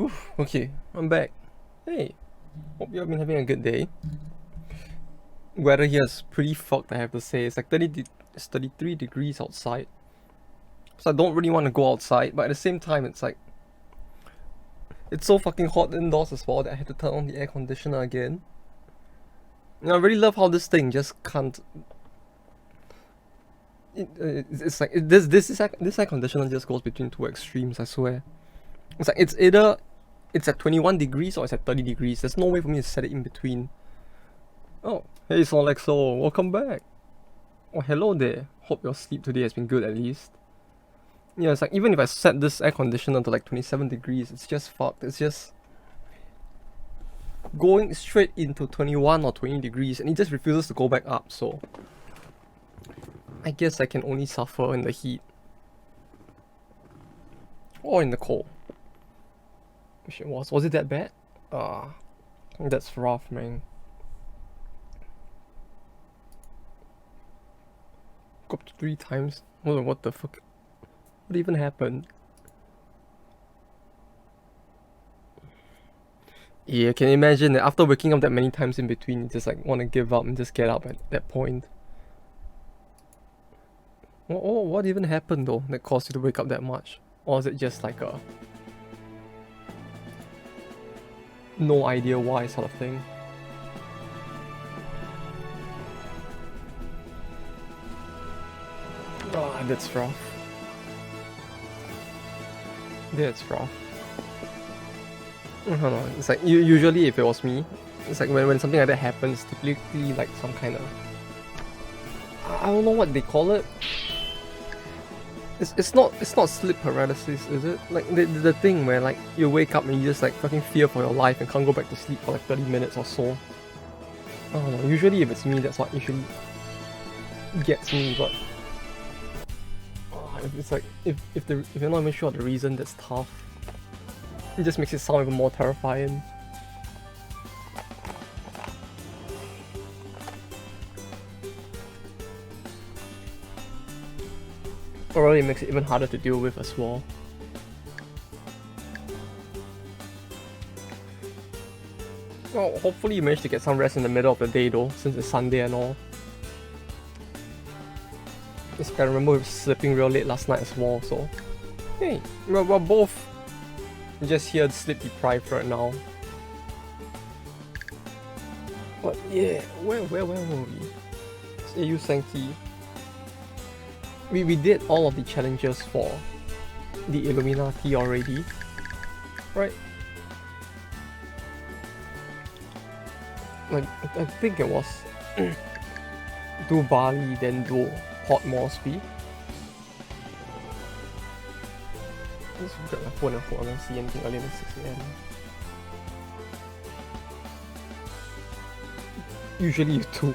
Oof, okay, I'm back. Hey, hope you have been having a good day. Weather here is pretty fucked, I have to say. It's like it's 33 degrees outside. So I don't really want to go outside, but at the same time, it's like it's so fucking hot indoors as well that I had to turn on the air conditioner again. And I really love how this thing just can't. It's like this air conditioner just goes between two extremes. I swear. It's like it's either it's at 21 degrees or it's at 30 degrees. There's no way for me to set it in between. Oh, hey Solexo, welcome back. Oh, hello there. Hope your sleep today has been good at least. Yeah, it's like even if I set this air conditioner to like 27 degrees, it's just fucked. It's just going straight into 21 or 20 degrees and it just refuses to go back up, so I guess I can only suffer in the heat. Or in the cold. Which it was. Was it that bad? That's rough, man. Go up to 3 times. What the fuck? What even happened? Yeah, can you imagine that after waking up that many times in between, you just like want to give up and just get up at that point? What even happened though that caused you to wake up that much? Or is it just like a no idea why sort of thing? Ah, that's rough. That's rough. No, it's like usually if it was me, it's like when something like that happens, typically like some kind of, I don't know what they call it. It's not sleep paralysis, is it? Like the thing where like you wake up and you just like fucking fear for your life and can't go back to sleep for like 30 minutes or so. I don't know. Usually if it's me, that's what usually gets me. But it's like if you're not even sure of the reason, that's tough. It just makes it sound even more terrifying. Or really makes it even harder to deal with as well. Well, hopefully you managed to get some rest in the middle of the day though, since it's Sunday and all. Just I remember we were sleeping real late last night as well, so hey, we're both just here sleep deprived right now. But yeah, where were we? It's Eiyu Senki. We did all of the challenges for the Illuminati already, right? Like I think it was do Bali then do Port Moresby. Let's grab my phone and hope I don't see anything earlier than 6 AM. Usually you do.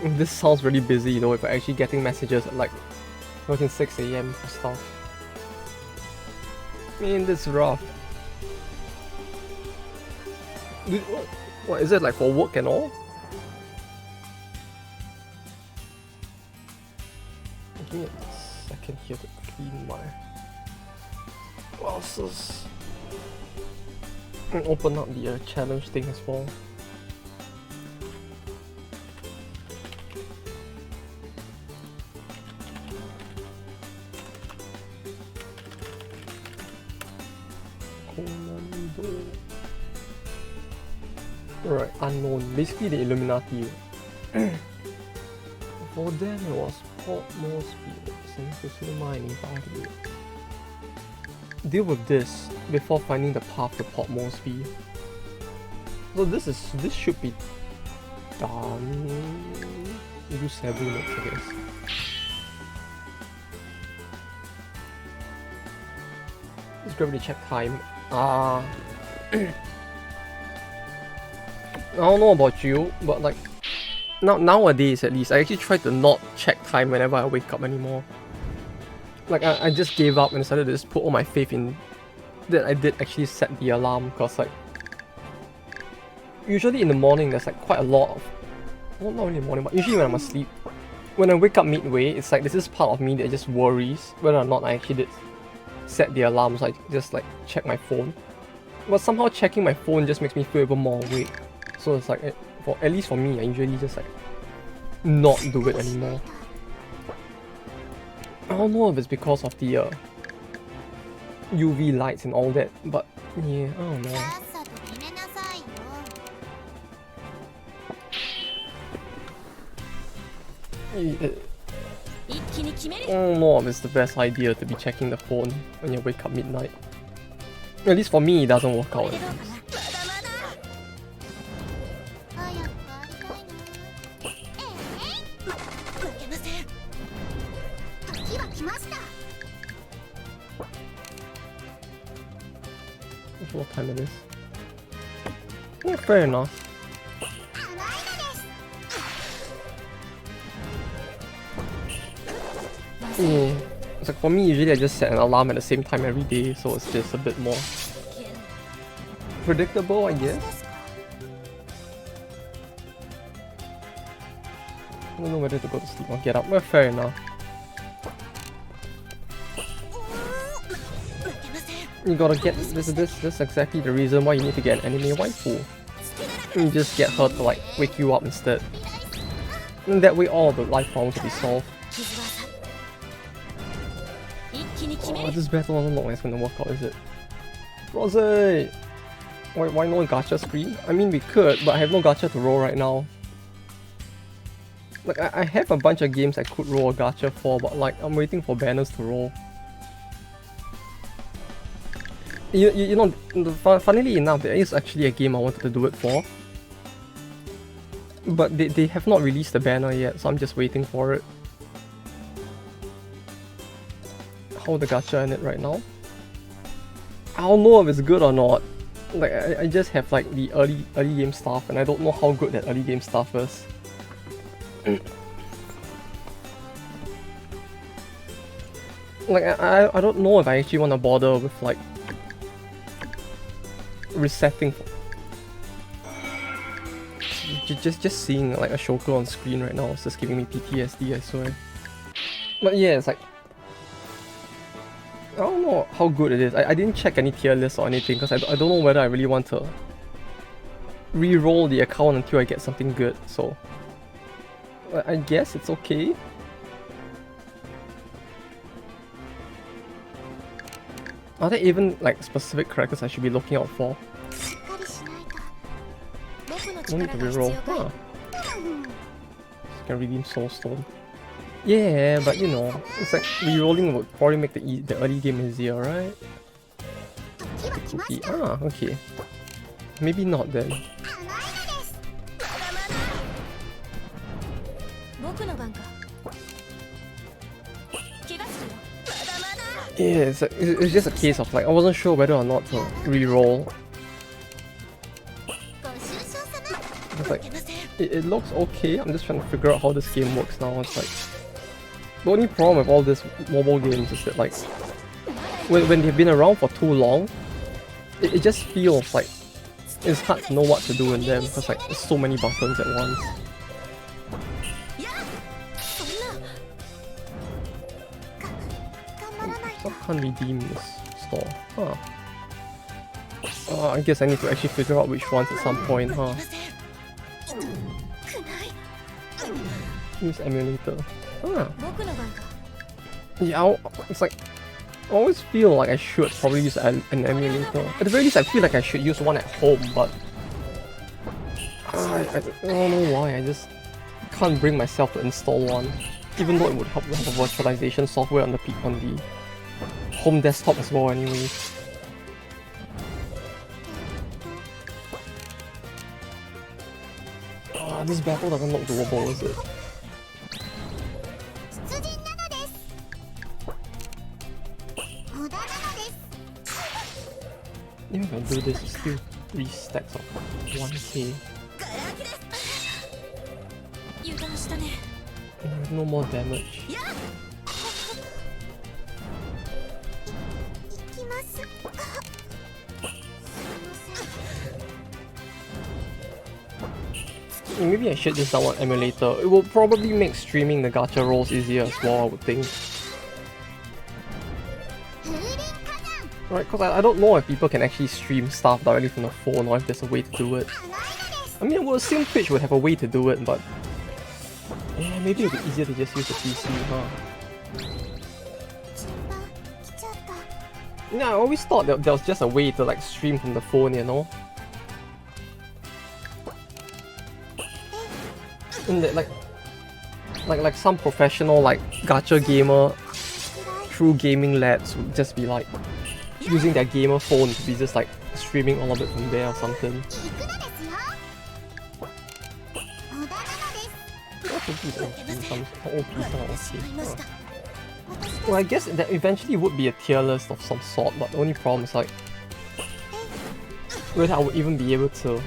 This sounds really busy, you know, if I'm actually getting messages at like fucking 6 AM for stuff. I mean, this is rough. What is it like for work and all? Give me a second here to clean my glasses and open up the challenge thing as well. Right, unknown. Basically the Illuminati. For them it was Port Moresby. Deal with this before finding the path to Port Moresby. So this should be done. We do 7 minutes, I guess. Let's grab the check time. I don't know about you, but like nowadays at least, I actually try to not check time whenever I wake up anymore. Like I just gave up and decided to just put all my faith in that I did actually set the alarm, because like usually in the morning there's like quite a lot of, well, not really in the morning, but usually when I'm asleep, when I wake up midway, it's like there's this part of me that just worries whether or not I actually did set the alarm, so I just like check my phone. But somehow checking my phone just makes me feel even more awake. So it's like, at least for me, I usually just like not do it anymore. I don't know if it's because of the UV lights and all that, but yeah, I don't know. I don't know if it's the best idea to be checking the phone when you wake up midnight. At least for me, it doesn't work out. What time it is? Yeah, fair enough. Yeah. It's like for me, usually I just set an alarm at the same time every day, so it's just a bit more predictable, I guess. I don't know whether to go to sleep or get up. Well, fair enough. You gotta get this is exactly the reason why you need to get an anime waifu. You just get her to like wake you up instead. And that way all the life problems will be solved. Oh, this battle doesn't look like it's gonna work out, is it? Rose! Why no gacha screen? I mean we could, but I have no gacha to roll right now. Like I have a bunch of games I could roll a gacha for, but like I'm waiting for banners to roll. You know, funnily enough, there is actually a game I wanted to do it for. But they have not released the banner yet, so I'm just waiting for it. How the gacha in it right now? I don't know if it's good or not. Like I just have like the early game stuff, and I don't know how good that early game stuff is. Like I don't know if I actually want to bother with like resetting. Just seeing like a Shoka on screen right now is just giving me PTSD, I swear. But yeah, it's like I don't know how good it is. I didn't check any tier lists or anything because I don't know whether I really want to re-roll the account until I get something good, so I guess it's okay. Are there even like specific characters I should be looking out for? No need to reroll. Huh. Can redeem Soulstone. Yeah, but you know, it's like rerolling would probably make the early game easier, right? Ah, okay. Maybe not then. Yeah, it's just a case of like I wasn't sure whether or not to reroll. It's like it looks okay. I'm just trying to figure out how this game works now. It's like the only problem with all these mobile games is that like when they've been around for too long, it just feels like it's hard to know what to do in them because like there's so many buttons at once. I can't redeem this store. Huh. I guess I need to actually figure out which ones at some point, huh? Use emulator. Huh. Yeah, it's like I always feel like I should probably use an emulator. At the very least, I feel like I should use one at home, but I don't know why. I just can't bring myself to install one, even though it would help with the virtualization software on the home desktop as well. Anyway. This battle doesn't look doable, is it? Even if I do this, it's still 3 stacks of 1k. No more damage. Maybe I should just download emulator. It will probably make streaming the gacha rolls easier as well, I would think. Right, because I don't know if people can actually stream stuff directly from the phone or if there's a way to do it. I mean, I would assume Twitch would have a way to do it, but yeah, maybe it would be easier to just use the PC, huh? Yeah, I always thought that there was just a way to like stream from the phone, you know? And that, like some professional like gacha gamer through gaming labs would just be like using their gamer phone to be just like streaming all of it from there or something. Well, I guess that eventually would be a tier list of some sort, but the only problem is like whether I would even be able to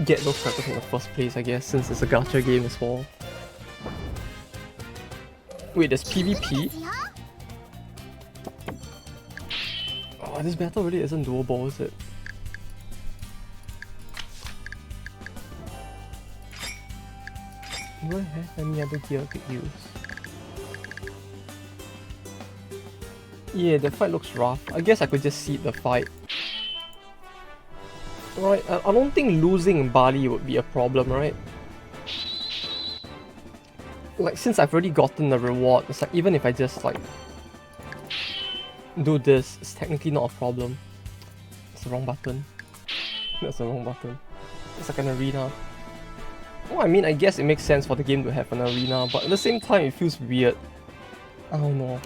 get those characters in the first place, I guess, since it's a gacha game as well. Wait, there's PvP? Oh, this battle really isn't doable, is it? Do I have any other gear I could use? Yeah, the fight looks rough. I guess I could just seed the fight. Right, I don't think losing in Bali would be a problem, right? Like, since I've already gotten the reward, it's like, even if I just, like, do this, it's technically not a problem. It's the wrong button. That's the wrong button. It's like an arena. Well, I mean, I guess it makes sense for the game to have an arena, but at the same time, it feels weird. I don't know.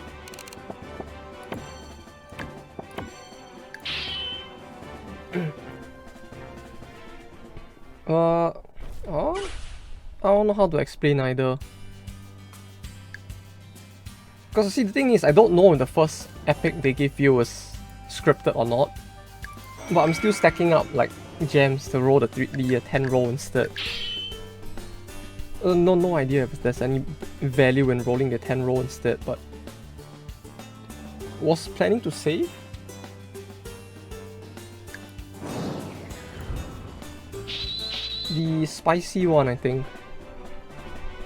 I don't know how to explain either. Because see, the thing is, I don't know if the first epic they gave you was scripted or not. But I'm still stacking up like gems to roll the 10 roll instead. No idea if there's any value in rolling the 10 roll instead, but was planning to save. The spicy one, I think.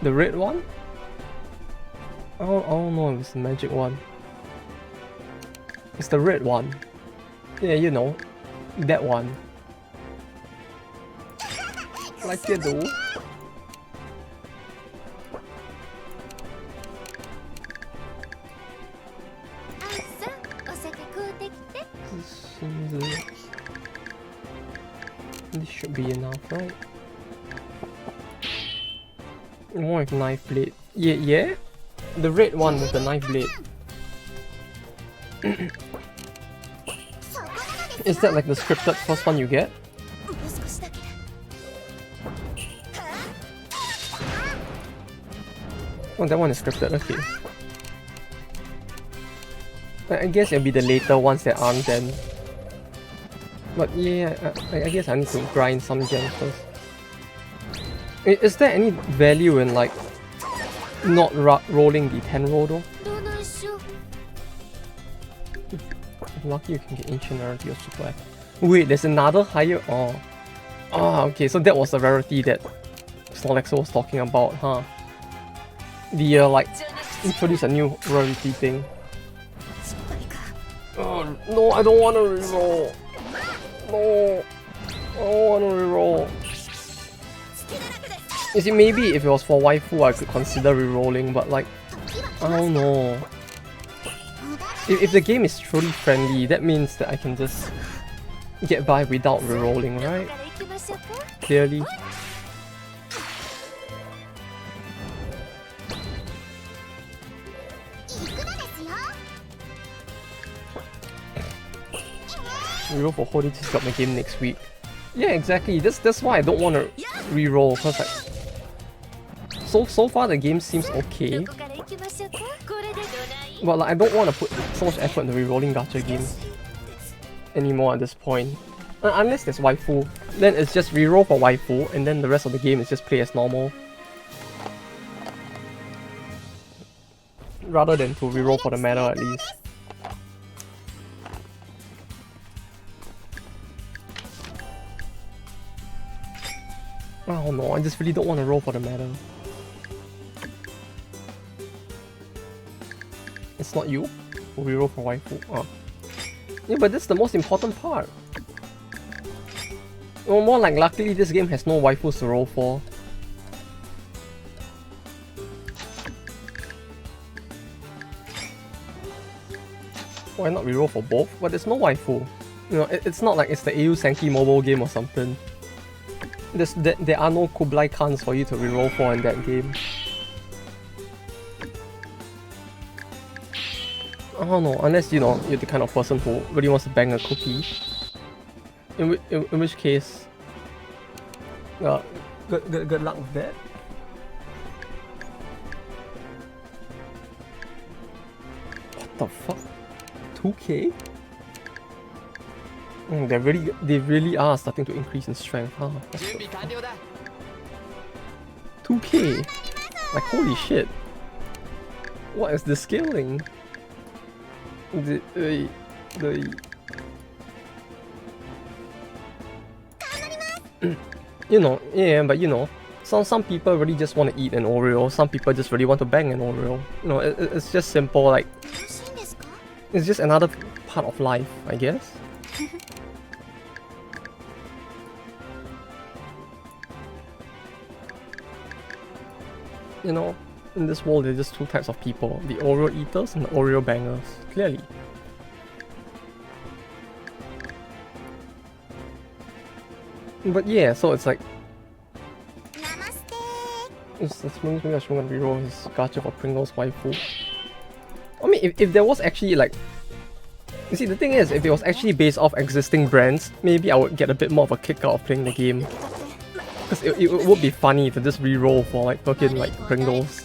The red one? I don't know if it's the magic one. It's the red one. Yeah, you know. That one. Like you do. This should be enough, right? More with knife blade. Yeah? The red one with the knife blade. Is that like the scripted first one you get? Oh, that one is scripted, okay. I guess it'll be the later ones that aren't then. But yeah, I guess I need to grind some gems first. Is there any value in like not rolling the 10 roll though? If lucky you can get ancient rarity or super epic. Wait, there's another higher. Oh, okay, so that was the rarity that Snorlaxo was talking about, huh? The like introduce a new rarity thing. Oh no, I don't want to reroll. No, I don't want to reroll. You see, maybe if it was for waifu, I could consider rerolling, but like, I don't know. If the game is truly friendly, that means that I can just get by without rerolling, right? Clearly. Reroll for Holy just got my game next week. Yeah, exactly. That's why I don't want to reroll, cause like so far the game seems okay, but like I don't want to put so much effort into rerolling gacha games anymore at this point. Unless there's waifu, then it's just reroll for waifu, and then the rest of the game is just play as normal, rather than to reroll for the meta at least. Oh no, I just really don't want to roll for the meta. It's not you? reroll for waifu. Oh. Yeah, but that's the most important part. Well, more like luckily this game has no waifus to roll for. Why not reroll for both? But there's no waifu. You know, it's not like it's the Eiyu Senki mobile game or something. There are no Kublai Khans for you to reroll for in that game. I don't know, unless you know you're the kind of person who really wants to bang a cookie. In which case, good luck with that. What the fuck? 2k? They really are starting to increase in strength, huh? 2k? Like holy shit. What is the scaling? You know, yeah, but you know, some people really just want to eat an Oreo, some people just really want to bang an Oreo. You know, it's just simple, like, it's just another part of life, I guess. You know, in this world there's just two types of people, the Oreo eaters and the Oreo bangers, clearly. But yeah, so it's like... This means maybe I shouldn't reroll his gacha for Pringles waifu. I mean, if there was actually like... You see, the thing is, if it was actually based off existing brands, maybe I would get a bit more of a kick out of playing the game. Because it would be funny to just reroll for like fucking like Pringles.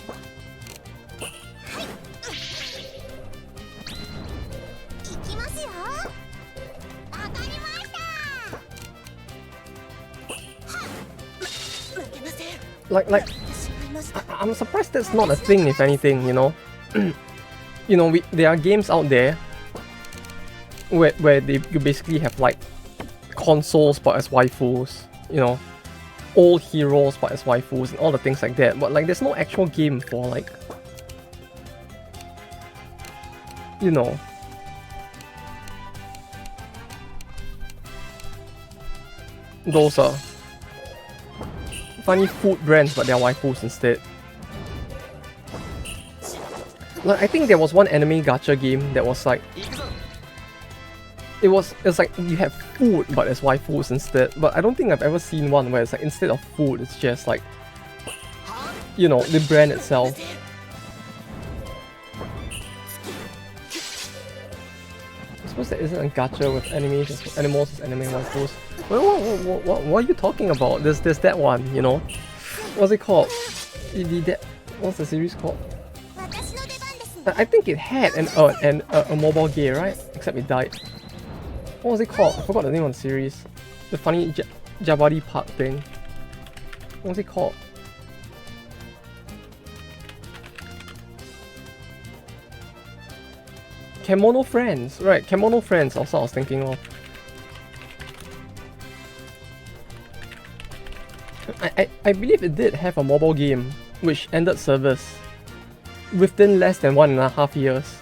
Like, I'm surprised that's not a thing, if anything, you know? You know, there are games out there where you basically have like consoles but as waifus, you know? Old heroes but as waifus and all the things like that, but like there's no actual game for like, you know, those are funny food brands but they're waifus instead. Like, I think there was one anime gacha game that was like, it's like you have food but as waifus instead, but I don't think I've ever seen one where it's like instead of food it's just like, you know, the brand itself. I suppose there isn't a gacha with animals as anime waifus. What are you talking about? There's that one, you know? What's it called? What's the series called? I think it had a mobile game, right? Except it died. What was it called? I forgot the name of the series. The funny Jabari Park thing. What was it called? Kemono Friends, right? Kemono Friends, also I was thinking of. I believe it did have a mobile game which ended service within less than 1.5 years.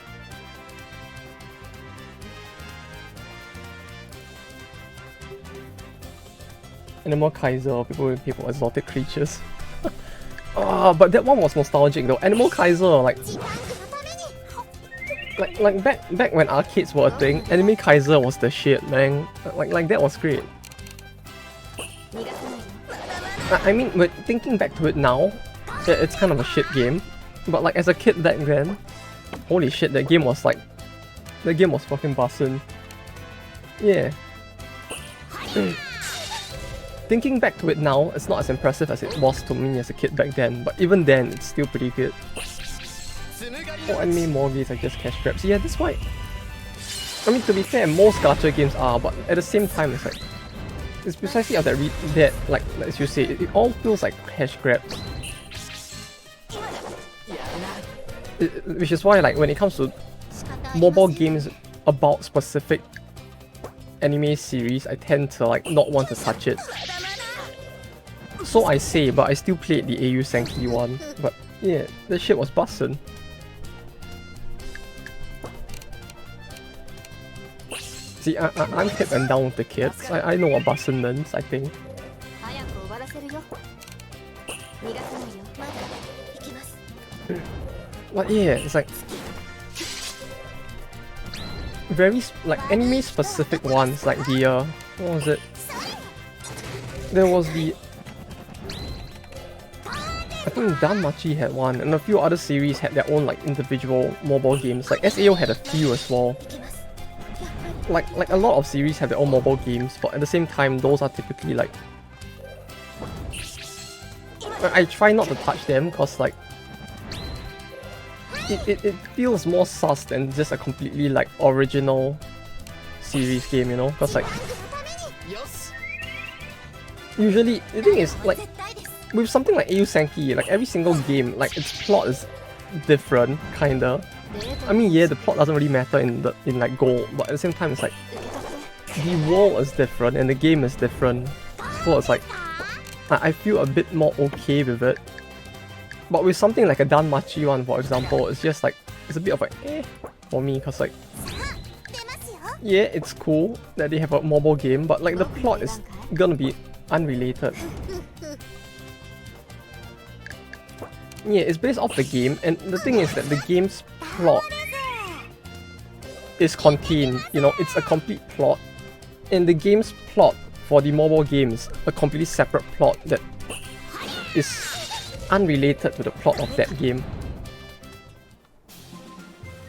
Animal Kaiser, or people with exotic creatures. But that one was nostalgic though. Animal Kaiser, like back when arcades were a thing, Anime Kaiser was the shit, man. Like that was great. I mean, but thinking back to it now, it's kind of a shit game. But like as a kid back then, holy shit, that game was fucking bussin'. Yeah. Thinking back to it now, it's not as impressive as it was to me as a kid back then, but even then, it's still pretty good. Oh, anime mortgages are just cash grabs. Yeah, that's why. I mean, to be fair, most gacha games are, but at the same time, it's like, it's precisely out that like as you say, it all feels like cash grabs. Which is why, like, when it comes to mobile games about specific anime series, I tend to like not want to touch it. So I say, but I still played the Eiyu Senki one. But yeah, that shit was bussin'. See, I'm hip and down with the kids. I know what bussin' means, I think. But yeah, it's like very like anime specific ones, like the what was it? There was the, I think Danmachi had one, and a few other series had their own like individual mobile games. Like SAO had a few as well. Like a lot of series have their own mobile games, but at the same time, those are typically like I try not to touch them because like it feels more sus than just a completely like original series game, you know? Because like usually the thing is like with something like Eiyu Senki, like every single game, like its plot is different, kinda. I mean, yeah, the plot doesn't really matter in like Gold, but at the same time, it's like the world is different and the game is different, so it's like I feel a bit more okay with it. But with something like a Danmachi one, for example, it's just like it's a bit of like for me, cause like yeah, it's cool that they have a mobile game, but like the plot is gonna be unrelated. Yeah, it's based off the game, and the thing is that the game's plot is contained, you know, it's a complete plot. And the game's plot for the mobile game is a completely separate plot that is unrelated to the plot of that game.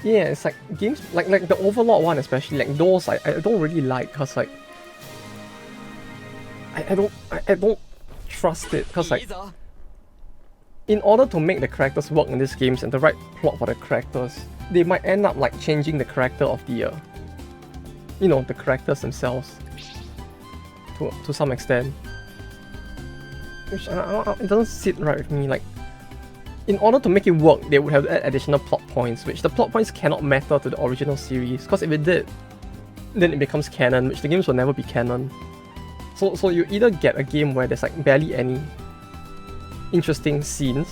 Yeah, it's like games like the Overlord one especially, like those I don't really like because like I don't trust it because like in order to make the characters work in these games and the right plot for the characters, they might end up like changing the character of the you know, the characters themselves to some extent, which it doesn't sit right with me. Like in order to make it work, they would have to add additional plot points, which the plot points cannot matter to the original series, because if it did, then it becomes canon, which the games will never be canon. So you either get a game where there's like barely any interesting scenes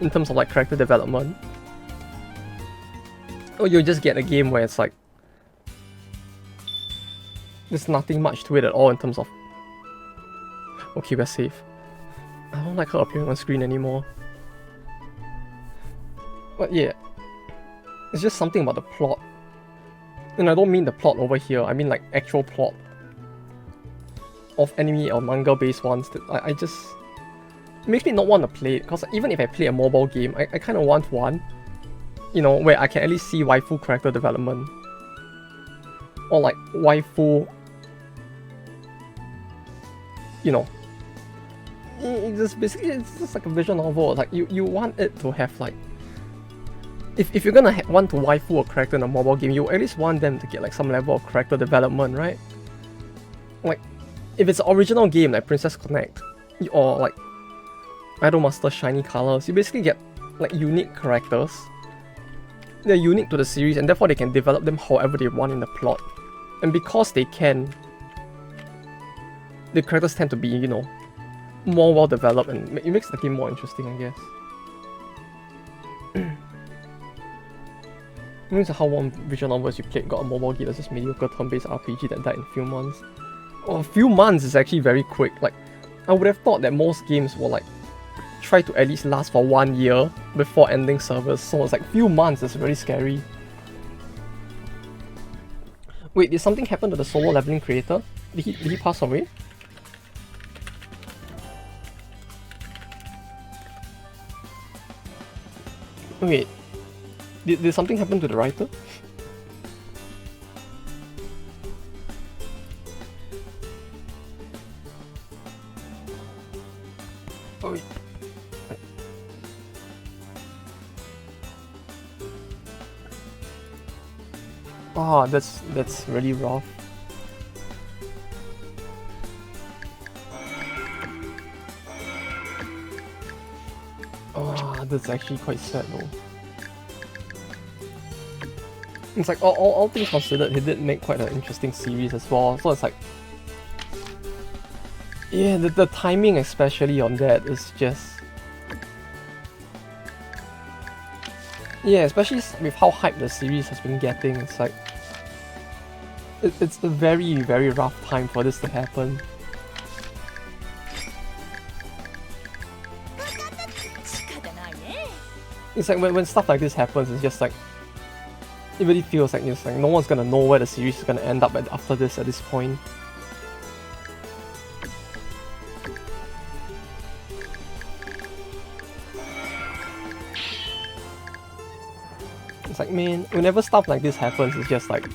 in terms of like character development, or you just get a game where it's like there's nothing much to it at all in terms of okay, we're safe. I don't like her appearing on screen anymore. But yeah, it's just something about the plot. And I don't mean the plot over here, I mean like actual plot of anime or manga based ones that I just, it makes me not want to play it, because even if I play a mobile game, I kind of want one, you know, where I can at least see waifu character development. Or like waifu, you know, it's just like a visual novel. Like you want it to have like, if you're gonna want to waifu a character in a mobile game, you at least want them to get like some level of character development, right? Like if it's an original game like Princess Connect or like Idolmaster Shiny Colors, you basically get like unique characters. They're unique to the series and therefore they can develop them however they want in the plot. And because they can, the characters tend to be, you know, more well developed, and it makes the game more interesting, I guess. Means how one visual novels you played got a mobile game that's just mediocre turn-based RPG that died in a few months. Well, a few months is actually very quick. Like, I would have thought that most games will like try to at least last for 1 year before ending servers, so it's like few months is really scary. Wait, did something happen to the solo leveling creator? Did he pass away? Wait, did something happen to the writer? Oh, wait. Oh, that's really rough. Oh, that's actually quite sad though. It's like all things considered, he did make quite an interesting series as well. So it's like, yeah, the timing especially on that is just, yeah, especially with how hyped the series has been getting. It's like, it's a very, very rough time for this to happen. It's like when stuff like this happens, it's just like it really feels like it's like no one's gonna know where the series is gonna end up after this at this point. It's like, man, whenever stuff like this happens, it's just like,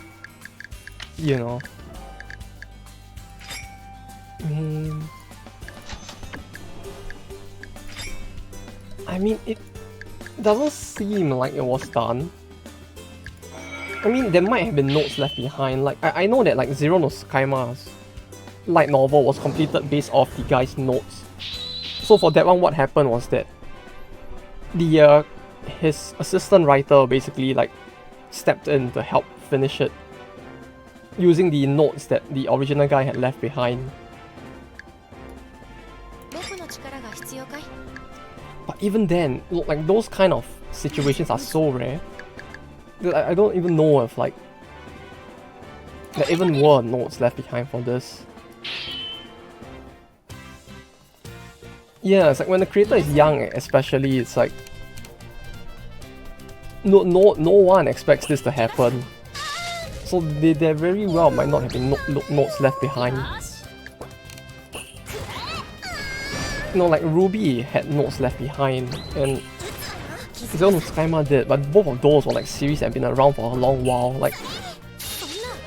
you know, I mean, it doesn't seem like it was done. I mean, there might have been notes left behind. Like, I know that like Zero no Tsukaima's light novel was completed based off the guy's notes. So for that one, what happened was that the his assistant writer basically like stepped in to help finish it, using the notes that the original guy had left behind. But even then, like those kind of situations are so rare that I don't even know if like there even were notes left behind for this. Yeah, it's like when the creator is young, especially, it's like no one expects this to happen. So there very well might not have been notes left behind. You know, like Ruby had notes left behind, and Zero no Tsukaima did, but both of those were like series that have been around for a long while, like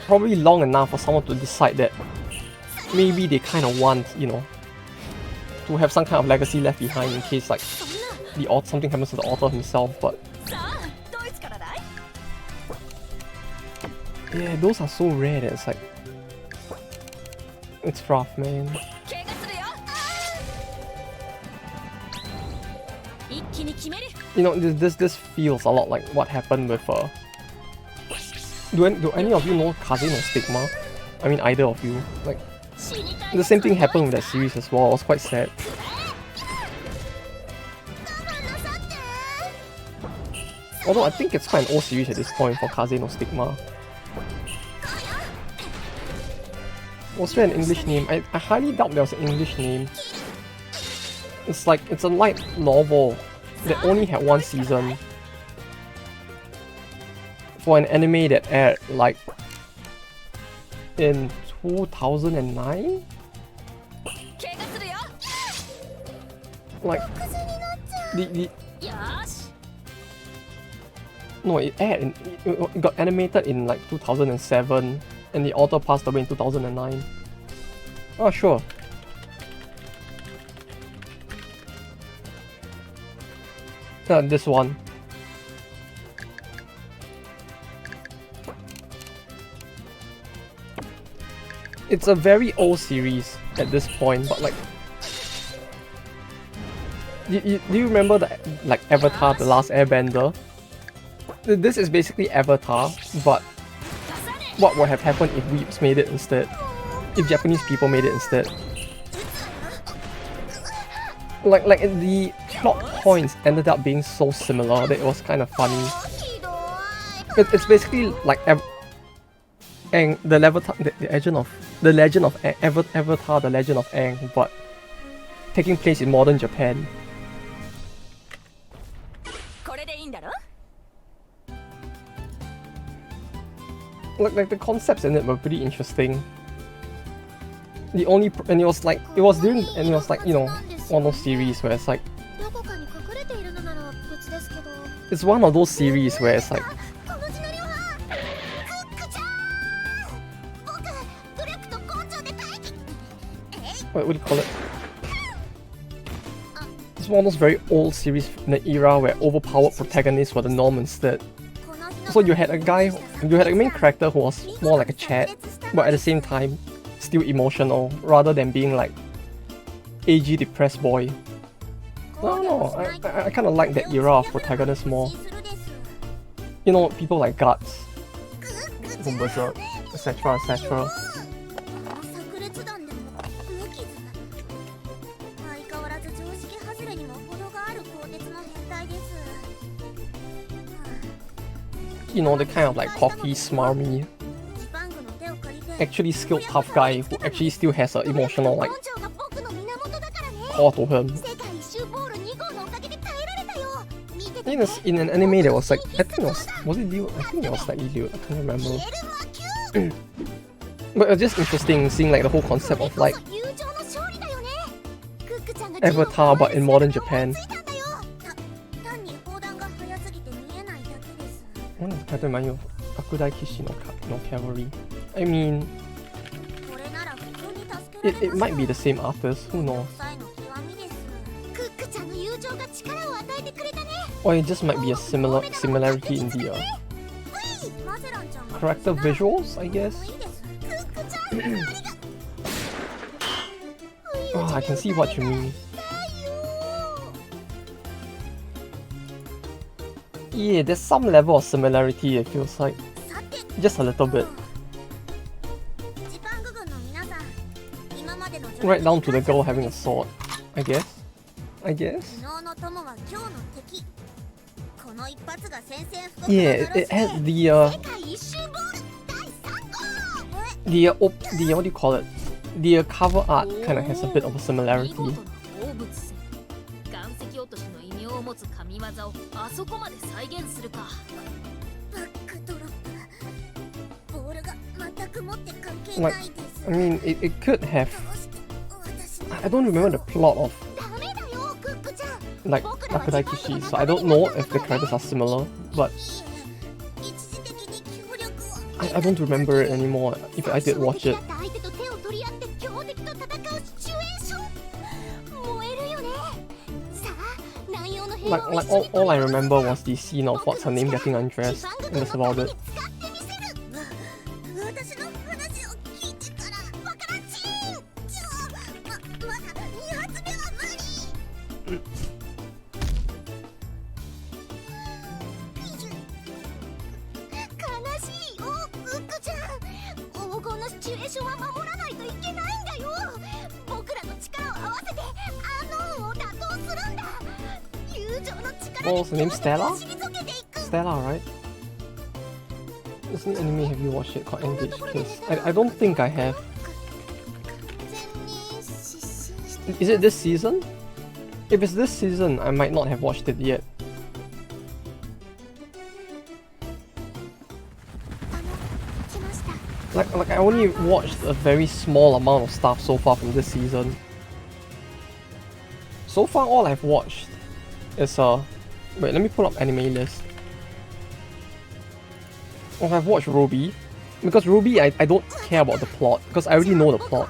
probably long enough for someone to decide that maybe they kind of want, you know, to have some kind of legacy left behind in case like the something happens to the author himself. But yeah, those are so rare that it's like it's rough, man. You know, this feels a lot like what happened with do any of you know Kaze no Stigma? I mean, either of you. Like, the same thing happened with that series as well. I was quite sad. Although I think it's quite an old series at this point for Kaze no Stigma. Was there an English name? I highly doubt there was an English name. It's like, it's a light novel that only had one season for an anime that aired like in 2009? Like, no, it aired it got animated in like 2007, and the author passed away in 2009. Oh, sure. This one. It's a very old series at this point, but like, do you remember the like Avatar: The Last Airbender? This is basically Avatar, but what would have happened if weebs made it instead? If Japanese people made it instead? Like the plot points ended up being so similar that it was kind of funny. It's basically like Aang, the Legend of Avatar: The Legend of Aang, but taking place in modern Japan. Like the concepts in it were pretty interesting. And it was during, and it was like, you know, one of those series where it's like, it's one of those series where it's like, what do you call it? It's one of those very old series in the era where overpowered protagonists were the norm instead. So you had a main character who was more like a chat, but at the same time still emotional, rather than being like agey depressed boy. I don't know, I kind of like that era of protagonists more. You know, people like Guts, from Berserk, etc, etc. You know, the kind of like cocky, smarmy, actually skilled tough guy who actually still has an emotional like core to him. In an anime that was like, I think it was it Liu? I think it was slightly Liu, I can't remember. But it's just interesting seeing like the whole concept of like Avatar but in modern Japan. One is Captain Mayu of Akudai Kishi no Cavalry. I mean, it might be the same artist, who knows? Or it just might be a similarity in the character visuals, I guess. Oh, I can see what you mean. Yeah, there's some level of similarity, it feels like. Just a little bit. Right down to the girl having a sword, I guess. Yeah, it has the what do you call it? The cover art kind of has a bit of a similarity. Like, I mean, it could have. I don't remember the plot of like Akudai Kishi, so I don't know if the characters are similar, but I don't remember it anymore if I did watch it. Like all I remember was the scene of what's her name getting undressed, and that's about it. What was her name? Stella? Stella, right? This new anime, have you watched it called Engage Kiss? I don't think I have. Is it this season? If it's this season, I might not have watched it yet. Like I only watched a very small amount of stuff so far from this season. So far all I've watched is wait, let me pull up anime list. Oh, I've watched Ruby. Because Ruby I don't care about the plot, because I already know the plot.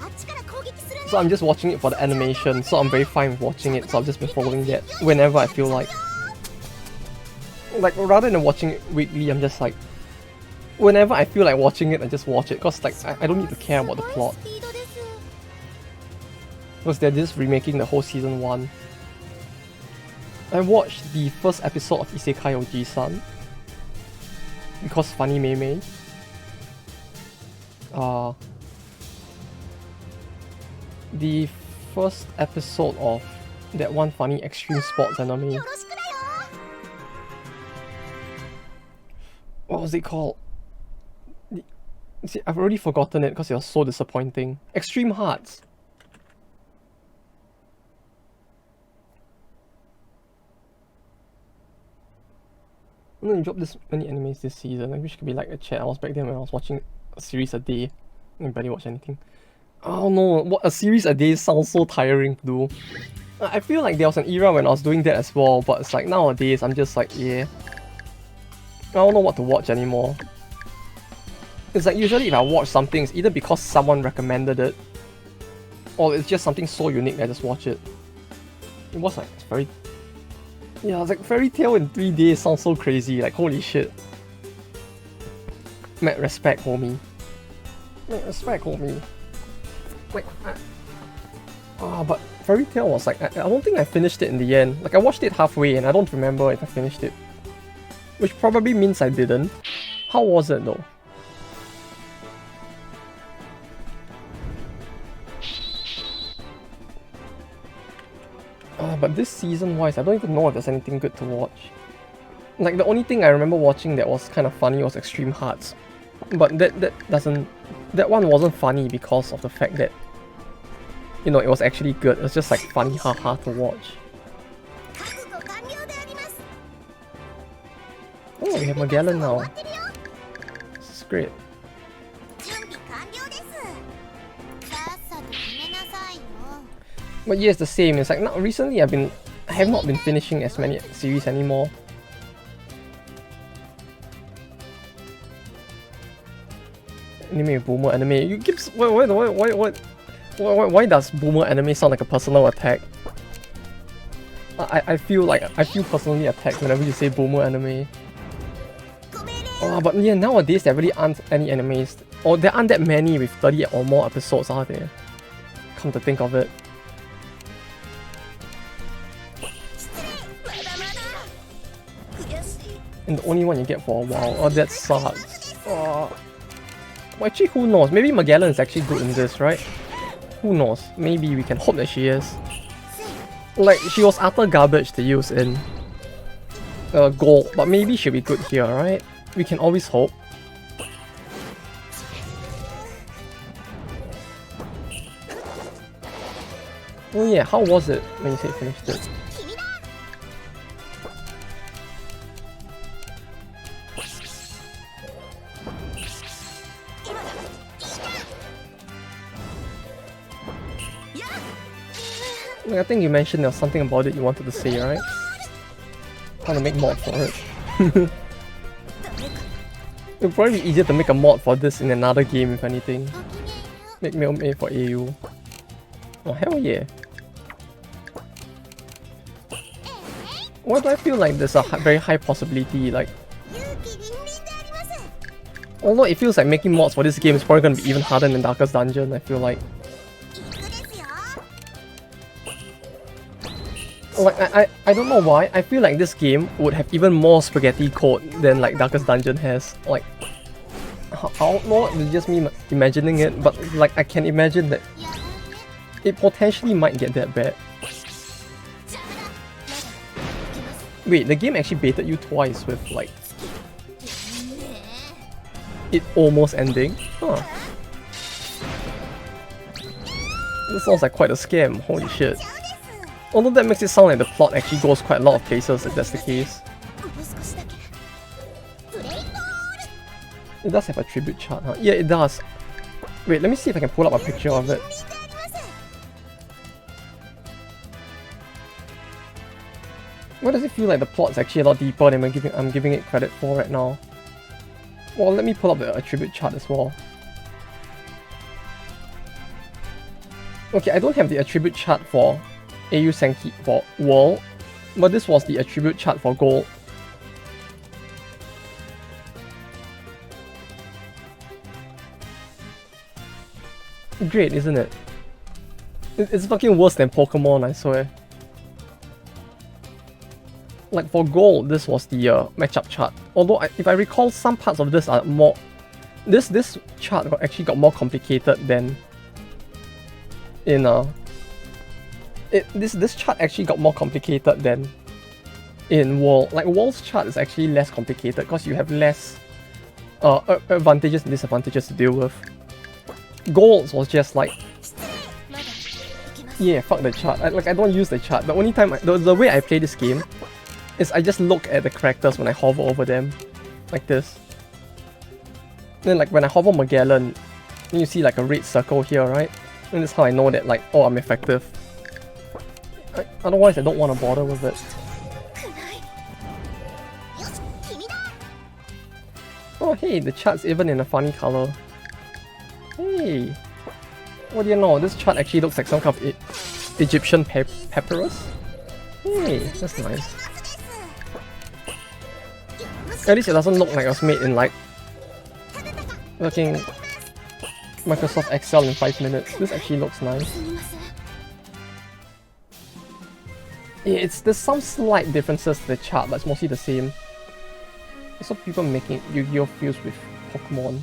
So I'm just watching it for the animation, so I'm very fine with watching it, so I've just been following that whenever I feel like. Like, rather than watching it weekly, I'm just like, whenever I feel like watching it, I just watch it, because like, I don't need to care about the plot. Because they're just remaking the whole season 1. I watched the first episode of Isekai Oji-san because funny meme. The first episode of that one funny extreme sports anime. What was it called? See, I've already forgotten it because it was so disappointing. Extreme Hearts. I'm gonna drop this many animes this season. I wish it could be like a chat. I was back then when I was watching a series a day. I didn't barely watch anything. Oh no, what, a series a day sounds so tiring to do. I feel like there was an era when I was doing that as well, but it's like nowadays I'm just like, yeah. I don't know what to watch anymore. It's like usually if I watch something, it's either because someone recommended it, or it's just something so unique that I just watch it. It was like, it's very... Yeah, it's like Fairy Tail in 3 days sounds so crazy, like holy shit. Mad respect, homie. Mad respect, homie. Like, but Fairy Tail was like, I don't think I finished it in the end. Like, I watched it halfway and I don't remember if I finished it. Which probably means I didn't. How was it though? But this season wise, I don't even know if there's anything good to watch. Like, the only thing I remember watching that was kind of funny was Extreme Hearts. But that one wasn't funny because of the fact that, you know, it was actually good. It was just like funny haha to watch. Oh, we have Magellan now. This is great. But yeah, it's the same. It's like not recently I have not been finishing as many series anymore. Anime boomer anime. You keep why does boomer anime sound like a personal attack? I feel personally attacked whenever you say boomer anime. Oh, but yeah, nowadays there really aren't any animes, or there aren't that many with 30 or more episodes, are there? Come to think of it. And the only one you get for a while. Oh, that sucks. Oh. Well, actually, who knows? Maybe Magellan is actually good in this, right? Who knows? Maybe we can hope that she is. Like, she was utter garbage to use in Gold, but maybe she'll be good here, right? We can always hope. Oh yeah, how was it when you say finished it? I think you mentioned there was something about it you wanted to say, right? Trying to make mod for it. It would probably be easier to make a mod for this in another game, if anything. Make mail for Eiyu. Oh, hell yeah. Why do I feel like there's a very high possibility, like... Although it feels like making mods for this game is probably going to be even harder than Darkest Dungeon, I feel like. Like, I don't know why, I feel like this game would have even more spaghetti code than like Darkest Dungeon has. Like, I don't know, it's just me imagining it, but like I can imagine that it potentially might get that bad. Wait, the game actually baited you twice with like it almost ending? Huh. This sounds like quite a scam, holy shit. Although that makes it sound like the plot actually goes quite a lot of places if that's the case. It does have a tribute chart, huh? Yeah, it does. Wait, let me see if I can pull up a picture of it. Why does it feel like the plot's actually a lot deeper than I'm giving it credit for right now? Well, let me pull up the attribute chart as well. Okay, I don't have the attribute chart for Eiyu Senki for World, but this was the attribute chart for Gold. Great, isn't it? It's fucking worse than Pokemon, I swear. Like for Gold, this was the matchup chart. Although if I recall, some parts of this are more... This chart actually got more complicated than in this chart actually got more complicated than in World. Like World's chart is actually less complicated because you have less advantages and disadvantages to deal with. Gold's was just like, yeah, fuck the chart. I don't use the chart. The only time the way I play this game is I just look at the characters when I hover over them, like this. Then like when I hover Magellan, then you see like a red circle here, right? And that's how I know that like, oh, I'm effective. Otherwise I don't want to bother with it. Oh hey, the chart's even in a funny color. Hey, what do you know? This chart actually looks like some kind of Egyptian papyrus. Hey, that's nice. At least it doesn't look like it was made in like fucking Microsoft Excel in 5 minutes. This actually looks nice. Yeah, there's some slight differences to the chart, but it's mostly the same. It's what people making Yu-Gi-Oh feels with Pokemon.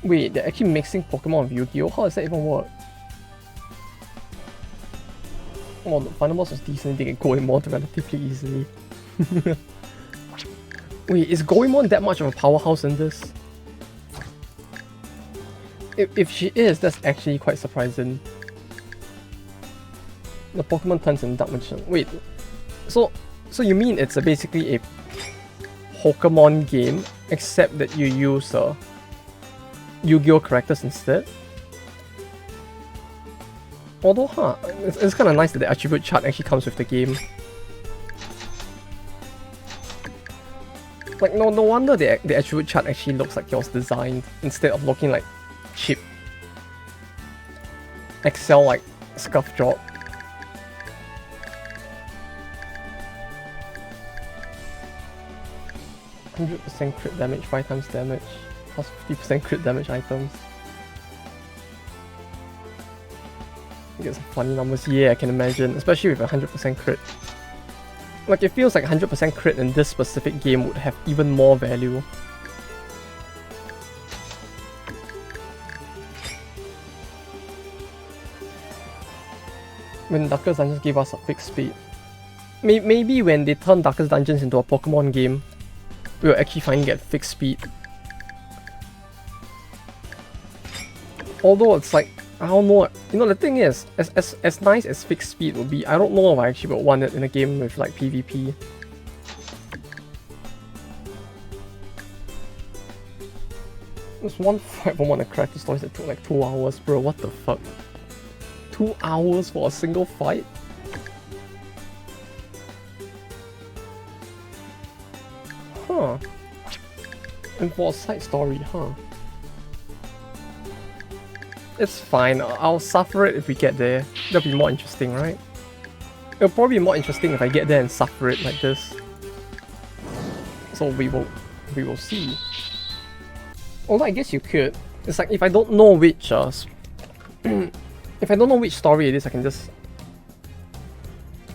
Wait, they're actually mixing Pokemon with Yu-Gi-Oh? How does that even work? Oh, the Final Boss was decent, they can go in more relatively easily. Wait, is Goemon that much of a powerhouse in this? If she is, that's actually quite surprising. The Pokemon turns in Dark Magician. Wait, so you mean it's basically a Pokemon game, except that you use Yu-Gi-Oh characters instead? Although, it's kind of nice that the attribute chart actually comes with the game. Like, no wonder the attribute chart actually looks like it was designed instead of looking like cheap Excel like scuff job. %% crit damage, 5 times damage, plus 50% crit damage items. Get some funny numbers, yeah, I can imagine, especially with 100% crit. Like, it feels like 100% crit in this specific game would have even more value. When Darkest Dungeons gave us a fixed speed. Maybe when they turn Darkest Dungeons into a Pokemon game, we'll actually finally get fixed speed. Although it's like, I don't know, you know, the thing is, as nice as fixed speed would be, I don't know if I actually would want it in a game with like PvP. There's one fight from one of the character stories that took like 2 hours, bro, what the fuck? 2 hours for a single fight? Huh. And for a side story, huh? It's fine, I'll suffer it if we get there. That'll be more interesting, right? It'll probably be more interesting if I get there and suffer it like this. So we will see. Although I guess you could. It's like if I don't know which if I don't know which story it is, I can just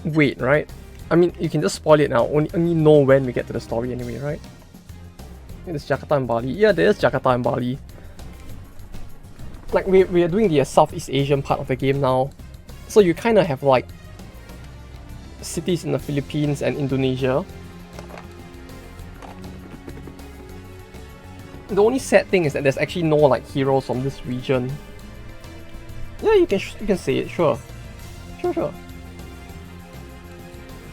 wait, right? I mean, you can just spoil it now. Only know when we get to the story anyway, right? It's Jakarta and Bali. Yeah, there is Jakarta and Bali. Like, we are doing the Southeast Asian part of the game now. So you kind of have like cities in the Philippines and Indonesia. The only sad thing is that there's actually no like heroes from this region. Yeah, you can say it, sure. Sure.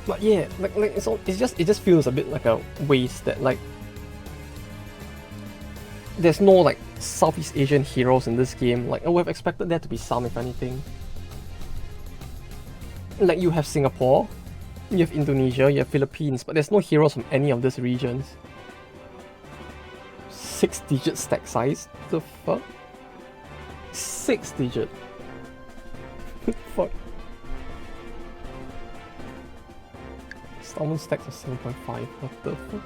But yeah, like it just feels a bit like a waste that like there's no like Southeast Asian heroes in this game. Like I would have expected there to be some, if anything. Like you have Singapore, you have Indonesia, you have Philippines, but there's no heroes from any of these regions. 6-digit stack size? The fuck? 6-digit. Fuck. Salmon stacks of 7.5. What the fuck?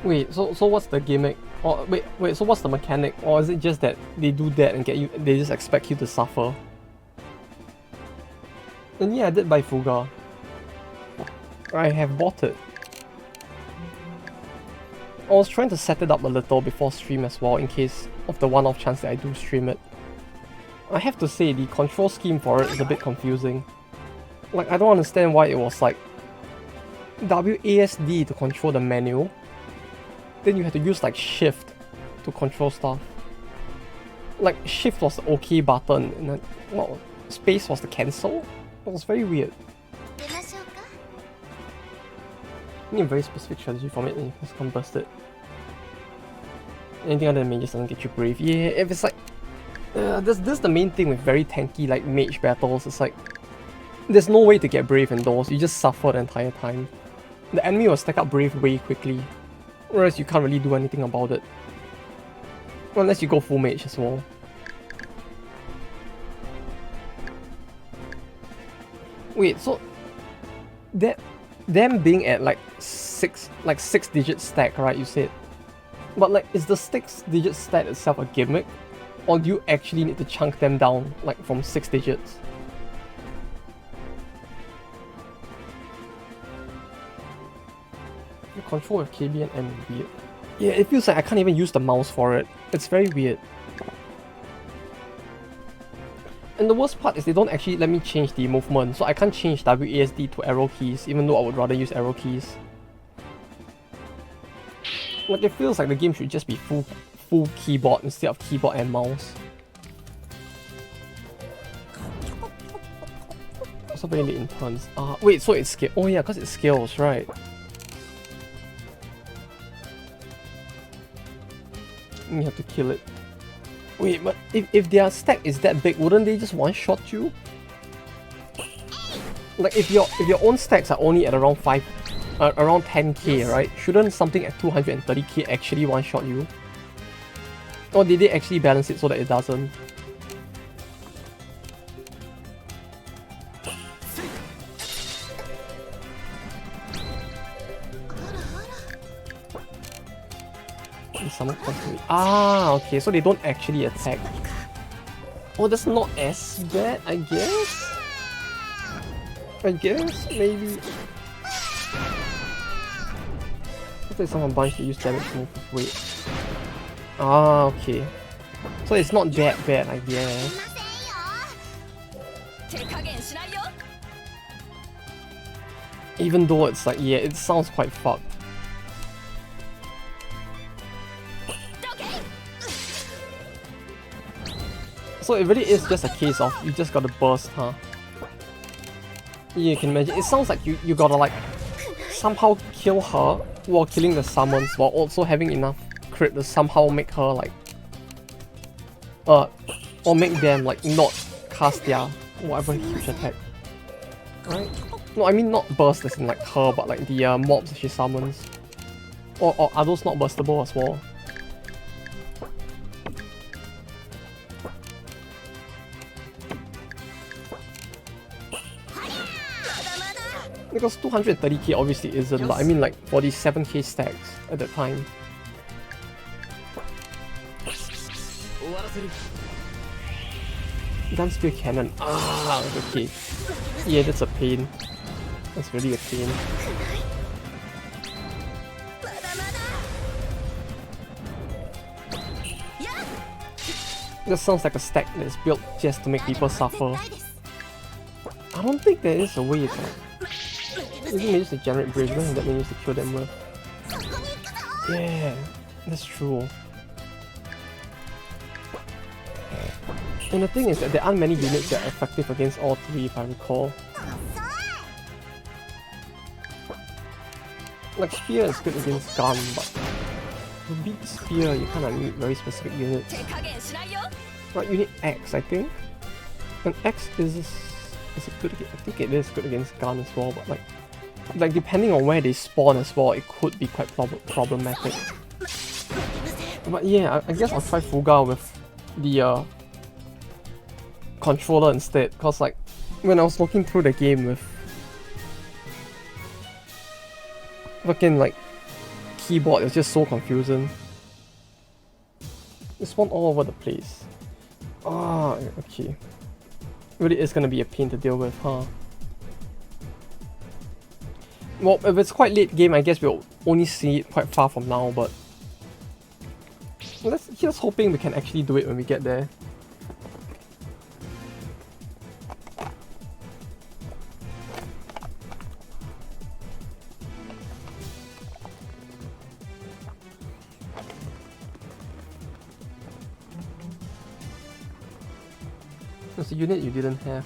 Wait, so what's the gimmick? Or wait, so what's the mechanic? Or is it just that they do that and they just expect you to suffer? And yeah, I did buy Fuga. I have bought it. I was trying to set it up a little before stream as well, in case of the one-off chance that I do stream it. I have to say, the control scheme for it is a bit confusing. Like, I don't understand why it was like WASD to control the menu. Then you had to use like shift to control stuff. Like shift was the OK button and then well, space was the cancel. It was very weird. You need a very specific strategy from it and you just can't burst it. Anything other than mages doesn't get you brave. Yeah, if it's like this is the main thing with very tanky like mage battles. It's like there's no way to get brave in those. You just suffer the entire time. The enemy will stack up brave way quickly. Whereas you can't really do anything about it. Unless you go full mage as well. Wait, so that them being at like six digit stack, right? You said, but like, is the 6-digit stat itself a gimmick, or do you actually need to chunk them down like from 6 digits? The control of KB and M is weird. Yeah, it feels like I can't even use the mouse for it. It's very weird. And the worst part is they don't actually let me change the movement, so I can't change WASD to arrow keys, even though I would rather use arrow keys. Like, it feels like the game should just be full keyboard instead of keyboard and mouse. Also very late in turns. Wait, so it's scale. Oh yeah, because it scales, right? You have to kill it. Wait, but if their stack is that big, wouldn't they just one-shot you? Like, if your own stacks are only at around 10k, right? Shouldn't something at 230k actually one-shot you? Or did they actually balance it so that it doesn't? Okay, so they don't actually attack. Oh, that's not as bad, I guess? Maybe. I thought someone bunch to use damage move with weight. Okay. So it's not that bad, I guess. Even though it's like, yeah, it sounds quite fucked. So it really is just a case of you just gotta burst, huh? Yeah, you can imagine. It sounds like you gotta like somehow kill her while killing the summons, while also having enough crit to somehow make her like or make them like not cast their whatever huge attack. Right? No, I mean not burst as in like her, but like the mobs that she summons. Or are those not burstable as well? Because 230k obviously isn't, but I mean like for these 7k stacks at that time. Gun spear cannon. Okay. Yeah, that's a pain. That's really a pain. That sounds like a stack that's built just to make people suffer. I don't think there is a way to... Isn't it used to generate bridge? When that means to kill them with? Yeah, that's true. And the thing is that there aren't many units that are effective against all three, if I recall. Like Spear is good against Gun, but to beat Spear you kinda need very specific units. Right, you need X, I think. And X is it good against, I think it is good against Gun as well, but like depending on where they spawn as well, it could be quite problematic. But yeah, I guess I'll try Fuga with the controller instead, because like when I was looking through the game with fucking like keyboard, it's just so confusing. It spawned all over the place. Okay. Really is gonna be a pain to deal with, huh? Well, if it's quite late game, I guess we'll only see it quite far from now, but let's just hoping we can actually do it when we get there. There's a unit you didn't have.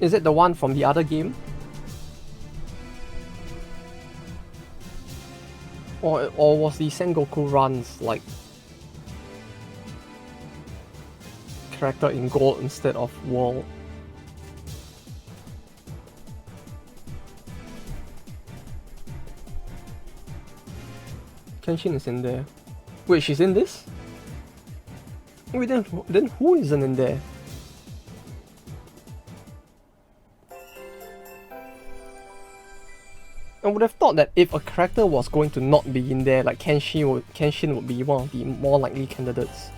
Is it the one from the other game? Or was the Sengoku runs like character in gold instead of world? Kenshin is in there. Wait, she's in this? Wait, then who isn't in there? I would have thought that if a character was going to not be in there, like Kenshin would be one of the more likely candidates.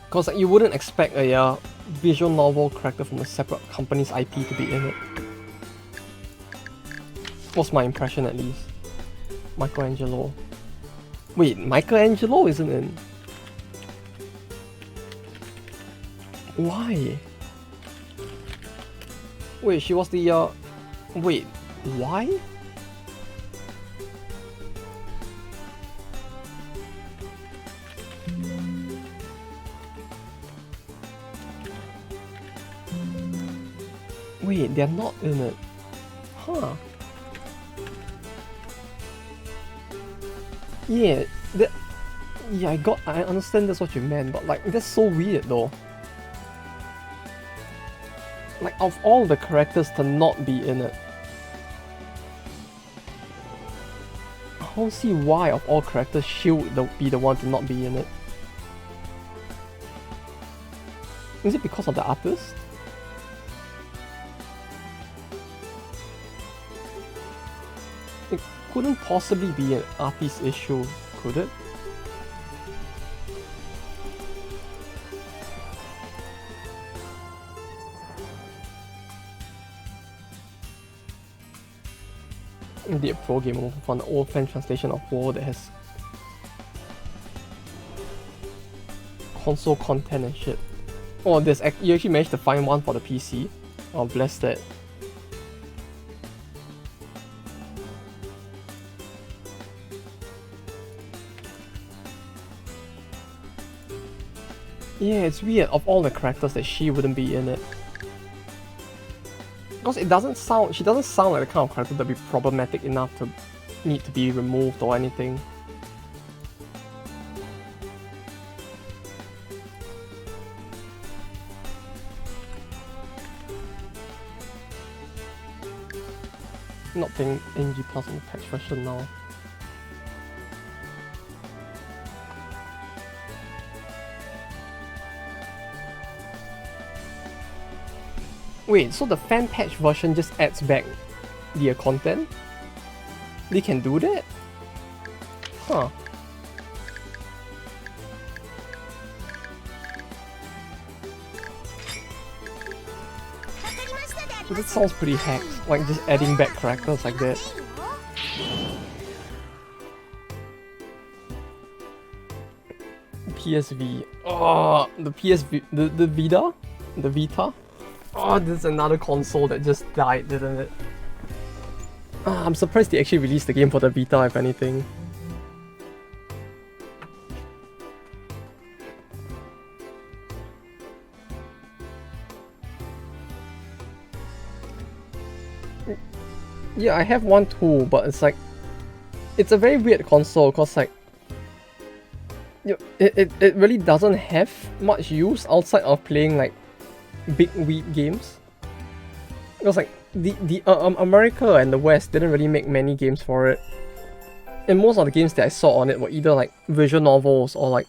Because like, you wouldn't expect a visual novel character from a separate company's IP to be in it. Was my impression at least. Michelangelo. Wait, Michelangelo isn't in? Why? Wait, she was the wait, why? Wait, they're not in it. Huh. Yeah, I understand that's what you meant, but like that's so weird though. Like of all the characters to not be in it. I don't see why of all characters she would be the one to not be in it. Is it because of the artist? It couldn't possibly be an artist issue, could it? Indeed, a pro gamer found an old fan translation of WoW that has console content and shit. Oh, you actually managed to find one for the PC? Oh, bless that. Yeah, it's weird of all the characters that she wouldn't be in it. Because she doesn't sound like the kind of character that would be problematic enough to need to be removed or anything. Not playing NG Plus on the patch version now. Wait, so the fan patch version just adds back the content? They can do that? Huh. That sounds pretty hacked, like just adding back characters like that. PSV. Oh, the PSV, the Vita? The Vita? Oh, this is another console that just died, didn't it? I'm surprised they actually released the game for the Vita, if anything. Yeah, I have one too, but it's like... It's a very weird console, cause like... It really doesn't have much use outside of playing like big Wii games. Because like America and the West didn't really make many games for it, and most of the games that I saw on it were either like visual novels or like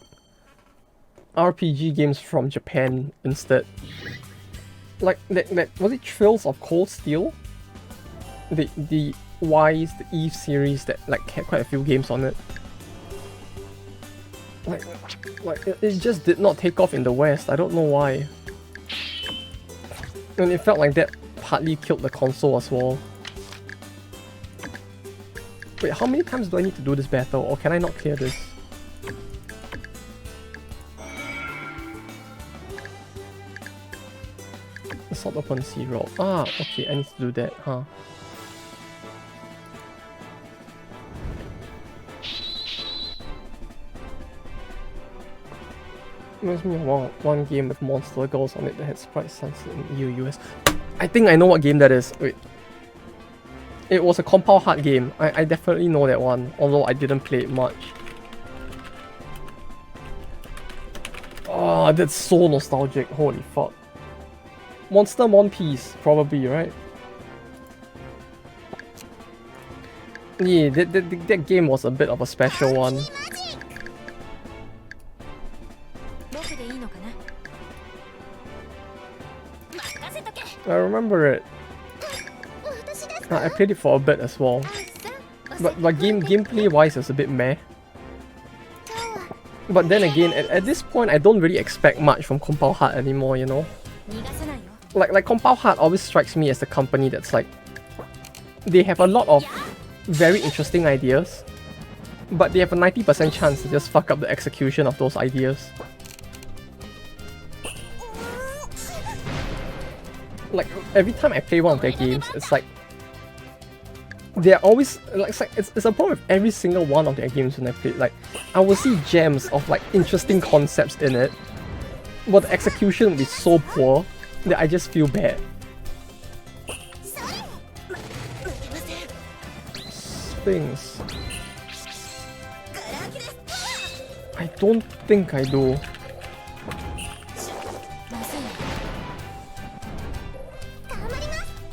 RPG games from Japan instead. Like that was it Trails of Cold Steel? The Wise, the Eve series that like had quite a few games on it. Like it just did not take off in the West. I don't know why. And it felt like that partly killed the console as well. Wait, how many times do I need to do this battle, or can I not clear this? Assault upon Zero. Ah, okay, I need to do that, huh? Reminds me of one game with monster girls on it that had sprite sunset in EU US. I think I know what game that is. Wait. It was a Compound Heart game. I definitely know that one, although I didn't play it much. Oh, that's so nostalgic. Holy fuck. Monster Mon Piece, probably, right? Yeah, that game was a bit of a special one. I remember it. I played it for a bit as well. But gameplay wise it's a bit meh. But then again, at this point I don't really expect much from Compound Heart anymore, you know? Like Compound Heart always strikes me as the company that's like... They have a lot of very interesting ideas, but they have a 90% chance to just fuck up the execution of those ideas. Like, every time I play one of their games, it's like... They're always... Like, it's a problem with every single one of their games when I play. Like, I will see gems of like interesting concepts in it, but the execution will be so poor that I just feel bad. Things. I don't think I do.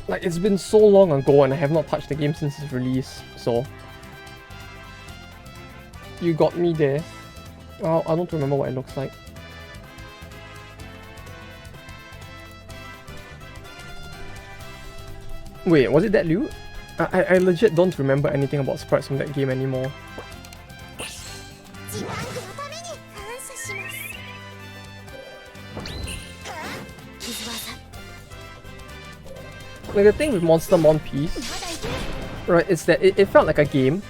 Like, it's been so long ago and I have not touched the game since its release, so... You got me there. Oh, I don't remember what it looks like. Wait, was it that Liu? I legit don't remember anything about sprites from that game anymore. Like, the thing with Monster Mon Piece, right, is that it felt like a game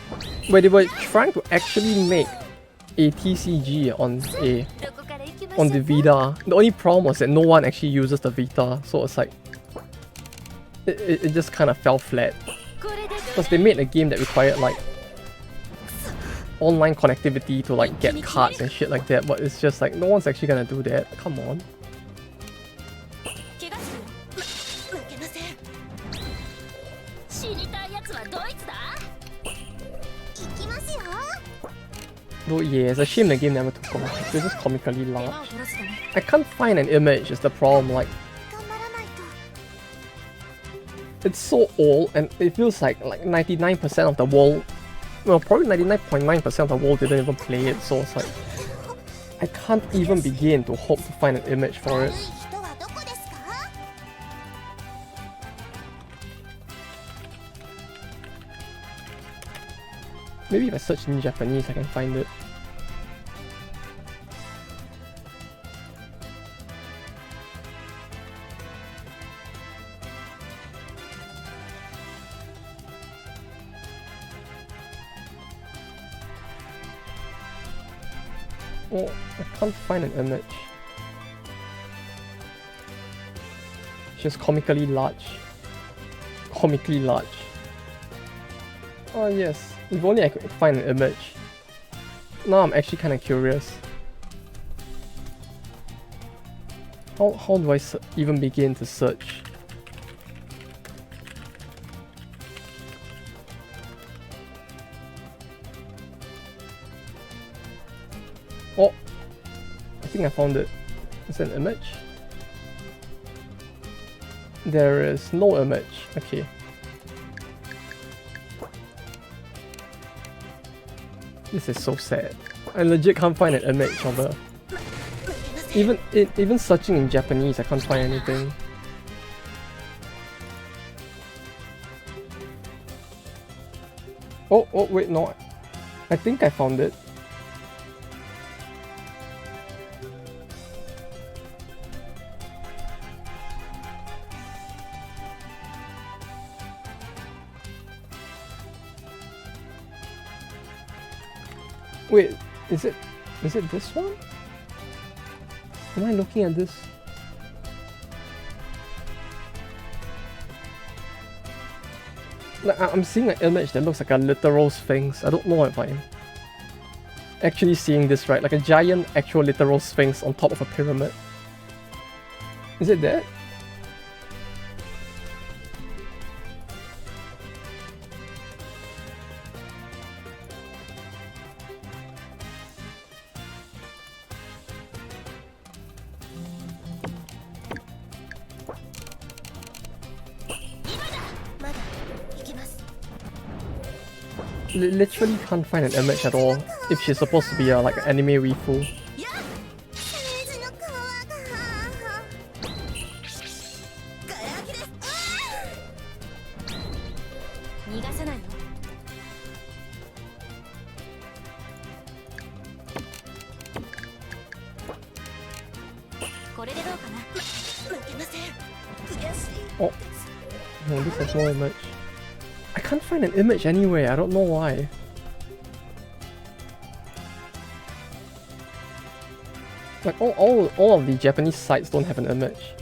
where they were trying to actually make a TCG on the Vita. The only problem was that no one actually uses the Vita, so it's like it just kind of fell flat. Because they made a game that required like online connectivity to like get cards and shit like that, but it's just like no one's actually gonna do that. Come on. Though yeah, it's a shame the game never took off. It's just comically large. I can't find an image is the problem, like... It's so old and it feels like 99% of the world... Well, probably 99.9% of the world didn't even play it, so it's like... I can't even begin to hope to find an image for it. Maybe if I search in Japanese I can find it. Oh, I can't find an image. It's just comically large. Comically large. Oh yes, if only I could find an image. Now I'm actually kind of curious. How do I even begin to search? Oh, I think I found it. Is it an image? There is no image. Okay. This is so sad. I legit can't find an image of her. Even searching in Japanese, I can't find anything. Oh, wait, no. I think I found it. Wait, is it this one? Am I looking at this? Like, I'm seeing an image that looks like a literal sphinx. I don't know if I'm actually seeing this right. Like a giant actual literal sphinx on top of a pyramid. Is it that? Literally can't find an image at all if she's supposed to be a like an anime waifu. Oh, no, this has more image. I can't find an image anywhere, I don't know why. Like all of the Japanese sites don't have an image.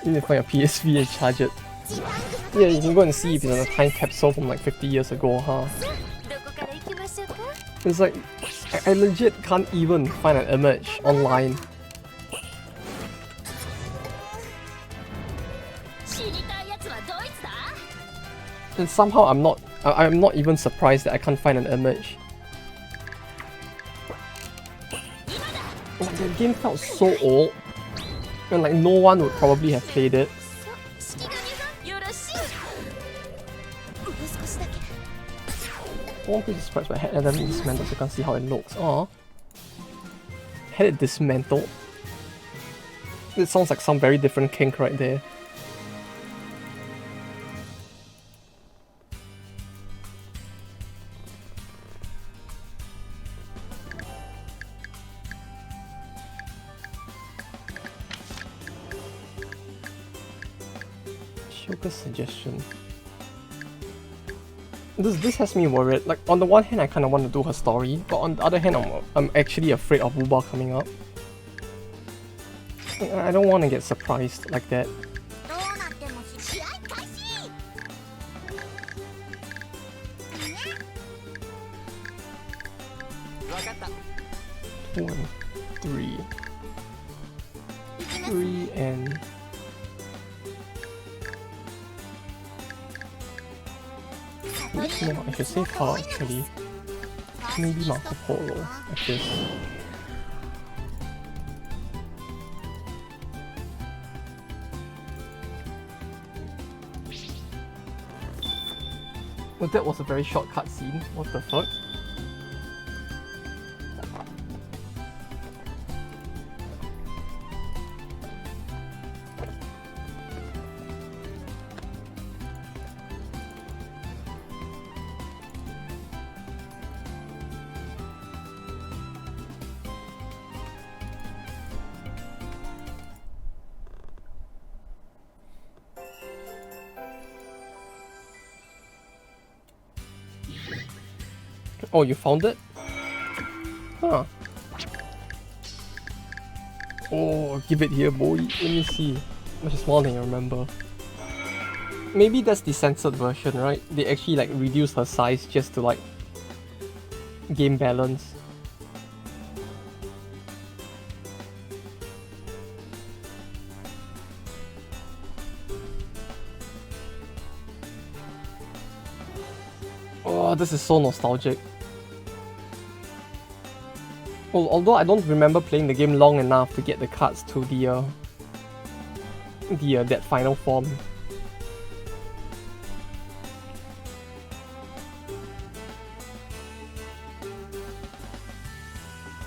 You need to find a PSV and charge it. Yeah, you can go and see if it's in a time capsule from like 50 years ago, huh? It's like, I legit can't even find an image online. And somehow I'm not even surprised that I can't find an image. Like, the game felt so old, and like no one would probably have played it. One piece of surprise, but I had them dismantled so you can see how it looks. Aww. Had it dismantled. It sounds like some very different kink right there. Shoga's suggestion. This has me worried. Like, on the one hand I kinda want to do her story, but on the other hand I'm actually afraid of Wuba coming up. I don't want to get surprised like that. One, three and no, I should say her actually. Maybe Marco Polo, I guess. Well, that was a very short cutscene. What the fuck? Oh, you found it? Huh. Oh, give it here, boy. Let me see. Much smaller than you remember. Maybe that's the censored version, right? They actually like reduce her size just to like game balance. Oh, this is so nostalgic. Well, although I don't remember playing the game long enough to get the cards to the that final form.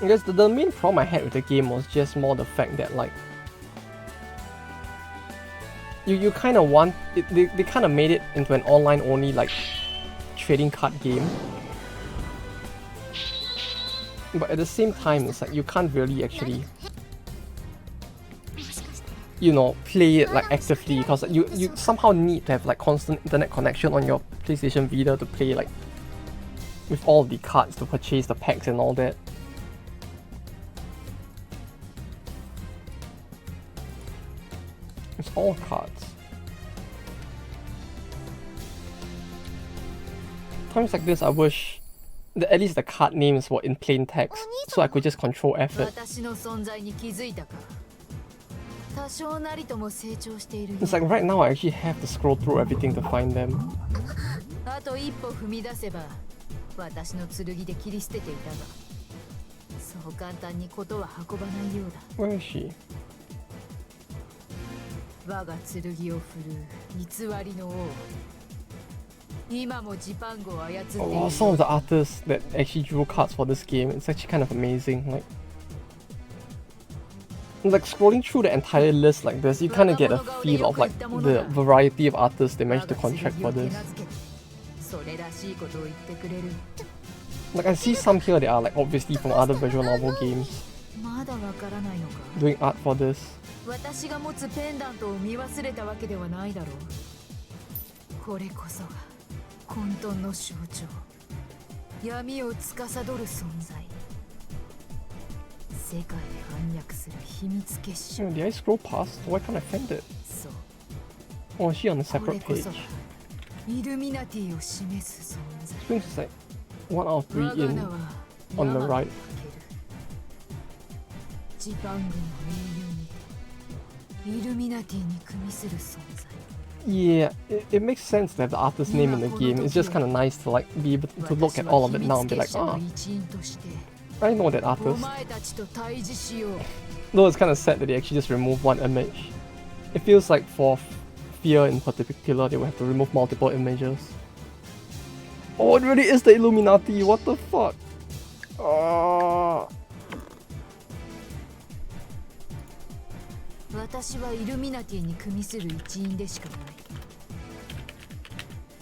I guess the main problem I had with the game was just more the fact that like you kind of want it, they kind of made it into an online only like trading card game. But at the same time, it's like you can't really actually, you know, play it like actively because you somehow need to have like constant internet connection on your PlayStation Vita to play like with all the cards to purchase the packs and all that. It's all cards. Times like this, I wish that at least the card names were in plain text, so I could just control F it. It's like right now I actually have to scroll through everything to find them. Where is she? Oh, some of the artists that actually drew cards for this game, it's actually kind of amazing. Like, Like scrolling through the entire list like this, you kind of get a feel of like the variety of artists they managed to contract for this. Like I see some here that are like obviously from other visual novel games doing art for this. 私が持つペンダントを見忘れたわけではないだろう。これこそが混沌の象徴。闇を司る存在。世界で反逆する秘密結晶。Did I scroll past? Why can't I find it? そう。Oh, is she on a separate page? イルミナティを示す存在。I think it's like 1 out of 3 in on the right. ジパングの英雄に。Yeah, it makes sense to have the artist's name in the game. It's just kind of nice to like be able to look at all of it now and be like, ah, I know that artist. Though it's kind of sad that they actually just remove one image. It feels like for Fear in particular, they will have to remove multiple images. Oh, it really is the Illuminati. What the fuck? Ah. 私はイルミナティに組みする一員でしかない。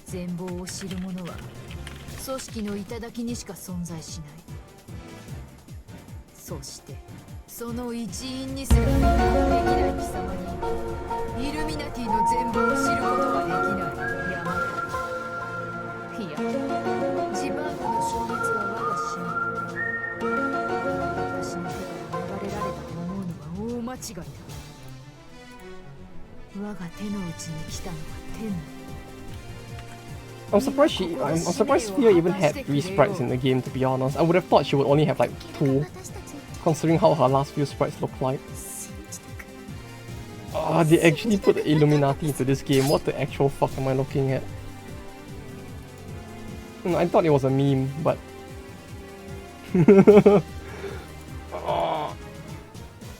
全貌を知る者は組織の頂にしか存在しない。そしてその一員にすらできない貴様にイルミナティの全貌を知ることはできない山田。いや、ジバングの消滅は我が使命。私の手から流れられたと思うのは大間違いだ。 I'm surprised Fear even had 3 sprites in the game, to be honest. I would have thought she would only have like 2, considering how her last few sprites look like. Ah, they actually put the Illuminati into this game. What the actual fuck am I looking at? I thought it was a meme, but...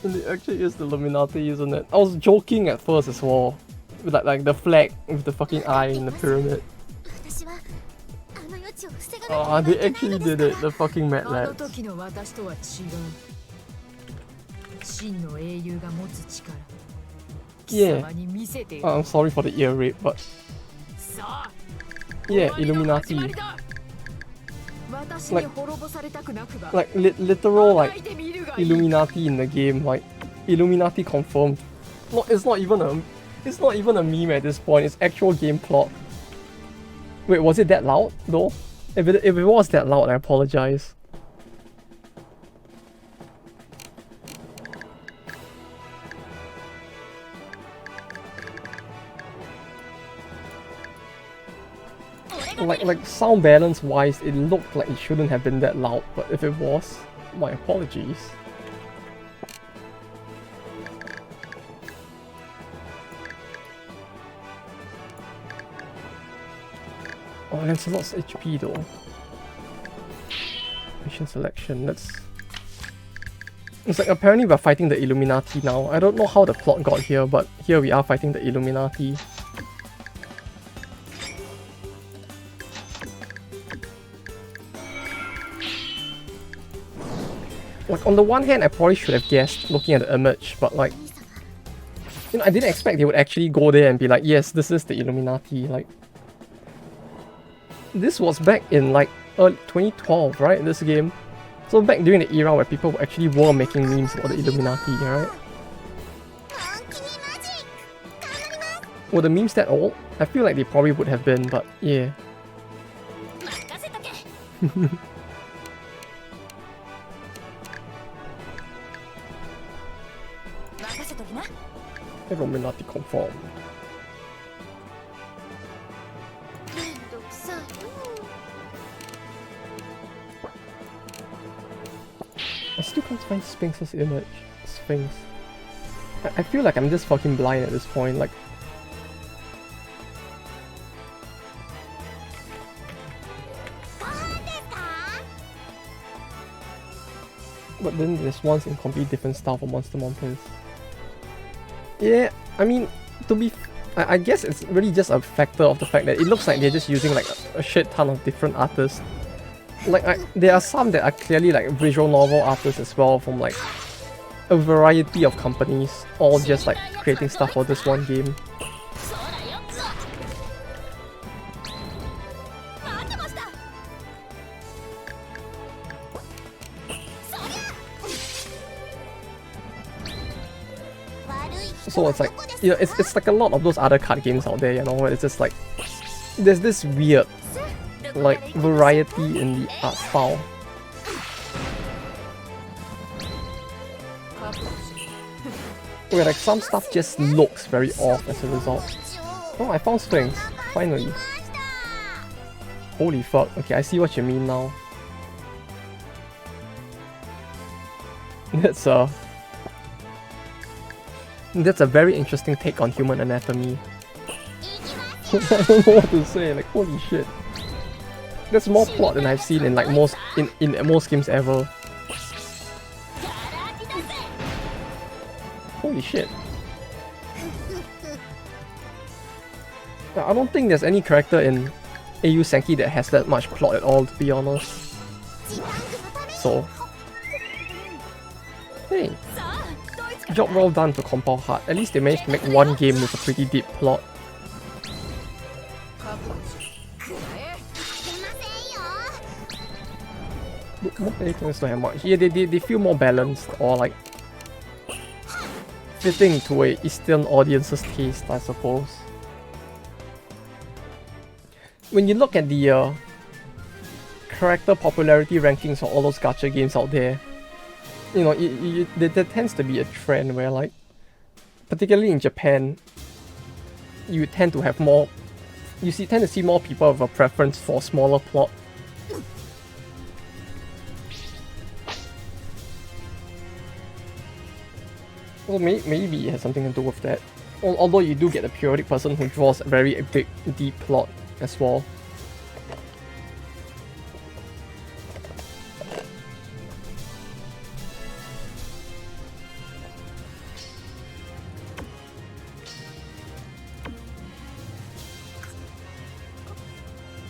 It actually is the Illuminati, isn't it? I was joking at first as well. With like the flag with the fucking eye in the pyramid. Ah, they actually did it, the fucking mad lads. Yeah. I'm sorry for the ear rape, but... Yeah, Illuminati. Like literal like Illuminati in the game, like Illuminati confirmed. No, it's not even a meme at this point. It's actual game plot. Wait, was it that loud though? If it was that loud, I apologize. Like sound balance wise, it looked like it shouldn't have been that loud, but if it was, my apologies. Oh, that's a lot of HP though. Mission selection, let's... It's like apparently we're fighting the Illuminati now. I don't know how the plot got here, but here we are fighting the Illuminati. Like, on the one hand, I probably should have guessed looking at the image, but like... You know, I didn't expect they would actually go there and be like, yes, this is the Illuminati, like... This was back in like early 2012, right, this game? So back during the era where people actually were making memes about the Illuminati, right? Were the memes that old? I feel like they probably would have been, but yeah. Illuminati confirmed. I still can't find Sphinx's image. Sphinx. I feel like I'm just fucking blind at this point, like... But then there's ones in completely different style for Monster Monsters. Yeah, I mean, I guess it's really just a factor of the fact that it looks like they're just using like a shit ton of different artists. Like, there are some that are clearly like visual novel artists as well from like a variety of companies, all just like creating stuff for this one game. So it's like, you know, it's like a lot of those other card games out there, you know, where it's just like, there's this weird, like, variety in the art style. Where like some stuff just looks very off as a result. Oh, I found strings, finally. Holy fuck, okay, I see what you mean now. That's a very interesting take on human anatomy. I don't know what to say, like holy shit. That's more plot than I've seen in like most games ever. Holy shit. I don't think there's any character in Eiyu Senki that has that much plot at all, to be honest. So, hey, job well done to Compile Heart. At least they managed to make one game with a pretty deep plot. Most don't have much. Yeah, they feel more balanced or like fitting to a Eastern audience's taste, I suppose. When you look at the character popularity rankings for all those gacha games out there, you know, there tends to be a trend where, like, particularly in Japan, you tend to have more, tend to see more people with a preference for smaller plot. Well, maybe it has something to do with that. Although you do get a periodic person who draws a very big, deep plot as well.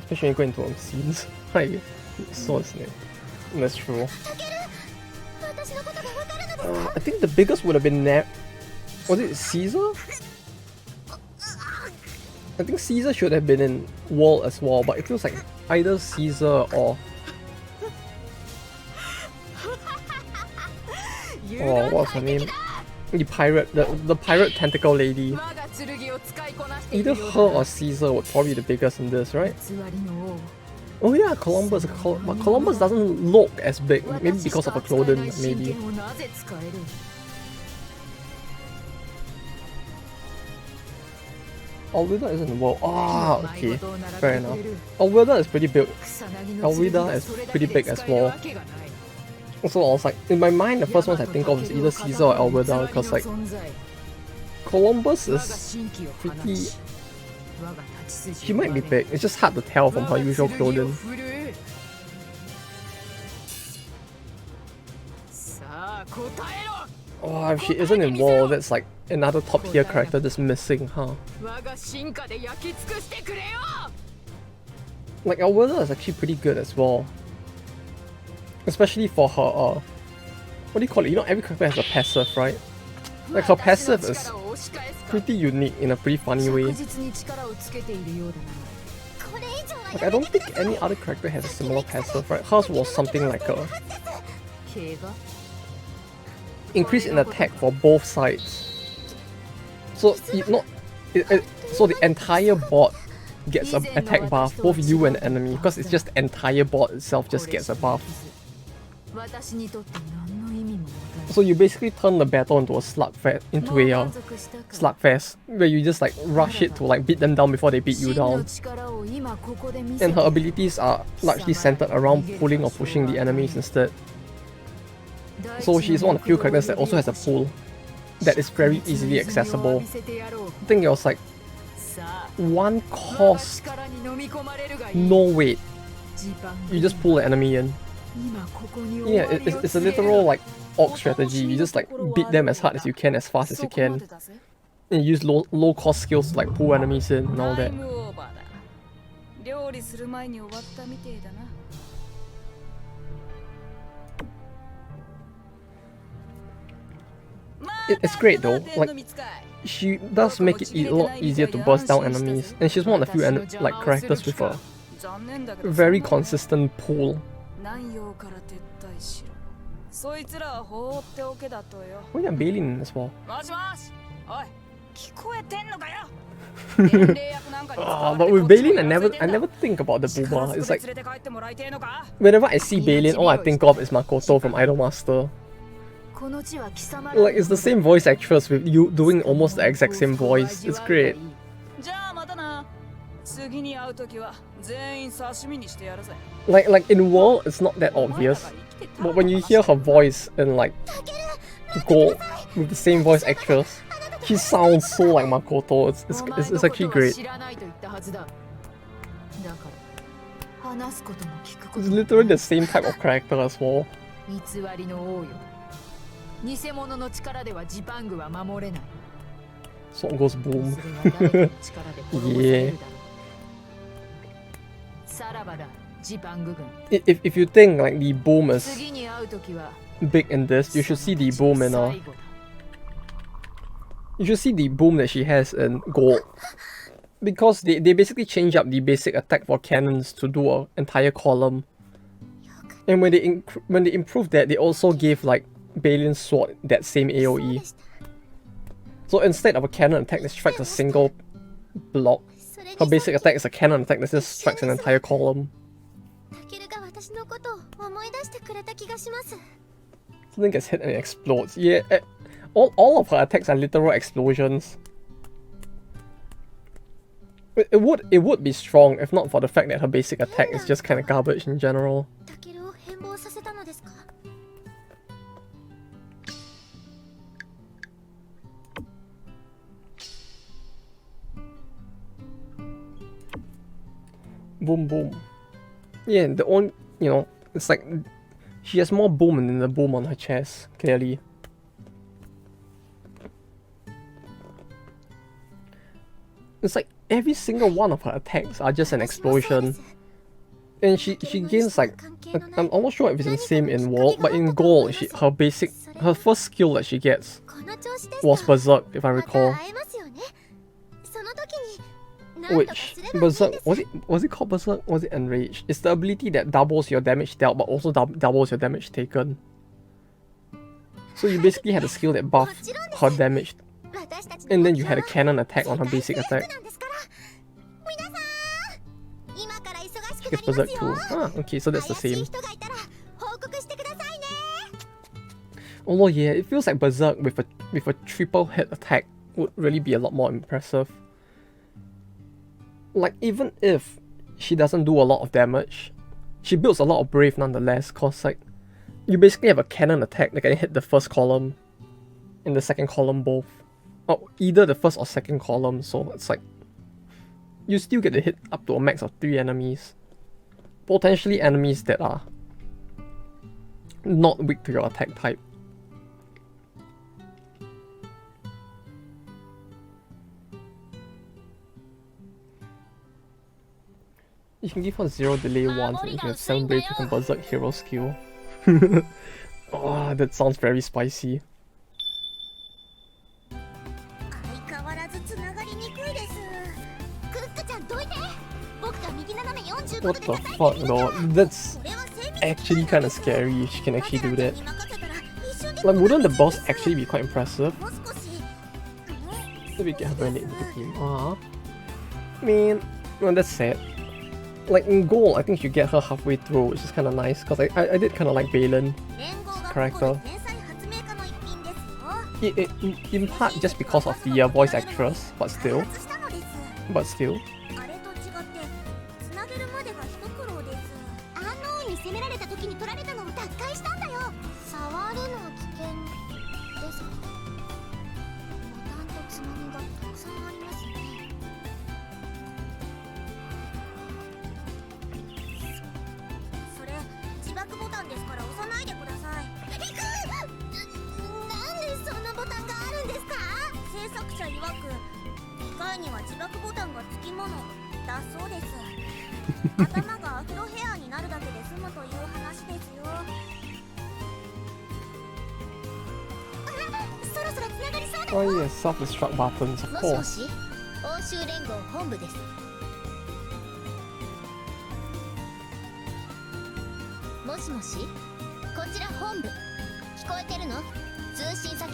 Especially when you go into scenes. Hi, so that's true. I think the biggest would have been was it Caesar? I think Caesar should have been in World as well, but it feels like either Caesar or what's her name? The pirate tentacle lady. Either her or Caesar would probably be the biggest in this, right? Oh yeah, Columbus. But Columbus doesn't look as big. Maybe because of her clothing, maybe. Alwida isn't in World. Ah, okay. Fair enough. Alwida is pretty big. Alwida is pretty big as well. Also, I was like, in my mind, the first ones I think of is either Caesar or Alwida, because like, Columbus is pretty... She might be big, it's just hard to tell from her usual clothing. Oh, if she isn't in War, that's like another top tier character that's missing, huh? Like, Alwida is actually pretty good as well. Especially for her, what do you call it? You know, every character has a passive, right? Like, her passive is pretty unique in a pretty funny way. Like, I don't think any other character has a similar passive, right? Hers was something like a increase in attack for both sides. So so the entire board gets an attack buff, both you and enemy, because it's just the entire board itself just gets a buff. So you basically turn the battle into a slugfest, where you just like rush it to like beat them down before they beat you down. And her abilities are largely centered around pulling or pushing the enemies instead. So she's one of the few characters that also has a pull that is very easily accessible. I think it was like one cost, no weight. You just pull the enemy in. Yeah, it's a literal like orc strategy. You just like beat them as hard as you can, as fast as you can. And you use low cost skills to like pull enemies in and all that. it's great though. Like, she does make it a lot easier to burst down enemies, and she's one of the few like characters with a very consistent pull. Oh yeah, Balin as well. But with Balin, I never think about the boomer. It's like whenever I see Balin, all I think of is Makoto from Idolmaster. Like, it's the same voice actress with you doing almost the exact same voice. It's great. Like in World, it's not that obvious, but when you hear her voice in like Gold with the same voice actress, she sounds so like Makoto. It's actually great. It's literally the same type of character as well. So it goes boom. Yeah. If you think like the boom is big in this, you should see the boom in you should see the boom that she has in Gold. Because they basically change up the basic attack for cannons to do an entire column. And when they improved that, they also gave like Balin's sword that same AoE. So instead of a cannon attack that strikes a single block, her basic attack is a cannon attack that just strikes an entire column. Something gets hit and it explodes. Yeah, all of her attacks are literal explosions. It would be strong if not for the fact that her basic attack is just kind of garbage in general. Boom boom. Yeah, the only, you know, it's like she has more boom than the boom on her chest, clearly. It's like every single one of her attacks are just an explosion. And she gains like, I'm almost sure if it's the same in World, but in Gold, her first skill that she gets was Berserk, if I recall. Which Berserk, was it called Berserk? Was it Enraged? It's the ability that doubles your damage dealt but also doubles your damage taken. So you basically had a skill that buffed her damage, and then you had a cannon attack on her basic attack. She gets Berserk too. Ah, okay, so that's the same. Although yeah, it feels like Berserk with a triple hit attack would really be a lot more impressive. Like, even if she doesn't do a lot of damage, she builds a lot of Brave nonetheless, cause like, you basically have a cannon attack that can hit the first column and the second column both. Or either the first or second column, so it's like, you still get to hit up to a max of 3 enemies. Potentially enemies that are not weak to your attack type. You can give her 0 delay once and you can have 7 Brave with a Berserk hero skill. Oh, that sounds very spicy. What the fuck though? That's actually kinda scary if she can actually do that. Like, wouldn't the boss actually be quite impressive? Let me get her very late into the team. Man, well, that's sad. Like in Gold, I think you get her halfway through, which is kind of nice, because I did kind of like Balin's character. In part just because of the voice actress, but still. Oh yeah, self-destruct buttons, of もしも course. し欧州連合本部です。もしもしこちら本部聞こえてるの？通信先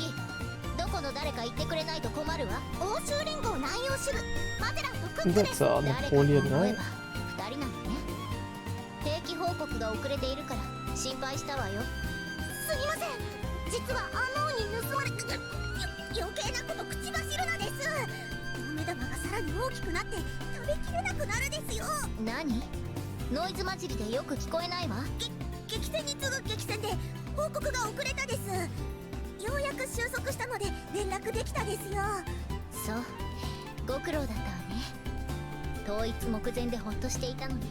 どこの誰か言ってくれないと困るわ。欧州連合南洋支部マゼランとクックです。 That's 誰かと Napoleon, 思え right? ば2人なのね。定期報告が遅れているから心配したわよ。すみません、実は王に盗まれ余計なこと口走るなです。大目玉がさらに大きくなって食べきれなくなるですよ。何？ノイズ混じりでよく聞こえないわ。激戦に次ぐ激戦で報告が遅れたです。ようやく収束したので連絡できたですよ。そう、ご苦労だったわね。統一目前でホッとしていたのに、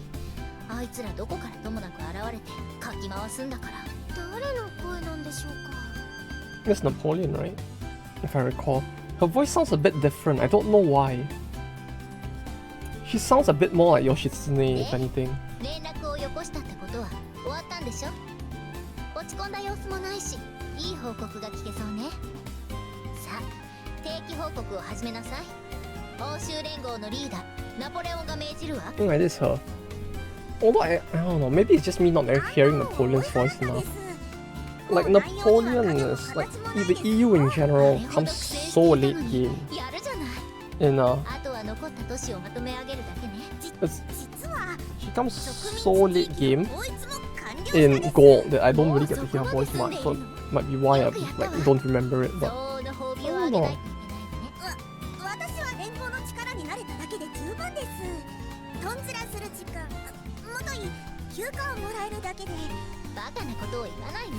あいつらどこからともなく現れてかき回すんだから。誰の声なんでしょうか。 It's Napoleon, right? If I recall. Her voice sounds a bit different. I don't know why. She sounds a bit more like Yoshitsune, if anything. 連絡をよこしたってことは終わったんでしょ。落ち込んだ様子もないし、いい報告が聞けそうね。さあ、定期報告を始めなさい。欧州連合のリーダーナポレオンが命じるわ。 I think it is her. Although I don't know, maybe it's just me not hearing Napoleon's voice enough. Like Napoleon is like the EU in general comes so late game. やるじゃない。 In あとは残った都市をまとめ上げるだけね。 it's, 実は she comes so late game in gold that I don't really get to hear her voice much. So it might be why I like don't remember it. But 相応の褒美をあげないといけないわね。私は連合の力になれただけで十分です。とんずらする時間、もとい休暇をもらえるだけで。バカなことを言わないの。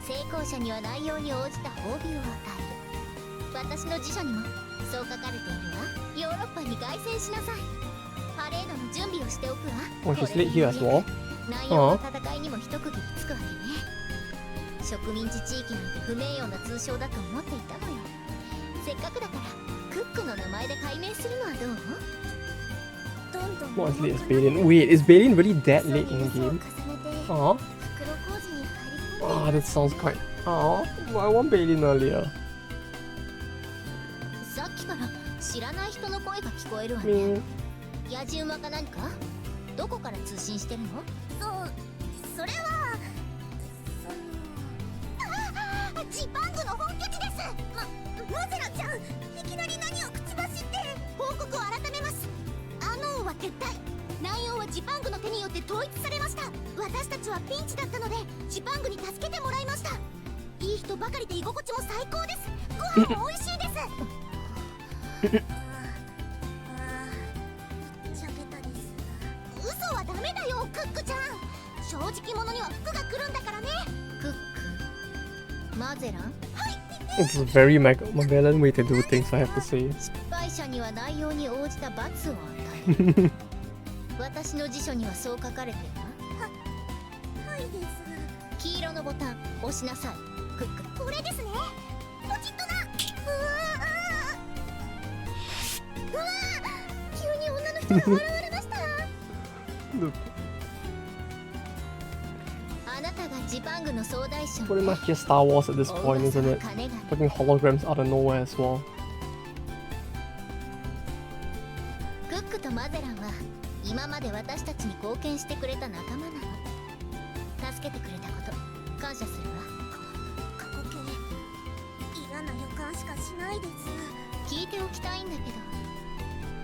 成功者には内容に応じた褒美を与える。私の辞書にもそう書かれているわ。ヨーロッパに凱旋しなさい。パレードの準備をしておくわ。 oh, she's late here as well. 南洋の戦いにも一区切りつくわけね。植民地地域なんて不名誉な通称だと思っていたのよ。せっかくだからクックの名前で改名するのはどう？ Not as late as Balin. Wait, is Balin really that late in the game? Aw. Ah, that sounds quite. Aw, I want Balin earlier. さっきから知らない人の声が聞こえるわ I ね。 mean, 野じ馬か何か？どこから通信してるの？それはジパングの本拠地です。マゼラちゃん、いきなり何を口走って。報告を改めます。王は撤退。南洋はジパングの手によって統一されました。私たちはピンチだったのでジパングに助けてもらいました。いい人ばかりで居心地も最高です。ご飯も美味しいです。嘘はダメだよ、クックちゃん。正直者には服が来るんだからね。クック、マゼラン。はい。 it's a very Magellan way to do things, I have to say. 失敗者には内容に応じた罰を与える。私の辞書にはそう書かれてるわ。はいです。黄色のボタン押しなさい。クック。これですね。ポチッとな。うわ急に女の人が現れました。Look, あなたがジパングの総大将。 pretty much just Star Wars at this point, isn't it? 金が Fucking holograms out of nowhere as well. クックとマゼランは今まで私たちに貢献してくれた仲間なの。助けてくれたこと感謝するわ。過去形、嫌な予感しかしないです。聞いておきたいんだけど、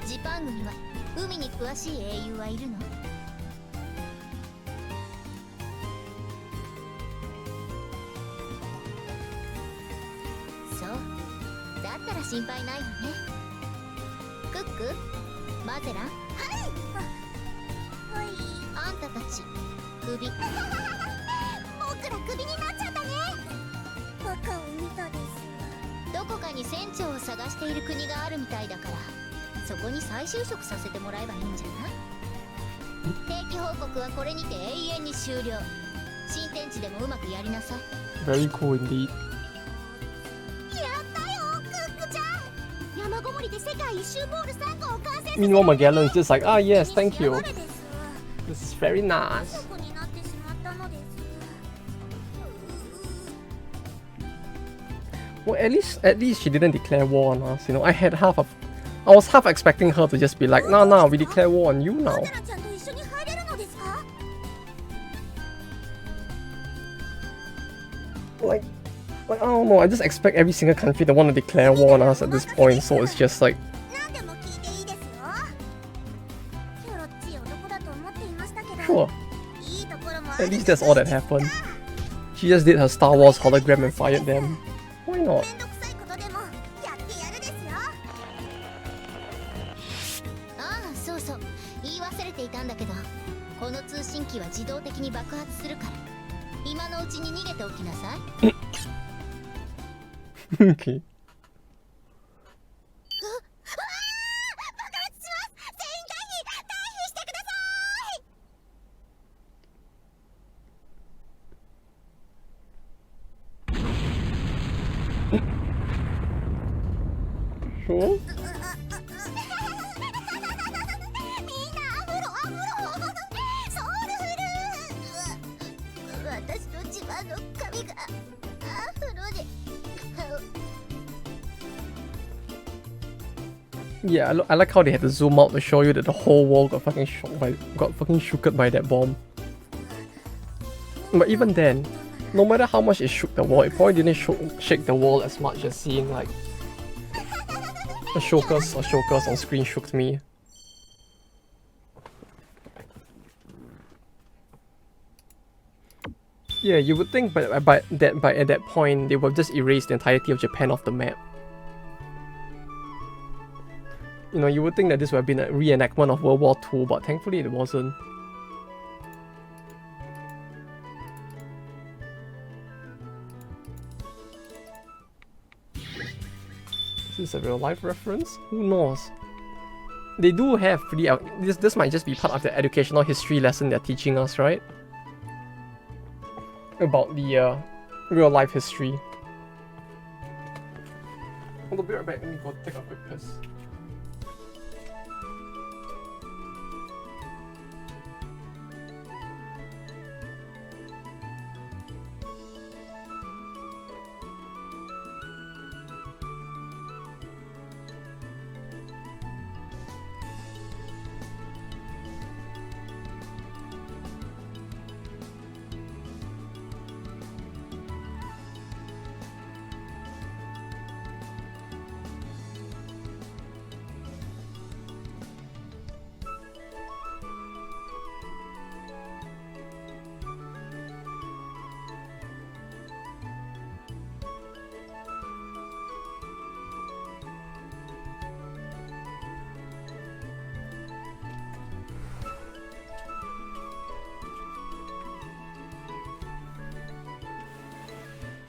ジパングには海に詳しい英雄はいるの？そう、だったら心配ないわね。クック、マゼラン。はい。あんたたち、クビ。僕らクビになっちゃったね。バカを見たです。どこかに船長を探している国があるみたいだから、そこに再就職させてもらえばいいんじゃない？定期報告はこれにて永遠に終了。新天地でもうまくやりなさい。 Very cool indeed. やったよ、クックちゃん。山ごもりで世界一周ボール3個を完成させる。 Meanwhile, Magellan is just like, ah, yes, thank you. This is very nice. Well, at least she didn't declare war on us. You know, I was half expecting her to just be like, nah, we declare war on you now. マドラちゃんと一緒に入れるのですか？ Like I don't know. I just expect every single country to want to declare war on us at this point. So it's just like, 何でも聞いていいですよ。キョロっちい男だと思っていましたけど。 sure. いいところもあ At る。 least that's all that happened. She just did her Star Wars hologram and fired them. Why not? めんどくさいことでもやってやるですよ。ああ、そうそう。言い忘れていたんだけど、この通信機は自動的に爆発するから、今のうちに逃げておきなさい。 Okay. 爆発します。全員退避してください。 Sure. みんなアフロソウルフル。私の自慢の髪がアフロで。 Yeah, I like how they had to zoom out to show you that the whole world got fucking shooked by that bomb. But even then, no matter how much it shook the world, it probably didn't shake the world as much as seeing like a showcase on screen shook me. Yeah, you would think at that point they would have just erased the entirety of Japan off the map. You know, you would think that this would have been a reenactment of World War II, but thankfully it wasn't. Is this a real life reference? Who knows? They do have pretty... This might just be part of the educational history lesson they're teaching us, right? About the real life history. Hold on, be right back. Let me go take a quick piss.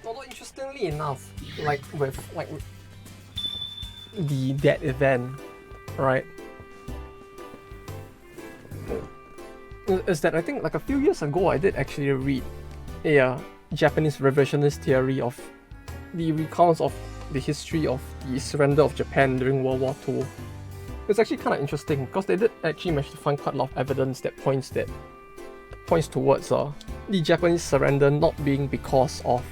Although interestingly enough, like with that event, right? Is that I think like a few years ago I did actually read a Japanese revisionist theory of the recounts of the history of the surrender of Japan during World War II. It's actually kind of interesting because they did actually manage to find quite a lot of evidence that points towards the Japanese surrender not being because of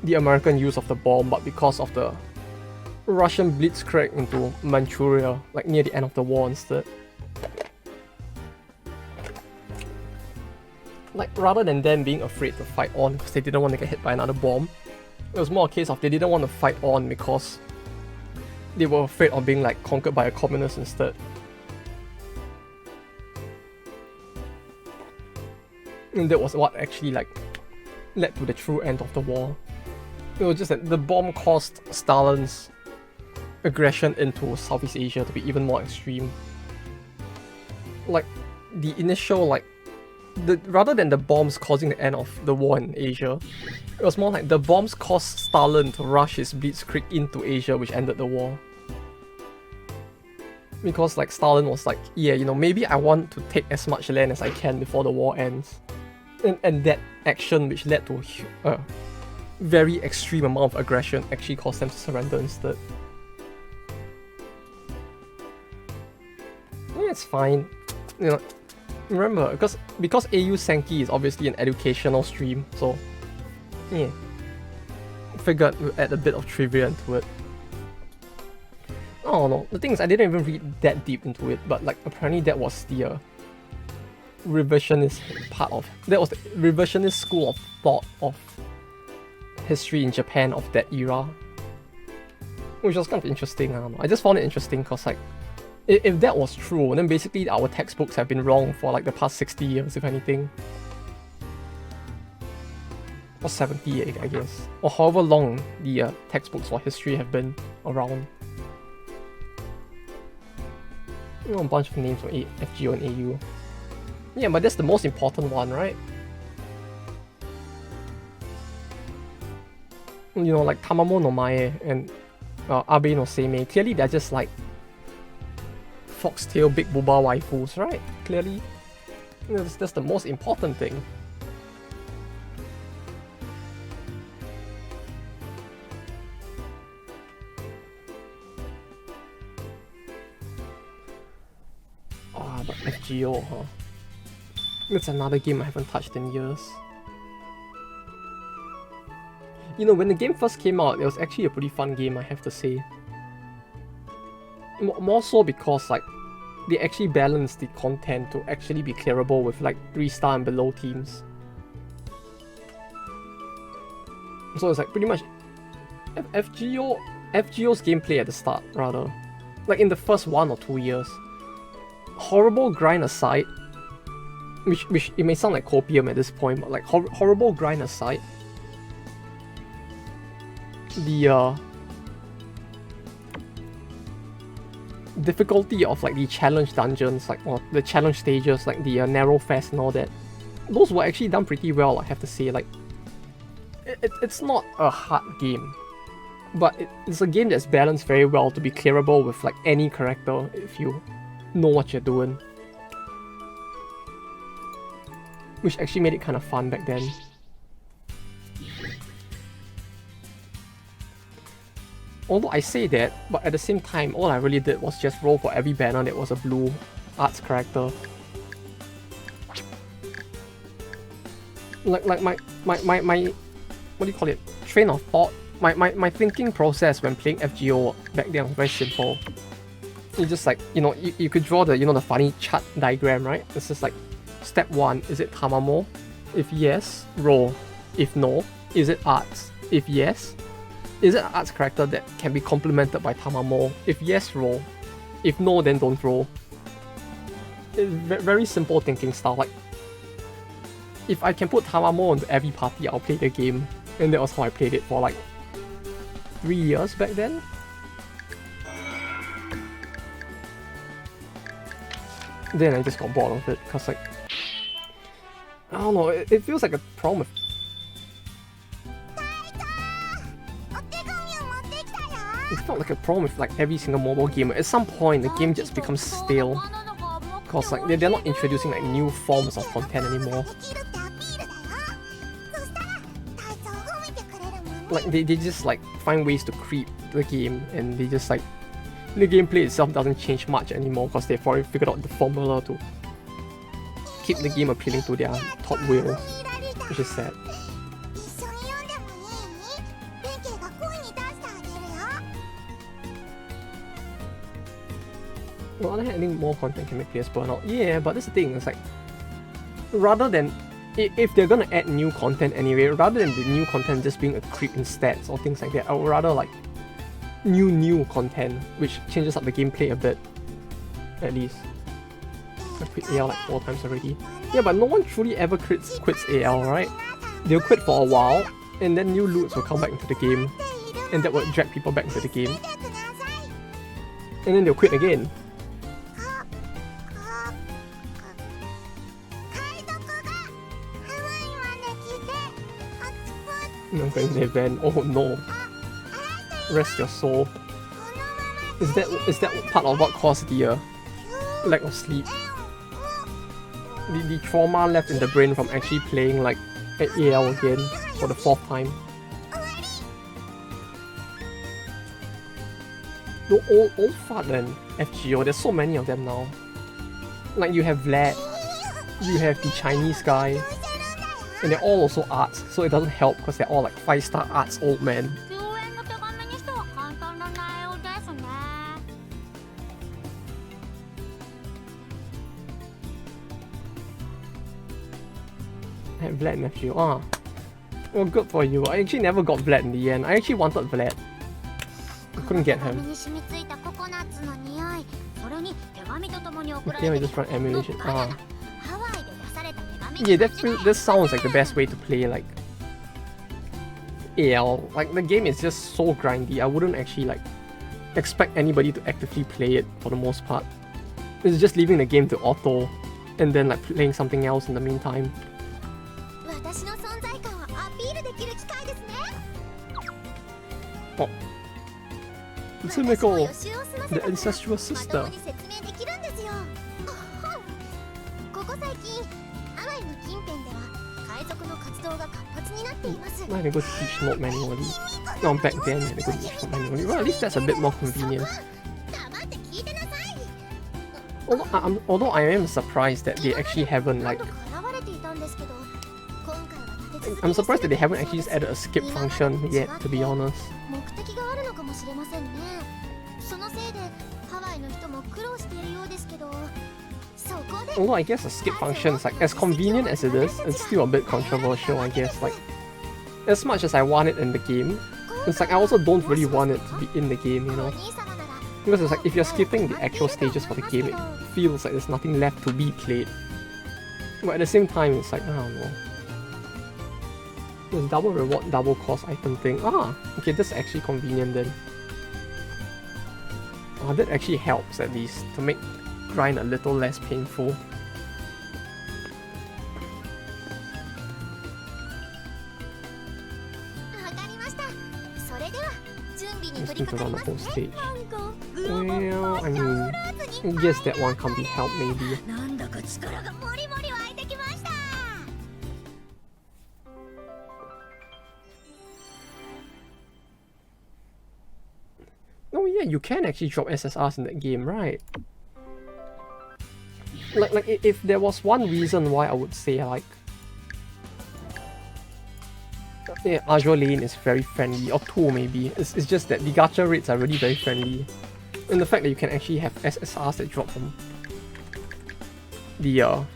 the American use of the bomb, but because of the Russian blitzkrieg into Manchuria, like near the end of the war instead. Like, rather than them being afraid to fight on because they didn't want to get hit by another bomb, it was more a case of they didn't want to fight on because they were afraid of being like conquered by a communist instead. And that was what actually like led to the true end of the war. It was just that the bomb caused Stalin's aggression into Southeast Asia to be even more extreme. Like, the initial, like, rather than the bombs causing the end of the war in Asia, it was more like the bombs caused Stalin to rush his blitzkrieg into Asia, which ended the war. Because, like, Stalin was like, yeah, you know, maybe I want to take as much land as I can before the war ends. And that action, which led to very extreme amount of aggression, actually caused them to surrender instead. Yeah, it's fine. You know, remember, because Eiyu Senki is obviously an educational stream, so yeah. figured we'd add a bit of trivia into it. I don't know. The thing is, I didn't even read that deep into it, but like apparently that was the revisionist part of that was the revisionist school of thought of history in Japan of that era, which was kind of interesting. I don't know. I just found it interesting because like if that was true, then basically our textbooks have been wrong for like the past 60 years, if anything, or 70, I guess, or however long the textbooks for history have been around. You know, a bunch of names from FGO and Eiyu. Yeah, but that's the most important one, right? You know, like Tamamo no Mae and Abe no Seimei, clearly they're just like foxtail big booba waifus, right? Clearly. That's the most important thing. But FGO, huh? That's another game I haven't touched in years. You know, when the game first came out, it was actually a pretty fun game, I have to say. More so because, like, they actually balanced the content to actually be clearable with, like, 3-star and below teams. So it's like pretty much FGO's gameplay at the start, rather. Like, in the first 1 or 2 years. Horrible grind aside, which it may sound like copium at this point, but like horrible grind aside, the difficulty of like the challenge dungeons, like or the challenge stages, like the narrow fest and all that, those were actually done pretty well, I have to say. Like it's not a hard game, but it's a game that's balanced very well to be clearable with like any character if you know what you're doing, which actually made it kind of fun back then. Although I say that, but at the same time, all I really did was just roll for every banner that was a blue arts character. Like my what do you call it? Train of thought. My thinking process when playing FGO back then was very simple. You just like, you know, you could draw the, you know, the funny chart diagram, right? It's just like, step 1, is it Tamamo? If yes, roll. If no, is it arts? If yes, is it an arts character that can be complemented by Tamamo? If yes, roll. If no, then don't roll. It's very simple thinking style. Like, if I can put Tamamo into every party, I'll play the game. And that was how I played it for like 3 years back then. Then I just got bored of it, because like, I don't know, it feels like a problem with... It felt like a problem with like every single mobile game. At some point the game just becomes stale, because like they're not introducing like new forms of content anymore. Like they just like find ways to creep the game, and they just like, the gameplay itself doesn't change much anymore because they've already figured out the formula to keep the game appealing to their top whales, which is sad. On the other hand, adding more content can make players burn out. Yeah, but that's the thing, it's like, rather than, if they're gonna add new content anyway, rather than the new content just being a creep in stats or things like that, I would rather like new content which changes up the gameplay a bit, at least. I quit AL like 4 times already. Yeah, but no one truly ever quits AL, right? They'll quit for a while, and then new loots will come back into the game, and that will drag people back into the game. And then they'll quit again. I'm going to the event. Oh no. Rest your soul. Is that part of what caused the lack of sleep? The trauma left in the brain from actually playing like at AL again for the 4th time. The old fart and FGO, there's so many of them now. Like you have Vlad, you have the Chinese guy, And they're all also arts, so it doesn't help because they're all like 5-star arts old men. 救援の手紙にしては簡単な内容ですね。 I had Vlad nephew. Ah. Well, good for you. I actually never got Vlad in the end. I actually wanted Vlad. I couldn't get him. Okay, we just run emulation. Ah. Yeah, that sounds like the best way to play like AL. Like the game is just so grindy. I wouldn't actually like expect anybody to actively play it for the most part. It's just leaving the game to auto and then like playing something else in the meantime. Oh. Tsumiko, the incestuous sister. I had to go teach note manually. No, back then I had to go teach note manually. Well, at least that's a bit more convenient. Although I am surprised that they actually haven't like... I'm surprised that they haven't actually just added a skip function yet, to be honest. Although I guess a skip function is like, as convenient as it is, it's still a bit controversial, I guess. Like, as much as I want it in the game, it's like I also don't really want it to be in the game, you know? Because it's like, if you're skipping the actual stages for the game, it feels like there's nothing left to be played. But at the same time, it's like, I don't know. This double reward, double cost item thing. Ah, okay, that's actually convenient then. Oh, that actually helps at least to make grind a little less painful. Just need to run the whole stage. Well, I mean, I guess that one can be helped maybe. Oh yeah, you can actually drop SSRs in that game, right? Like if there was one reason why I would say like yeah, Azure Lane is very friendly, or two maybe, it's just that the gacha rates are really very friendly. And the fact that you can actually have SSRs that drop from the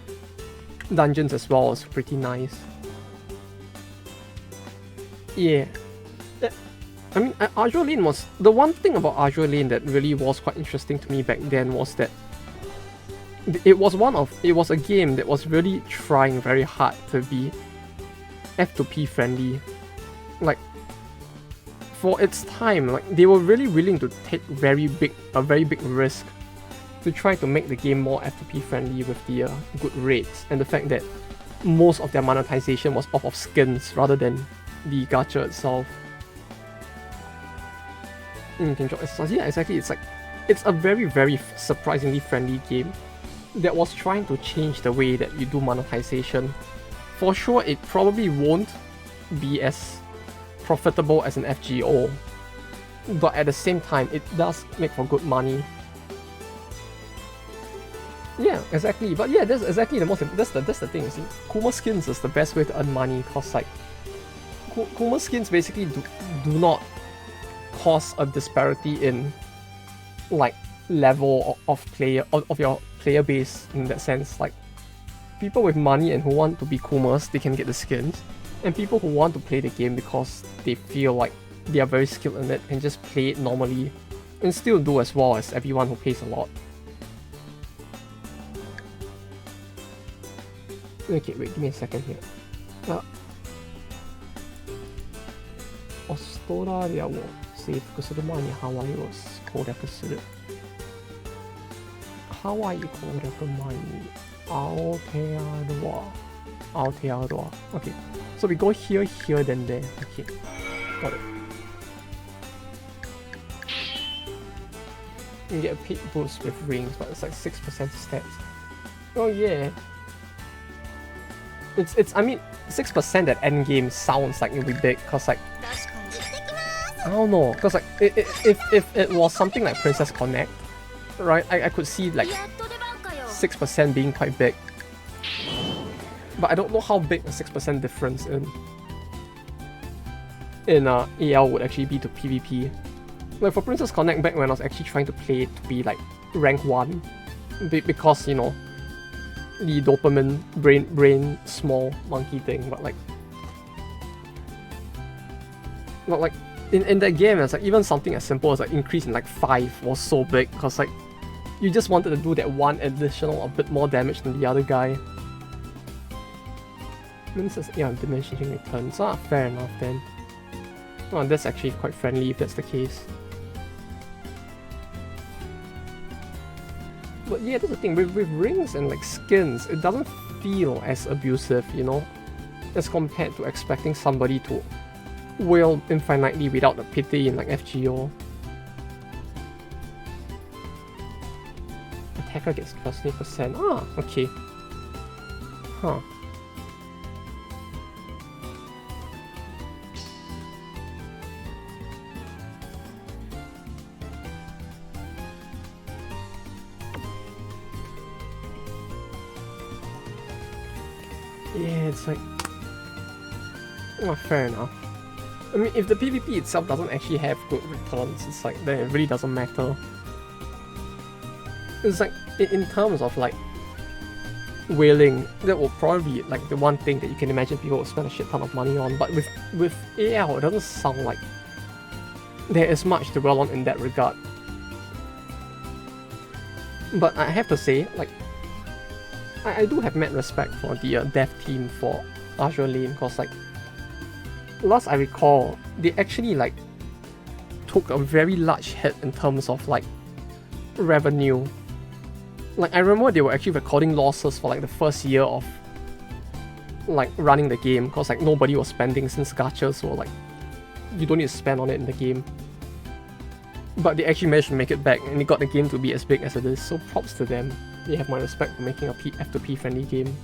dungeons as well is pretty nice. Yeah. I mean, Azure Lane was... The one thing about Azure Lane that really was quite interesting to me back then was that it was a game that was really trying very hard to be F2P friendly. Like, for its time, like they were really willing to take a very big risk to try to make the game more F2P friendly with the good rates and the fact that most of their monetization was off of skins rather than the gacha itself. You can drop SSRs. Yeah, exactly. It's like, it's a very surprisingly friendly game that was trying to change the way that you do monetization. For sure, it probably won't be as profitable as an FGO, but at the same time, it does make for good money. Yeah, exactly. But yeah, that's exactly the most. That's the thing. You see, Kuma skins is the best way to earn money because like Kuma skins basically do not cause a disparity in like level of player of your player base in that sense. Like people with money and who want to be Kumas, they can get the skins, and people who want to play the game because they feel like they are very skilled in it and just play it normally and still do as well as everyone who pays a lot. Okay, wait, give me a second here. オーストラリアを征服する前にハワイを攻略する。ハワイ攻略前にアオテアロア。アオテアロア。Okay. So we go here, here, then there. Okay. Got it. You get a pit boost with rings, but it's like 6% stats. Oh yeah. I mean, 6% at endgame sounds like it'll be big, cause like I don't know, cause like if it was something like Princess Connect, right? I could see like 6% being quite big. but I don't know how big a 6% difference in AL would actually be to PvP. Like for Princess Connect, back when I was actually trying to play it to be like rank 1, because, you know, the dopamine brain small monkey thing, but like in that game, it's like even something as simple as like increase in like 5 was so big, because like you just wanted to do that one additional a bit more damage than the other guy. This is, yeah, diminishing returns. Ah, fair enough then. Oh, that's actually quite friendly if that's the case. But yeah, that's the thing, with rings and like skins, it doesn't feel as abusive, you know, as compared to expecting somebody to wail infinitely without a pity in like FGO. Attacker gets plus 20%. Ah, okay. Huh. Yeah, it's like... Oh, fair enough. I mean, if the PvP itself doesn't actually have good returns, it's like, then it really doesn't matter. It's like, in terms of like, whaling, that will probably be like the one thing that you can imagine people will spend a shit ton of money on, but with AL, it doesn't sound like there is much to wail on in that regard. But I have to say, like, I do have mad respect for the dev team for Azure Lane, because like, last I recall, they actually like took a very large hit in terms of like revenue. Like, I remember they were actually recording losses for like the first year of like running the game, because like nobody was spending since gacha, so like you don't need to spend on it in the game. But they actually managed to make it back, and they got the game to be as big as it is, so props to them. They have my respect for making a F2P friendly game.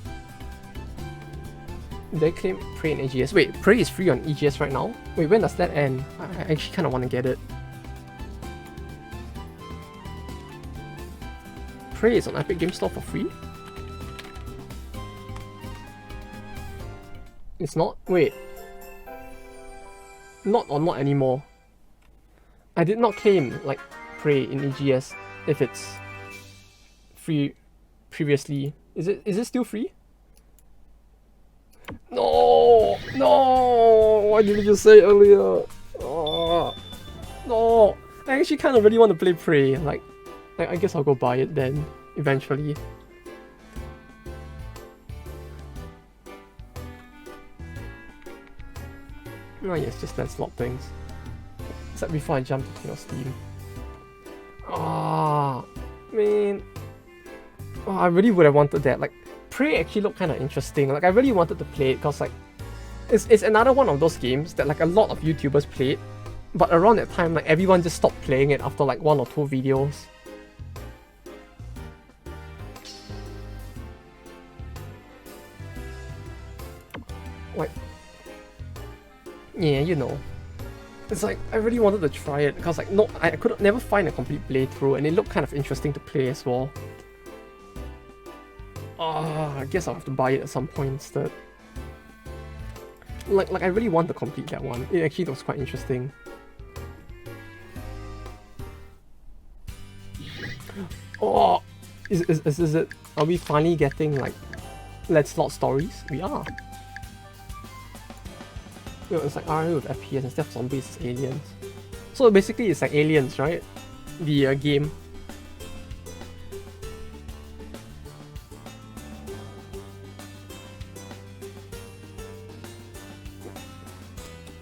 They claim Prey in EGS. Wait, Prey is free on EGS right now? Wait, when does that end? I actually kind of want to get it. Prey is on Epic Games Store for free? It's not? Wait. Not anymore. I did not claim like Prey in EGS if it's free previously. Is it still free? No! No! Why didn't you say earlier? Oh, no! I actually kind of really want to play Prey. Like, I guess I'll go buy it then, eventually. Oh yes, just let's slot things. Except before I jump into your Steam. Ah, man. Oh, I really would have wanted that. Like, Prey actually looked kind of interesting. Like, I really wanted to play it because like, it's another one of those games that like a lot of YouTubers played, but around that time like everyone just stopped playing it after like 1 or 2 videos. Like, yeah, you know. It's like, I really wanted to try it because like, no, I could never find a complete playthrough, and it looked kind of interesting to play as well. I guess I'll have to buy it at some point instead. Like I really want to complete that one. It actually was quite interesting. Oh, is it? Are we finally getting like Let's Slot stories? We are. You know, it's like RA with FPS instead of zombies, it's aliens. So basically it's like Aliens, right? The game.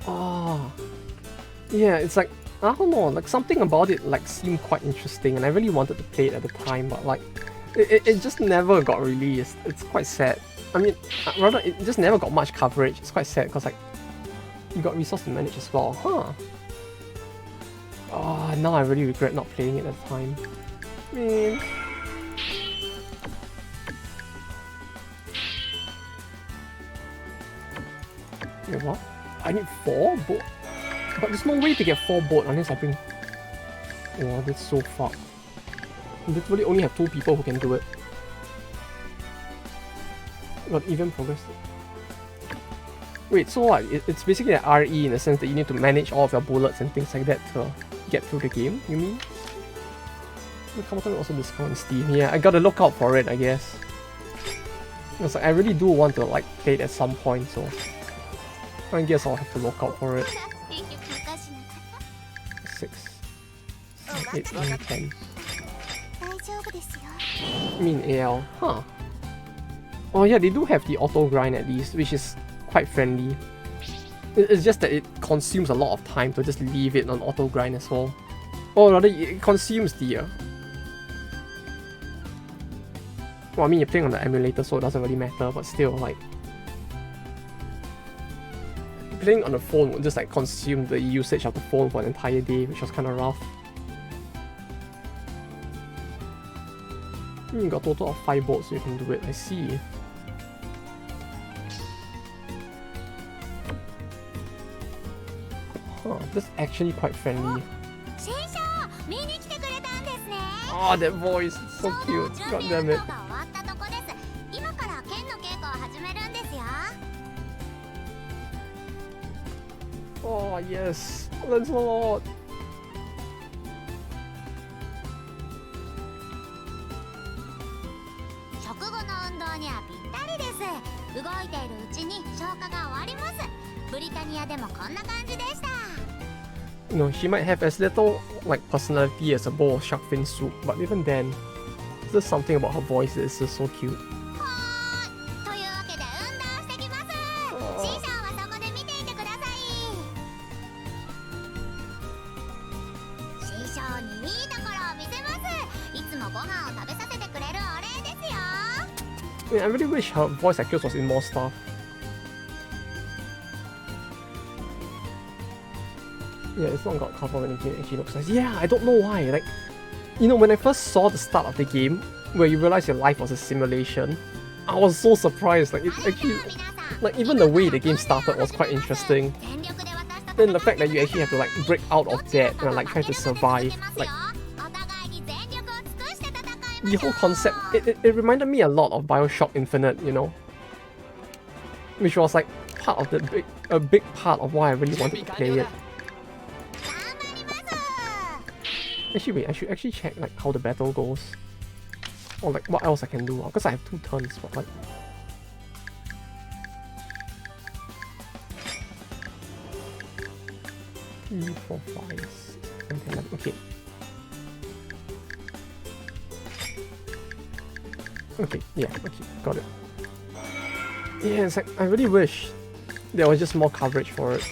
Oh, yeah, it's like, I don't know, like something about it like seemed quite interesting, and I really wanted to play it at the time, but like, it just never got released. It's quite sad. I mean, rather, it just never got much coverage. It's quite sad because like, you got resource to manage as well, huh? Oh, now I really regret not playing it at the time. Man. Wait, what? I need 4 boat? But there's no way to get 4 boat unless I bring... Oh, that's so fucked. I literally only have 2 people who can do it. Got even progress. Wait, so what? It's basically an RE in the sense that you need to manage all of your bullets and things like that to get through the game, you mean? The counter also discount on Steam. Yeah, I gotta look out for it, I guess. Because I really do want to like play it at some point, so I guess I'll have to look out for it. 6, 7, 8, 9, 10. I mean AL, huh? Oh yeah, they do have the auto grind at least, which is quite friendly. It's just that it consumes a lot of time to just leave it on auto grind as well. Or rather, it consumes the... well, I mean, you're playing on the emulator, so it doesn't really matter, but still, like... playing on the phone would just like consume the usage of the phone for an entire day, which was kind of rough. You got a total of 5 bolts, so you can do it, I see. Huh, that's actually quite friendly. Oh, that voice, it's so cute, god damn it. Oh yes, Lancelot! You know, she might have as little like personality as a bowl of shark fin soup, but even then, there's something about her voice that is just so cute. I really wish her voice actress was in more stuff. Yeah, it's not got cover when the game actually looks nice. Yeah, I don't know why. Like, you know, when I first saw the start of the game, where you realize your life was a simulation, I was so surprised. Like, it's actually, like, even the way the game started was quite interesting. Then the fact that you actually have to like break out of that and like try to survive, like. The whole concept, it reminded me a lot of Bioshock Infinite, you know? Which was like part of a big part of why I really wanted to play it. Actually wait, I should actually check like how the battle goes. Or like what else I can do, because I have 2 turns, but like... 3, 4, 5, 6, 7, 10, 11, okay. Okay, yeah, okay, got it. Yeah, it's like, I really wish there was just more coverage for it.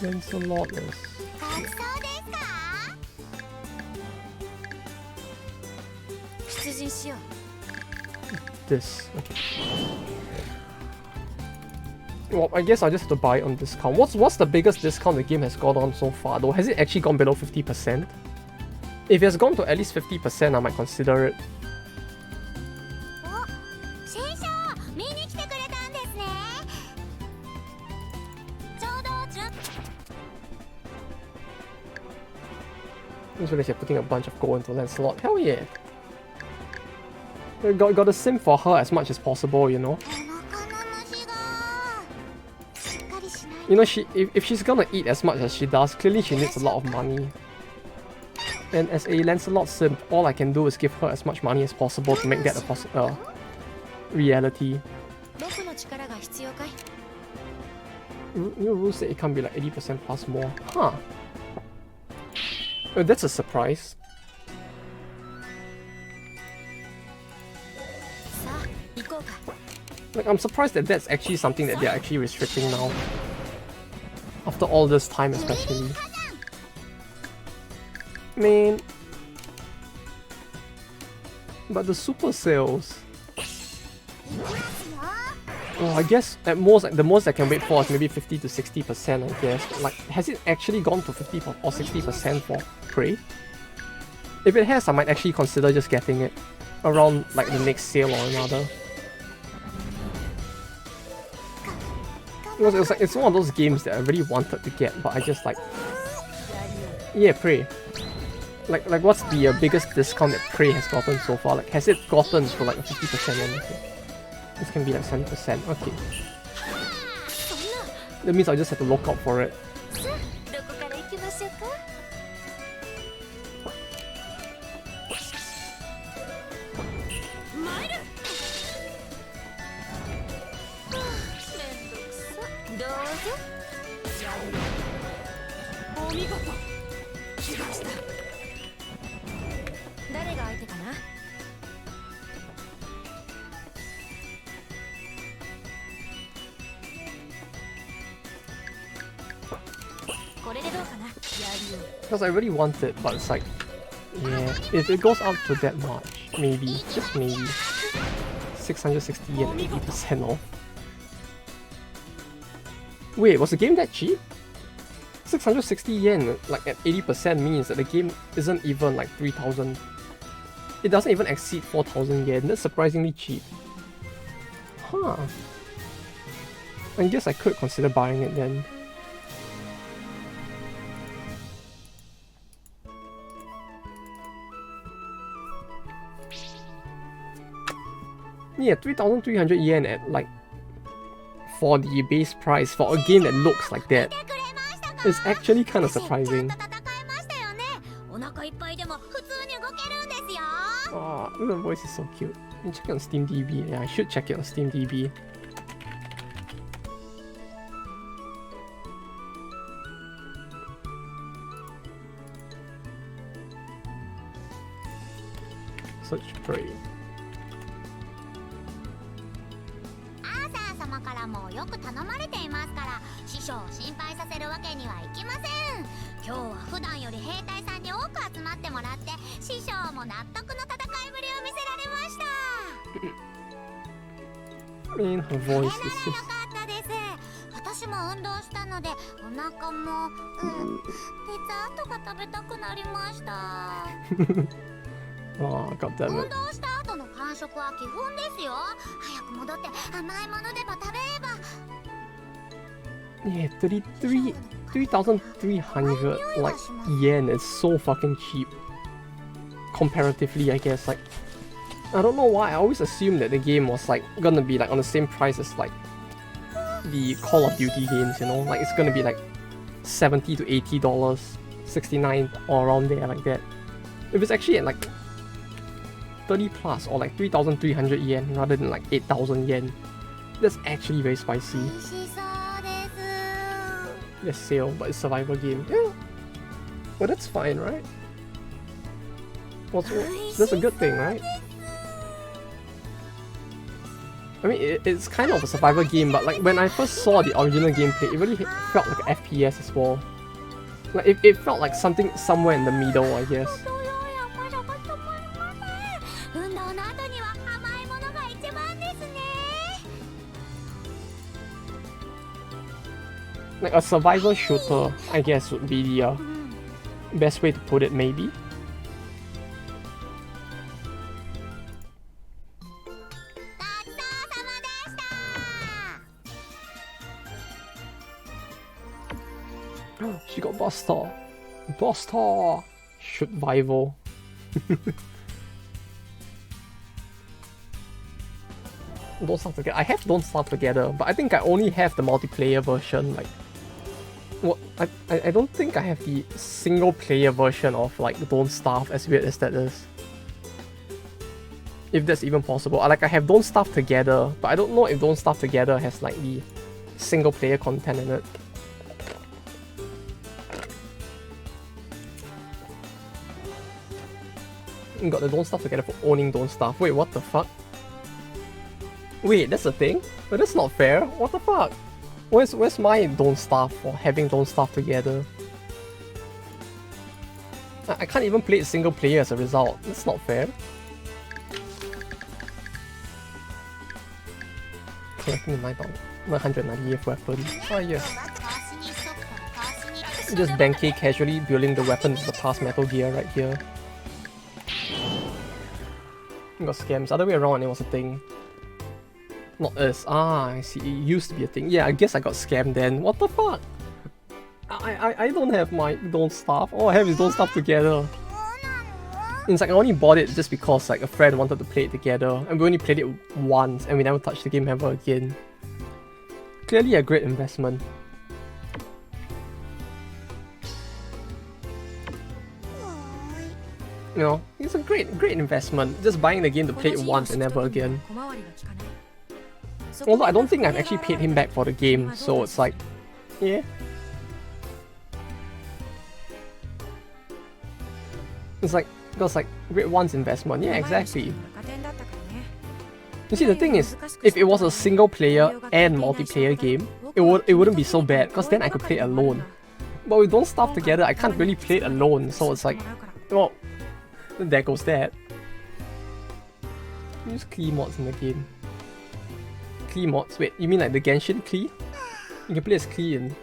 Lancelot is... this, okay. Well, I guess I'll just have to buy it on discount. What's the biggest discount the game has gone on so far though? Has it actually gone below 50%? If it has gone to at least 50%, I might consider it. Just realized you're putting a bunch of gold into Lancelot. Hell yeah! Gotta sim for her as much as possible, you know? You know, if she's gonna eat as much as she does, clearly she needs a lot of money. And as a Lancelot simp, all I can do is give her as much money as possible to make that a reality. New rules say it can't be like 80% plus more. Huh. Oh, that's a surprise. Like, I'm surprised that that's actually something that they're actually restricting now. After all this time especially. Man. But the super sales... Oh, I guess at most, like, the most I can wait for is maybe 50 to 60%, I guess. But, like, has it actually gone to 50 or 60% for Prey? If it has, I might actually consider just getting it around like the next sale or another. It's one of those games that I really wanted to get, but I just like, yeah, Prey. Like what's the biggest discount that Prey has gotten so far? Like, has it gotten for like a 50% or anything? This can be like 70%. Okay. That means I just have to look out for it. Because I really want it, but it's like, yeah, if it goes up to that much, maybe, just maybe, 660 yen and 80% off. Wait, was the game that cheap? 660 yen, like at 80% means that the game isn't even like 3,000. It doesn't even exceed 4,000 yen. That's surprisingly cheap. Huh. I guess I could consider buying it then. Yeah, 3,300 yen at like, for the base price for a game that looks like that. It's actually kind of surprising. Oh, the voice is so cute. Let me check it on SteamDB. Yeah, I should check it on SteamDB. Search Prey. 様からもよく頼まれていますから師匠を心配させるわけにはいきません。今日は普段より兵隊さんに多く集まってもらって師匠も納得の戦いぶりを見せられました。Man, her voice is よ just... かったです。私も運動したのでお腹も、ピザとか食べたくなりました。Oh, goddammit. 運動した後の間食は基本ですよ。早く戻って甘いものでも食べれば。Yeah, 3,300 like yen is so fucking cheap. Comparatively, I guess. Like, I don't know why. I always assumed that the game was like gonna be like on the same price as like the Call of Duty games. You know, like it's gonna be like $70 to $80, 69 or around there like that. If it's actually at like 30 plus or like 3,300 yen rather than like 8,000 yen, that's actually very spicy. There's sale, but it's a survival game. Yeah, but that's fine, right? That's a good thing, right? I mean, it's kind of a survival game, but like when I first saw the original gameplay, it really felt like an FPS as well. Like it felt like something somewhere in the middle, I guess. Like a survival shooter, I guess would be the best way to put it, maybe. She got Buster! Buster! Survival. Don't Starve Together. I have Don't Starve Together, but I think I only have the multiplayer version. Like, what? I don't think I have the single player version of like Don't Starve, as weird as that is. If that's even possible. Like, I have Don't Starve Together, but I don't know if Don't Starve Together has like the single player content in it. You got the Don't Starve Together for owning Don't Starve. Wait, what the fuck? Wait, that's a thing? But that's not fair. What the fuck? Where's my Don't Starve for having Don't Starve Together? I can't even play it single player as a result. That's not fair. Collecting the 998th weapon. Oh yes. Just Benkei casually building the weapon of the past Metal Gear right here. Got scams. Other way around, it was a thing. Not us. Ah, I see. It used to be a thing. Yeah, I guess I got scammed then. What the fuck? I don't have my Don't Starve. All I have is Don't Starve Together. It's like I only bought it just because like a friend wanted to play it together, and we only played it once, and we never touched the game ever again. Clearly a great investment. You know, it's a great investment. Just buying the game to play it once and never again. Although I don't think I've actually paid him back for the game, so it's like, yeah. It's like, because like, great once investment, yeah, exactly. You see, the thing is, if it was a single player and multiplayer game, it wouldn't be so bad, because then I could play alone. But we Don't Starve Together, I can't really play it alone, so it's like, well, there goes that. Use Klee mods in the game. Klee mods? Wait, you mean like the Genshin Klee? You can play as Klee in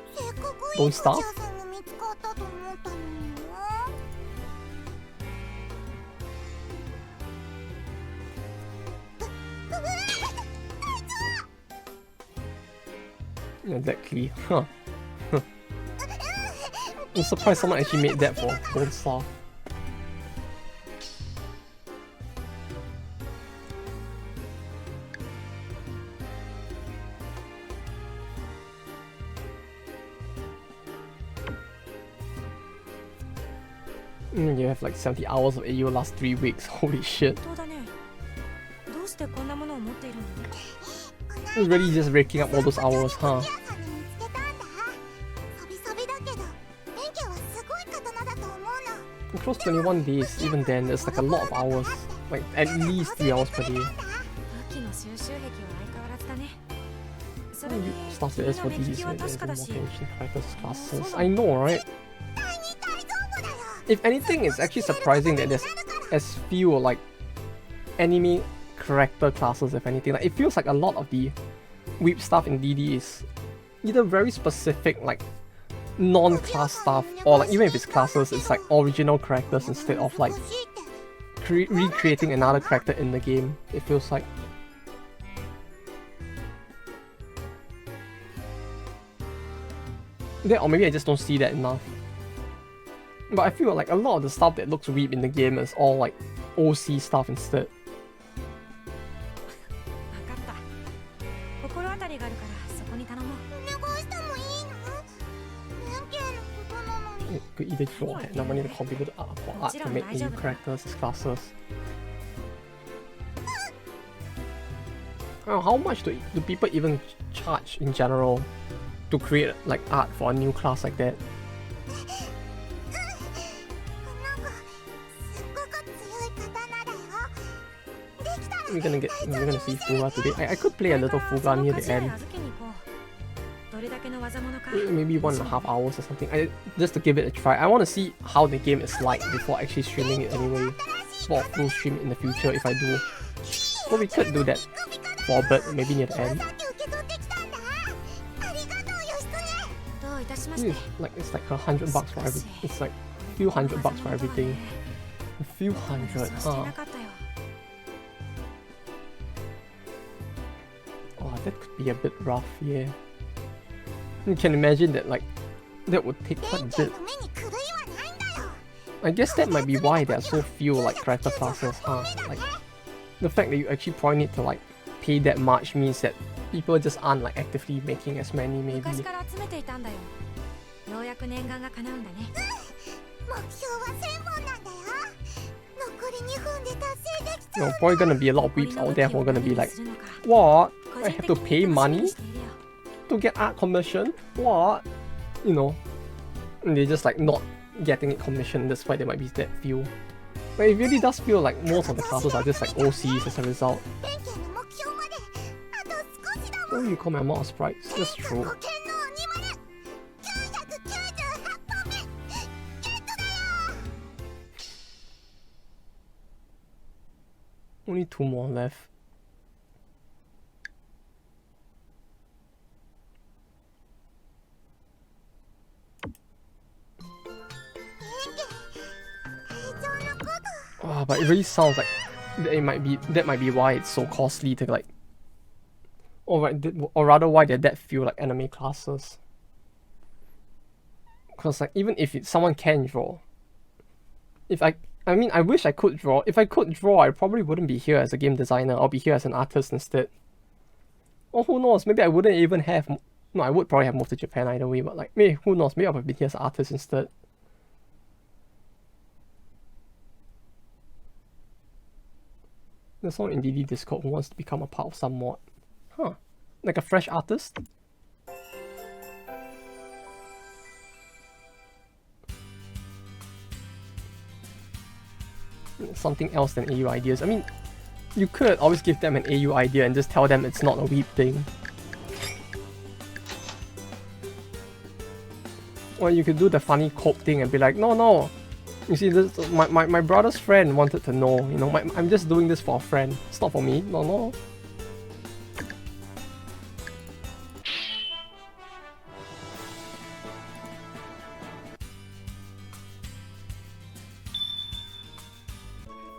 Don't Starve? Yeah, that Klee. Huh. I'm surprised someone actually made that for Don't Starve. You have like 70 hours of Eiyu last 3 weeks, holy shit. It's really just raking up all those hours, huh? Across 21 days, even then, there's like a lot of hours. Like at least 3 hours per day. Stuff that is for these characters classes. I know, right? If anything, it's actually surprising that there's as few like anime character classes, if anything. Like it feels like a lot of the weeb stuff in DD is either very specific like non-class stuff, or like even if it's classes, it's like original characters instead of like recreating another character in the game. It feels like. That, or maybe I just don't see that enough. But I feel like a lot of the stuff that looks weeb in the game is all like OC stuff instead. You could either draw enough money to contribute to art for art to make new characters as classes. How much do people even charge in general to create like art for a new class like that? We're gonna see Fuga today. I could play a little Fuga near the end. Maybe 1.5 hours or something. Just to give it a try. I want to see how the game is like before actually streaming it anyway. For a full stream in the future if I do. So we could do that for a bit, maybe near the end. It's like $100 for everything. It's like a few $100 for everything. A few hundred, huh? Oh, that could be a bit rough, yeah. You can imagine that like, that would take quite a bit. I guess that might be why there are so few like character classes, huh? Like, the fact that you actually probably need to like pay that much means that people just aren't like actively making as many, maybe. Probably gonna be a lot of weeps out there who are gonna be like, what? I have to pay money to get art commission? What? You know, and they're just like not getting it commissioned, that's why there might be that few. But it really does feel like most of the classes are just like OCs as a result. What do you call my amount of sprites? That's true. Only 2 more left. But it really sounds like that might be why it's so costly to like or rather why there that few like anime classes. Because like even if someone can draw, I mean I wish I could draw. If I could draw, I probably wouldn't be here as a game designer. I'll be here as an artist instead. Or who knows? Maybe I wouldn't even have. No, I would probably have moved to Japan either way. But like, maybe who knows? Maybe I would have been here as an artist instead. There's someone in DD Discord who wants to become a part of some mod. Huh. Like a fresh artist? Something else than AU ideas. I mean, you could always give them an AU idea and just tell them it's not a weeb thing. Or you could do the funny cope thing and be like, no. You see, this my brother's friend wanted to know, you know, I'm just doing this for a friend. It's not for me. No.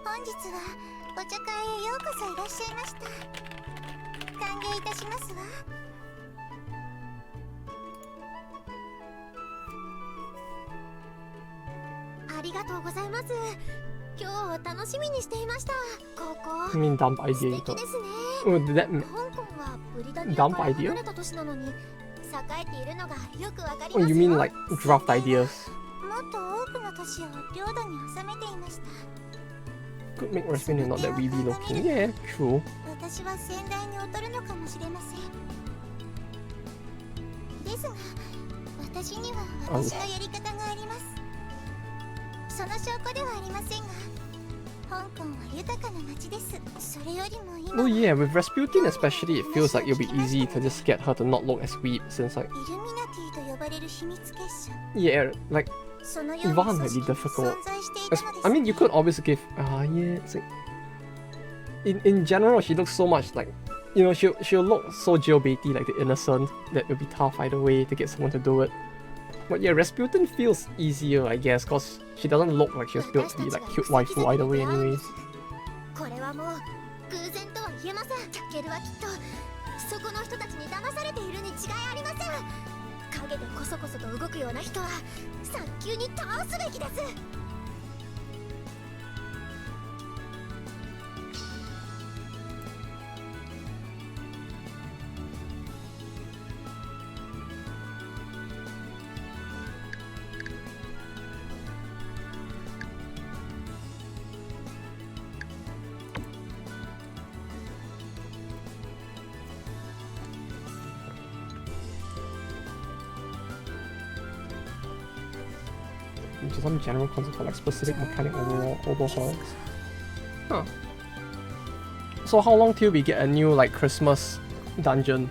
本日はお茶会へようこそいらっしゃいました。歓迎いたしますわ。ありがとうございます。今日を楽しみにしていました。ここ I mean, dump idea. 素敵ですね。香港はブリタニアから離れた都市なのに栄えているのがよくわかりますよ。 Oh, you mean like draft ideas? もっと多くの都市を領土に収めていました。 Could make Rasputin not that weeby looking. Yeah, true. 私は先代に劣るのかもしれません。ですが、私には私のやり方があります。その証拠ではありませんが、香港は豊かな街です。それよりも今。 Oh yeah, with Rasputin especially, it feels like it'll be easy to just get her to not look as weeb since like. イルミナティと呼ばれる秘密結社。 Yeah, like. Ivan might be difficult. I mean, you could always give. Yeah, it's like. In general, she looks so much like. You know, she'll look so jailbaity, like the innocent, that it'll be tough either way to get someone to do it. But yeah, Rasputin feels easier, I guess, because she doesn't look like she was built to be like cute waifu either way, anyways. これはもう偶然とは言えません。タケルはきっとそこの人たちに騙されているに違いありません。影でコソコソと動くような人は早急に倒すべきです。 Just some general concept for like specific mechanic overhauls. Huh. So how long till we get a new like Christmas dungeon?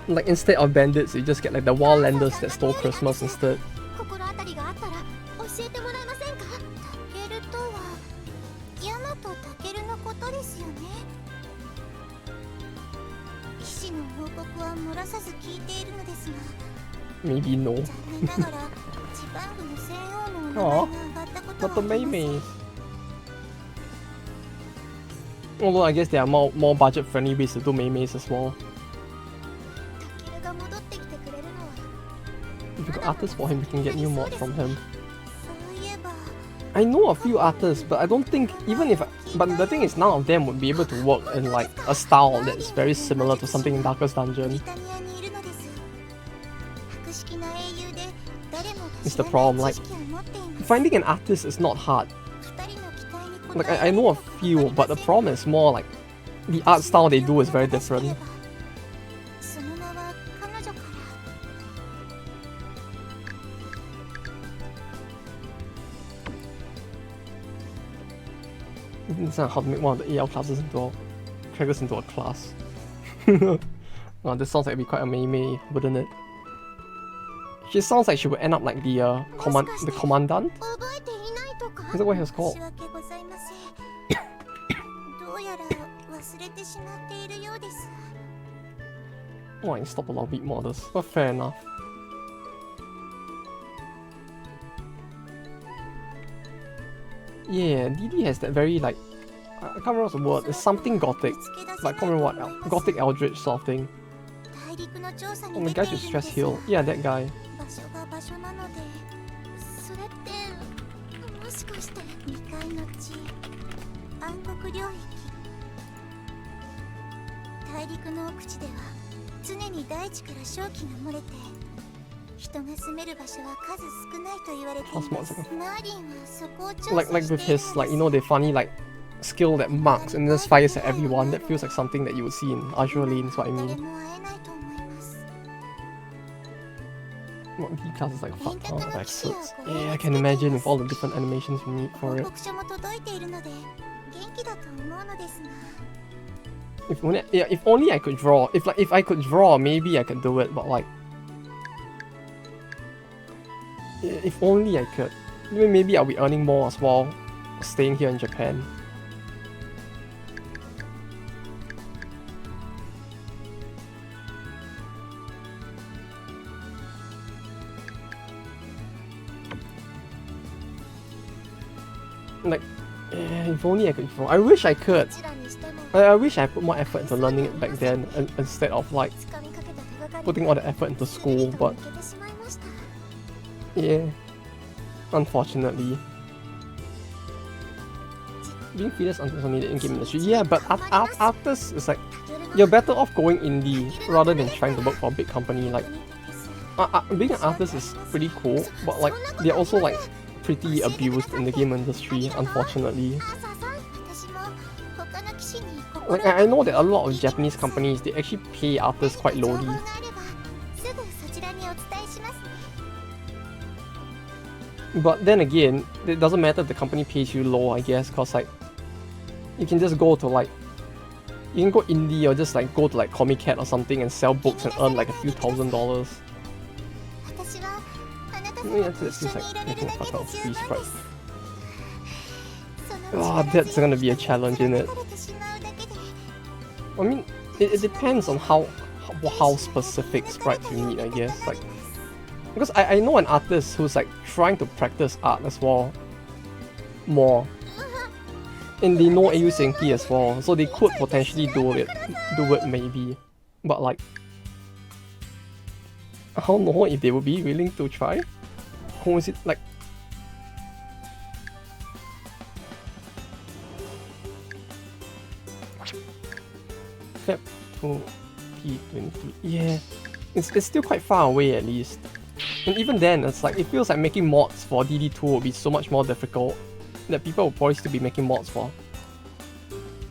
Like instead of bandits, you just get like the wildlanders that stole Christmas instead. 心当たりがあったら教えてもらえませんか？タケルとはヤマトタケルのことですよね。 騎士の報告は漏らさず聞いているのですが Maybe no. 残念ながらジパングの西欧の名前が上がったことは Not the ありません。 Maymays. Although I guess there are more budget friendly ways to do Maymays as well. タケルが戻ってきてくれるのは If you got artists for him, we can get new mods from him. そういえば I know a few artists, but I don't think even if. But the thing is, none of them would be able to work in like a style that's very similar to something in Darkest ブ Dungeon. リタニアにいるのです。博識な英雄で誰もが It's 知 the ら problem. ない Like 知識を持っています。 finding an artist is not hard. 二人の期待に応 Like え I know a few, but the problem is more like the art style they do is very different. その名は彼女から It's not how to make one of the AL classes characters into a class. Wow, this sounds like it'd be quite a Mei, wouldn't it? She sounds like she would end up like the commandant. 覚えていないとか Is that what he was called? 申し訳ございません。どうやら忘れてしまっているようです。 Oh, I can stop a lot of weak models. But fair enough. Yeah, DD has that very like I can't remember what's the word. It's something gothic. Like I can't remember what gothic eldritch sort of thing. Oh, the guy should stress heal. Yeah, that guy. それってもしかして2階の地暗黒領域大陸の奥地では常に大地から瘴気が漏れて人が住める場所は数少ないと言われていますマーリンはそこを調査している Like with his like the funny like skill that marks and just fires at everyone. That feels like something that you would see in Azure Lane. Is what I mean. What D class is like fuck ton of experts. Yeah, I can imagine with all the different animations you need for it. If only I could draw. If I could draw, maybe I could do it. But like, if only I could. Maybe I'll be earning more as well, staying here in Japan. Like, if only I could draw. I wish I could. I wish I put more effort into learning it back then instead of like putting all the effort into school, but yeah, unfortunately. Being feeders is also needed in game industry. Yeah, but artists is like, you're better off going indie rather than trying to work for a big company. Like, being an artist is pretty cool, but like, they're also like pretty abused in the game industry, unfortunately. Like, I know that a lot of Japanese companies, they actually pay artists quite lowly. But then again, it doesn't matter if the company pays you low, I guess, cause like, you can just go to like, you can go indie or just like go to like Comic Cat or something and sell books and earn like a few $1,000s. Yeah, that seems like making a fuck out of free sprites. Oh, that's gonna be a challenge, isn't it? I mean, it depends on how specific sprites you need, I guess. Like, because I know an artist who's like trying to practice art as well, more, and they know Eiyu Senki as well, so they could potentially do it maybe, but like, I don't know if they would be willing to try. Who is it like? Feb 2023. Yeah, it's still quite far away at least. And even then, it's like it feels like making mods for DD2 would be so much more difficult that people will probably still be making mods for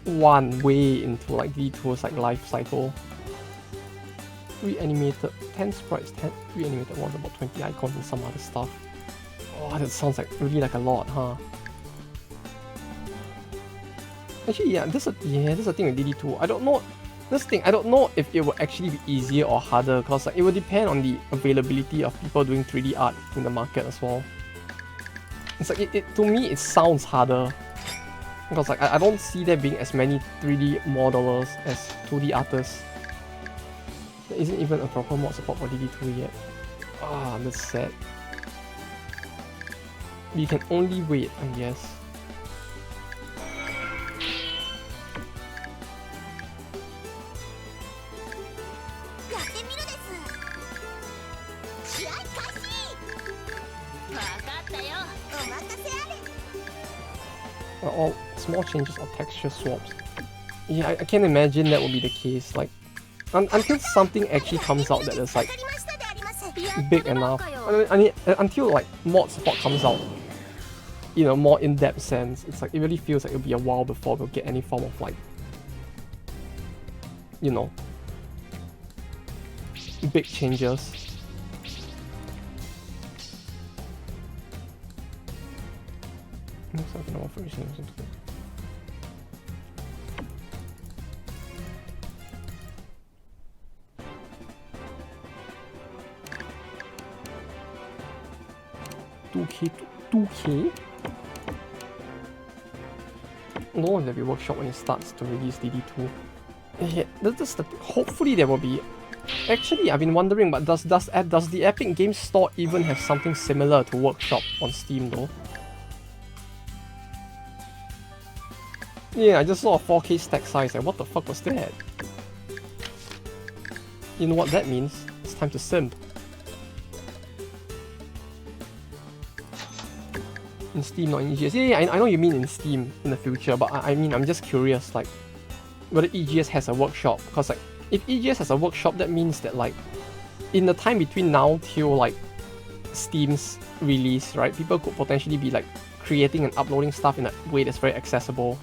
one way into like DD2's like life cycle. Reanimated 10 sprites, 10 reanimated ones, about 20 icons and some other stuff. Oh, that sounds like really like a lot, huh? Actually, yeah, this is the thing with DD2. I don't know. I don't know if it will actually be easier or harder, because like, it will depend on the availability of people doing 3D art in the market as well. It's like to me it sounds harder, because like I don't see there being as many 3D modelers as 2D artists. There isn't even a proper mod support for DD2 yet. Ah, that's sad. We can only wait, I guess. All small changes or texture swaps. Yeah, I can imagine that would be the case. Like, until something actually comes out that is like big enough. I mean, until like mod support comes out, you know, more in-depth sense. It's like it really feels like it'll be a while before we'll get any form of like, you know, big changes. Looks like an offer is into it. $2K? No one will be workshop when it starts to release DD2. Yeah, that's the hopefully there will be. Actually, I've been wondering, but does the Epic Games Store even have something similar to Workshop on Steam though? Yeah, I just saw a 4K stack size. Like, what the fuck was that? You know what that means? It's time to simp. In Steam, not in EGS. Yeah, I know you mean in Steam in the future, but I mean, I'm just curious, like, whether EGS has a workshop. Because, like, if EGS has a workshop, that means that, like, in the time between now till, like, Steam's release, right, people could potentially be, like, creating and uploading stuff in a way that's very accessible.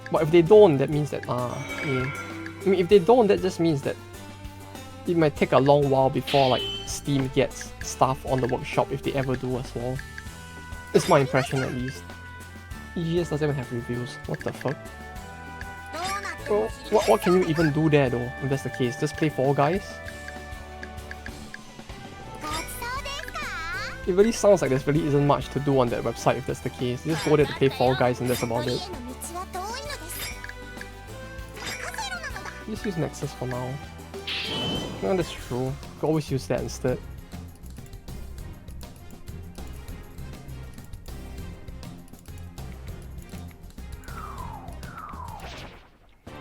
But if they don't, that means that, yeah. I mean, if they don't, that just means that it might take a long while before, like, Steam gets stuff on the workshop, if they ever do as well. It's my impression, at least. EGS doesn't even have reviews. What the fuck? Oh, what can you even do there, though, if that's the case? Just play Fall Guys? It really sounds like there really isn't much to do on that website if that's the case. You just go there to play Fall Guys and that's about it. Just use Nexus for now. No, that's true. You can always use that instead.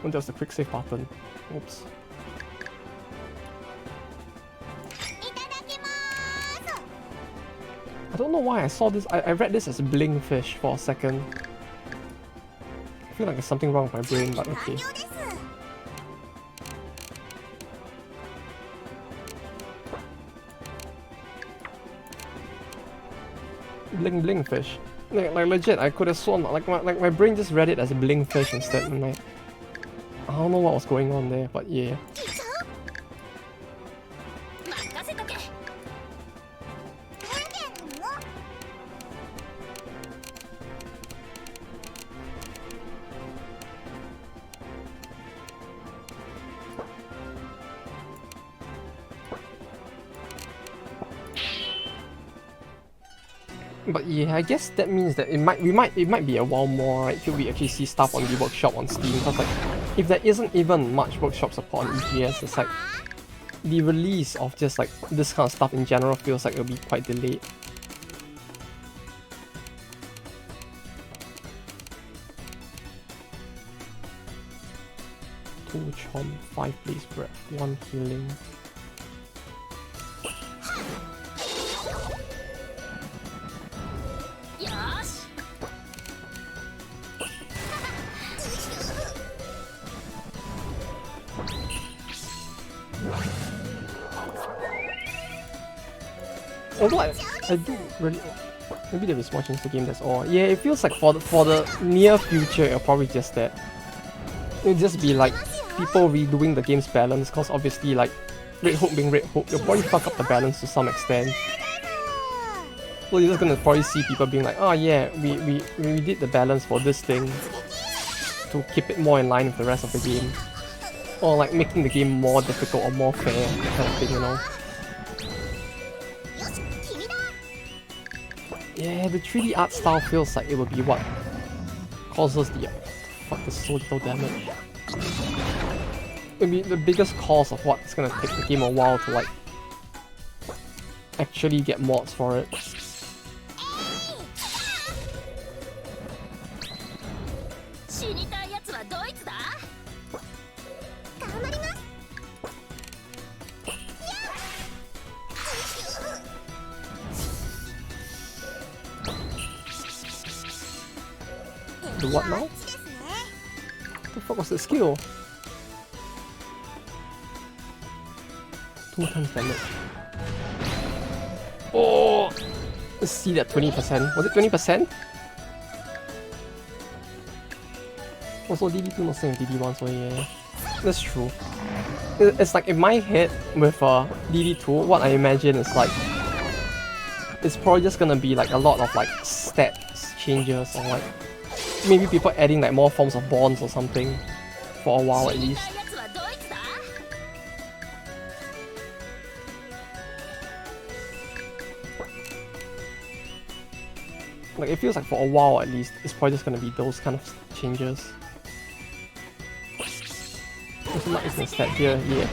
And there's the quick save button. Oops. I don't know why I saw this. I read this as Blingfish for a second. I feel like there's something wrong with my brain, but okay. Blingfish. Like legit, I could have sworn like my brain just read it as Blingfish instead, and like I don't know what was going on there, but yeah. But yeah, I guess that means that it might be a while more, right, till we actually see stuff on the workshop on Steam. Because like, if there isn't even much workshop support on EGS, it's like the release of just like this kind of stuff in general feels like it'll be quite delayed. Two chomp, 5 blaze breath, 1 healing. Although I do really... Maybe they're just watching the game, that's all. Yeah, it feels like for the near future, it'll probably just that. It'll just be like people redoing the game's balance, because obviously like Red Hook being Red Hook, you'll probably fuck up the balance to some extent. So you're just gonna probably see people being like, oh yeah, we did the balance for this thing to keep it more in line with the rest of the game. Or like making the game more difficult or more fair, that kind of thing, you know. Yeah, the 3D art style feels like it would be what causes the... Fuck, there's so little damage. It would be the biggest cause of what it's gonna take the game a while to like actually get mods for it. The what now? What the fuck was the skill? 2 times damage. Oh! Let's see that 20%. Was it 20%? Also, DD2 not same as DD1, so yeah. That's true. It's like in my head with DD2, what I imagine is like... It's probably just gonna be like a lot of like stats changes or like... Maybe people adding like more forms of bonds or something for a while at least. Like it feels like for a while at least, it's probably just gonna be those kind of changes. It's not even a stat here, yeah.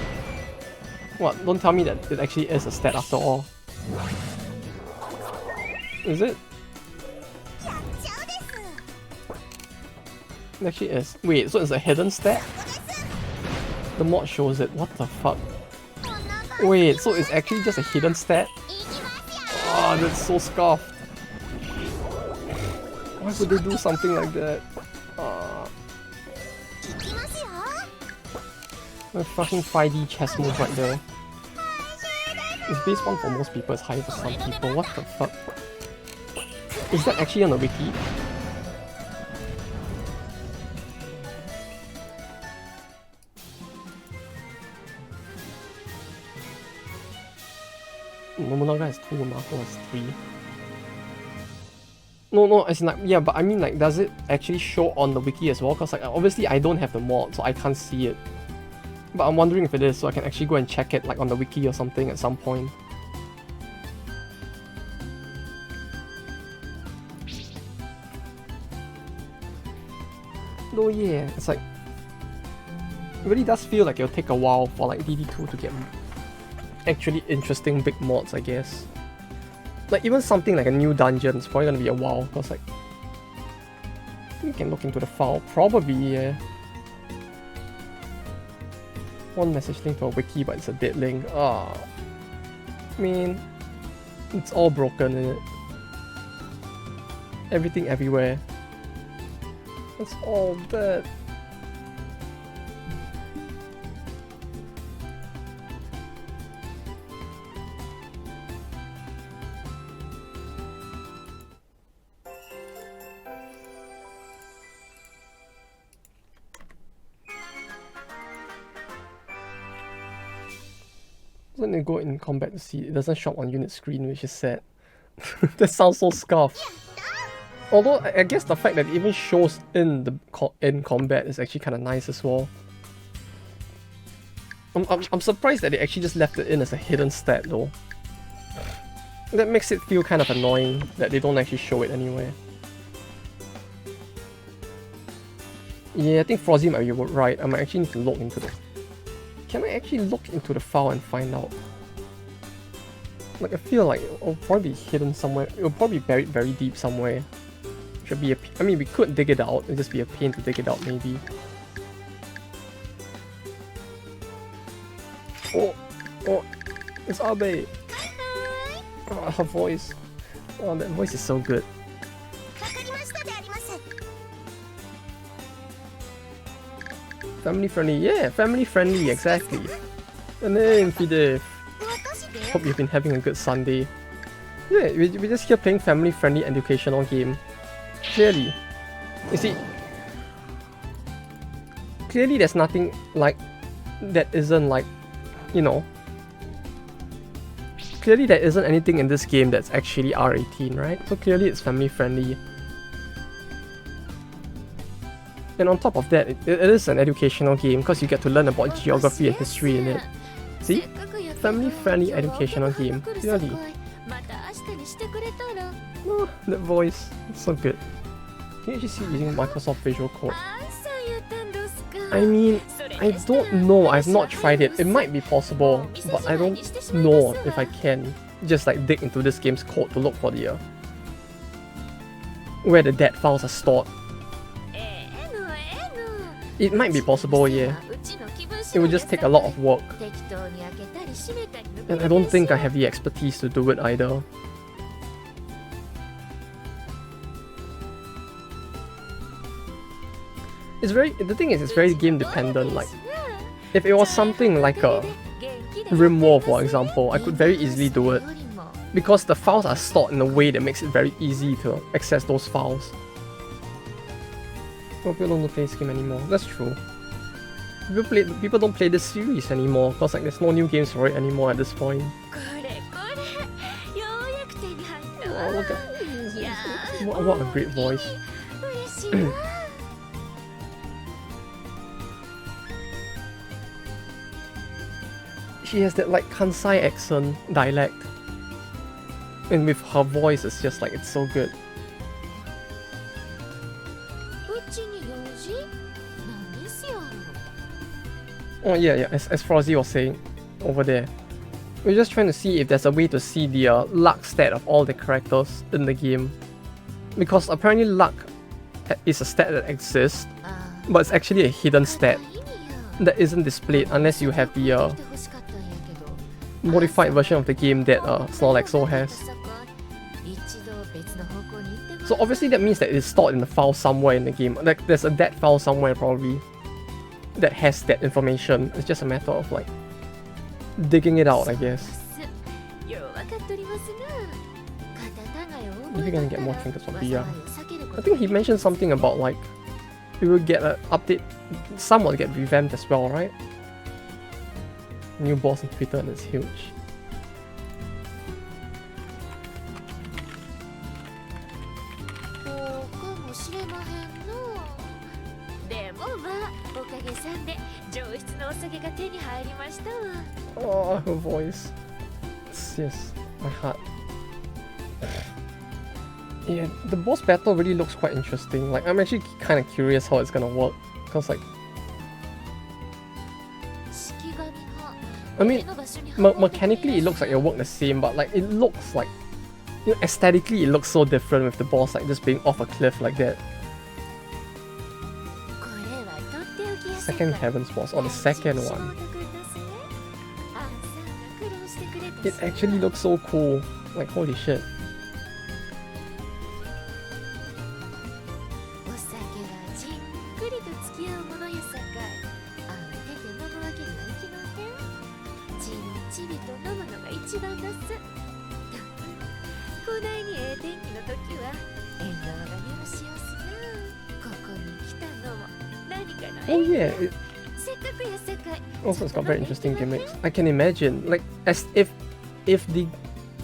What? Don't tell me that it actually is a stat after all. Is it? It actually is. Wait, so it's a hidden stat? The mod shows it. What the fuck? Wait, so it's actually just a hidden stat? Oh, that's so scuffed. Why would they do something like that? A fucking 5D chess move right there. It's base 1 for most people, it's high for some people. What the fuck? Is that actually on the wiki? Nobunaga has 2, Naruto has 3. No, it's like, yeah, but I mean, like, does it actually show on the wiki as well? Because, like, obviously I don't have the mod, so I can't see it. But I'm wondering if it is, so I can actually go and check it, like, on the wiki or something at some point. No, yeah, it's like, it really does feel like it'll take a while for, like, DD2 to get actually interesting big mods, I guess. Like, even something like a new dungeon is probably gonna be a while, because, like, you can look into the file. Probably, yeah. One message link to a wiki, but it's a dead link. Ah, I mean, it's all broken, isn't it? Everything everywhere. It's all dead. When they go in combat to see, it doesn't show on unit screen, which is sad. That sounds so scuffed. Although I guess the fact that it even shows in the in combat is actually kind of nice as well. I'm surprised that they actually just left it in as a hidden stat though. That makes it feel kind of annoying that they don't actually show it anywhere. Yeah, I think Frosty might be right. I might actually need to look into this. Can I actually look into the file and find out? Like, I feel like it'll probably be hidden somewhere. It'll probably be buried very deep somewhere. Should be I mean, we could dig it out. It'd just be a pain to dig it out, maybe. Oh, it's Abe. Oh, her voice. Oh, that voice is so good. Family friendly, yeah, family friendly, exactly. And then Fidef. Hope you've been having a good Sunday. Yeah, we're just here playing family friendly educational game. Clearly. You see, clearly there's nothing like that isn't like, you know. Clearly there isn't anything in this game that's actually R18, right? So clearly it's family friendly. And on top of that, it is an educational game because you get to learn about geography and history in it. See? Family-friendly educational game. Clearly. Oh, that voice. It's so good. Can you actually see using Microsoft Visual Code? I mean, I don't know. I've not tried it. It might be possible, but I don't know if I can just like dig into this game's code to look for the where the dead files are stored. It might be possible, yeah. It would just take a lot of work. And I don't think I have the expertise to do it either. The thing is, it's very game dependent. Like, if it was something like a Rim War, for example, I could very easily do it. Because the files are stored in a way that makes it very easy to access those files. People don't play this game anymore. That's true. People don't play this series anymore because like there's no new games for it anymore at this point. Oh, look at what a great voice. She has that like Kansai accent dialect, and with her voice, it's just like it's so good. Oh yeah, as Frosty was saying over there. We're just trying to see if there's a way to see the luck stat of all the characters in the game. Because apparently luck is a stat that exists, but it's actually a hidden stat that isn't displayed unless you have the modified version of the game that Snorlaxo has. So obviously that means that it's stored in a file somewhere in the game. Like there's a dat file somewhere probably that has that information. It's just a matter of like digging it out, I guess. Maybe gonna get more trinkets from Bia. I think he mentioned something about like we will get an update. Some will get revamped as well, right? New boss on Twitter and it's huge. Oh, her voice. Yes, my heart. Yeah, the boss battle really looks quite interesting. Like, I'm actually kind of curious how it's gonna work. Because, like, I mean, mechanically it looks like it'll work the same, but like, it looks like, you know, aesthetically it looks so different with the boss like just being off a cliff like that. Second Heaven's boss, or the second one. It actually looks so cool. Like, holy shit. Oh yeah, also it's got very interesting gimmicks. I can imagine, like, as if the,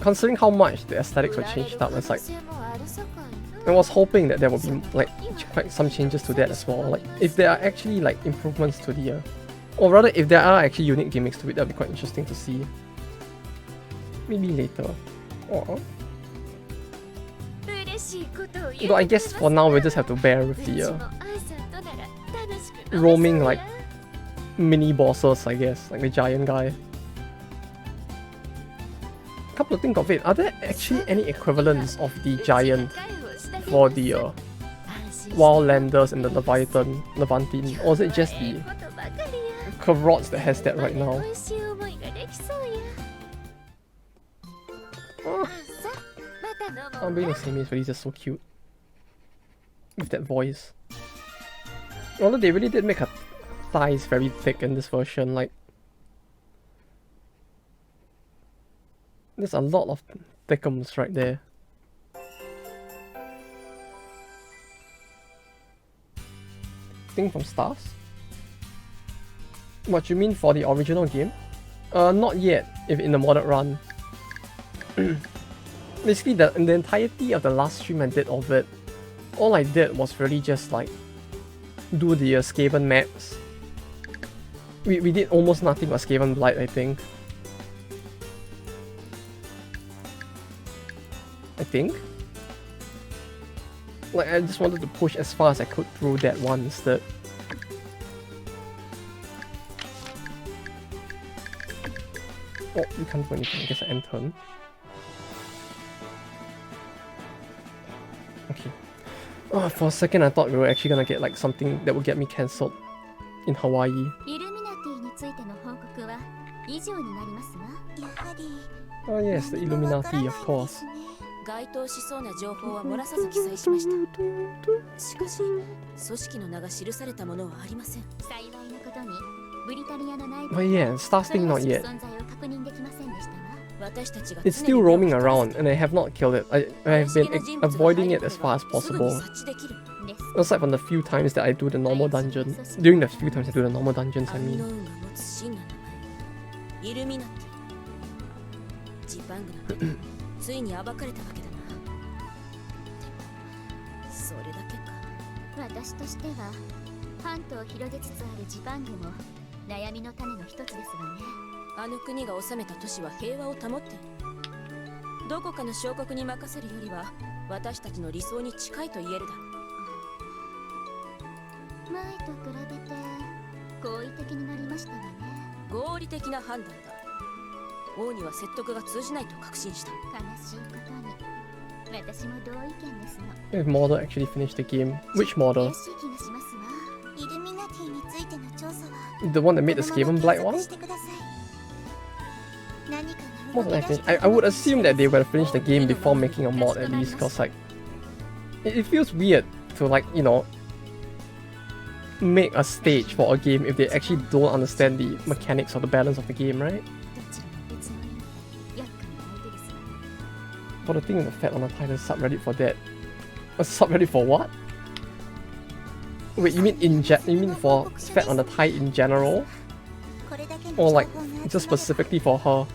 considering how much the aesthetics were changed up, it's like, I was hoping that there would be like quite some changes to that as well. Like, if there are actually like improvements to the, or rather if there are actually unique gimmicks to it, that'd be quite interesting to see. Maybe later. Aww. Though I guess for now we just have to bear with the roaming like mini bosses, I guess, like the giant guy. Come to think of it, are there actually any equivalents of the giant for the Wildlanders and the Levantine, or is it just the Kavrots that has that right now? Oh. I'm being the same age, but he's just so cute with that voice. Although they really did make her thighs very thick in this version, like there's a lot of thickums right there. Thing from stars? What you mean for the original game? Not yet, if in the modded run. Basically in the entirety of the last stream I did of it, all I did was really just like do the Skaven maps. We did almost nothing but Skaven Blight, I think. Like, I just wanted to push as far as I could through that one instead. Oh, you can't do anything. I guess I end turn. Okay. Oh, for a second I thought we were actually gonna get like something that would get me cancelled in Hawaii. Oh yes, the Illuminati, of course. But yeah, Star Sting not yet. It's still roaming around and I have not killed it. I have been avoiding it as far as possible. Aside from the few times that I do the normal dungeon. During the few times I do the normal dungeons, I mean. If model actually finished the game, which model? The one that made the Skaven Blight one? Most likely. I would assume that they would have finished the game before making a mod at least, cause like it feels weird to like, you know, make a stage for a game if they actually don't understand the mechanics or the balance of the game, right? For the thing with the Fat on the Titan subreddit for that. A subreddit for what? Wait, you mean for Fat on the Thigh in general? Or like just specifically for her?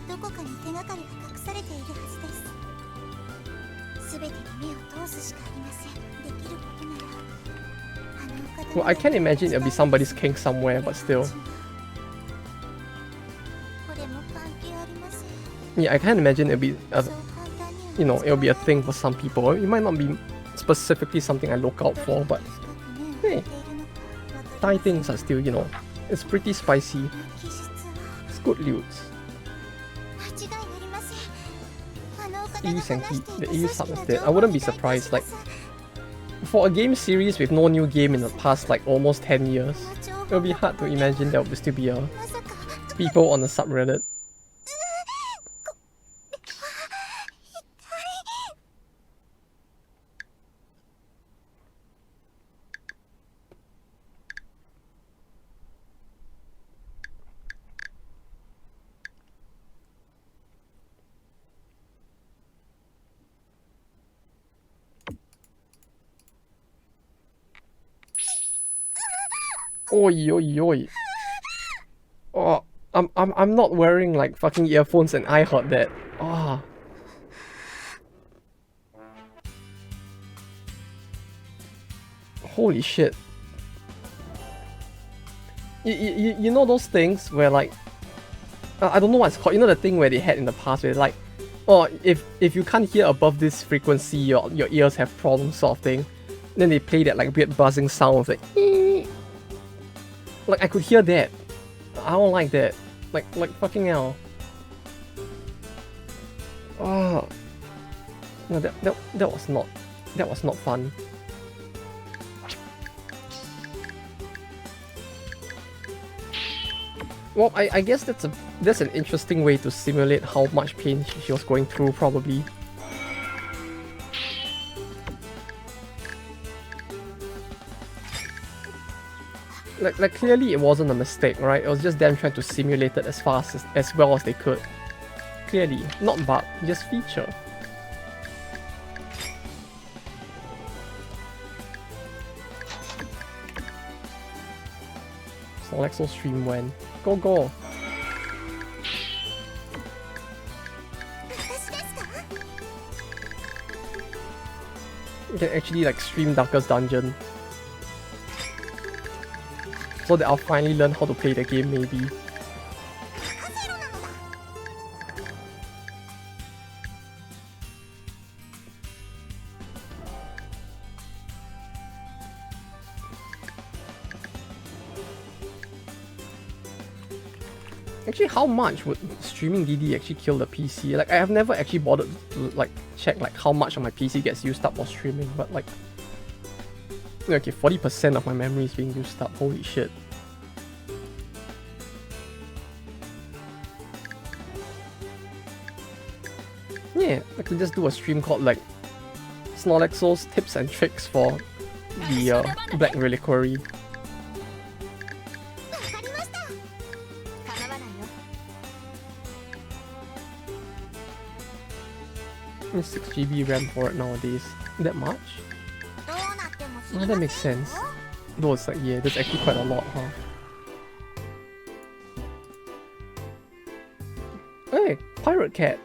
Well, I can imagine it'll be somebody's kink somewhere, but still. Yeah, I can imagine it'll be it'll be a thing for some people. It might not be specifically something I look out for, but hey, Thai things are still, it's pretty spicy. It's good loot. Eiyu Senki, the Eiyu sub is dead. I wouldn't be surprised, like, for a game series with no new game in the past like almost 10 years, it'll be hard to imagine there will still be people on the subreddit. Oi oi oi. Oh, I'm not wearing like fucking earphones and I heard that. Ah. Holy shit. You know those things where like I don't know what it's called. You know the thing where they had in the past where like, oh, if you can't hear above this frequency, your ears have problems, sort of thing. Then they play that like weird buzzing sound of like. Like I could hear that. I don't like that. Like fucking hell. Oh. No, that was not fun. Well, I guess that's an interesting way to simulate how much pain she was going through, probably. Like clearly it wasn't a mistake, right? It was just them trying to simulate it as fast as well as they could. Clearly, not bug, just feature. Solexo stream when? Go! You can actually like stream Darkest Dungeon. So that I'll finally learn how to play the game, maybe. Actually, how much would streaming DD actually kill the PC? Like, I have never actually bothered to like check like how much of my PC gets used up while streaming, but like, okay, 40% of my memory is being used up. Holy shit. Yeah, I could just do a stream called like Snorlaxo's tips and tricks for the Black Reliquary. 6 GB RAM for it nowadays. That much? Oh, that makes sense. Though it's like, yeah, that's actually quite a lot, huh? Hey, Pirate Cat!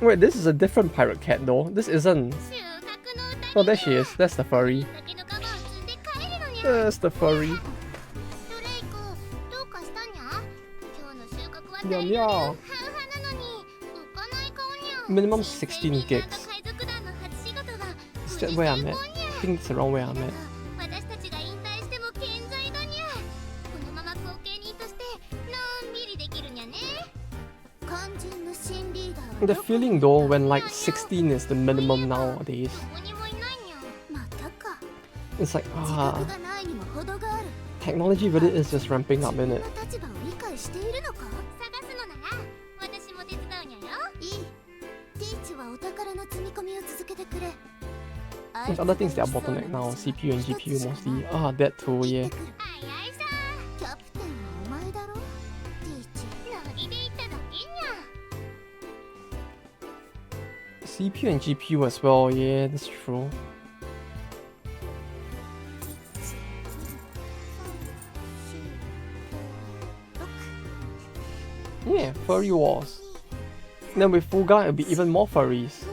Wait, this is a different Pirate Cat though. This isn't. Oh, there she is. That's the furry. That's the furry. Meow meow. Minimum 16 gigs. Is that where I'm at? I think it's around where I'm at. The feeling though when like 16 is the minimum nowadays. It's like, technology really is just ramping up, isn't it? 立場を理解しているのか。探すのなら私も手伝うにゃよ。いい。ティーチはお宝の積み込みを続けてくれ。 There's other things that are bottleneck now, CPU and GPU mostly. Ah, that too, yeah. キャプテンはお前だろ。ティーチ。ノリで言っただけにゃ。 CPU and GPU as well, yeah, that's true. Yeah, furry wars. Then with Fuga, it'll be even more furries.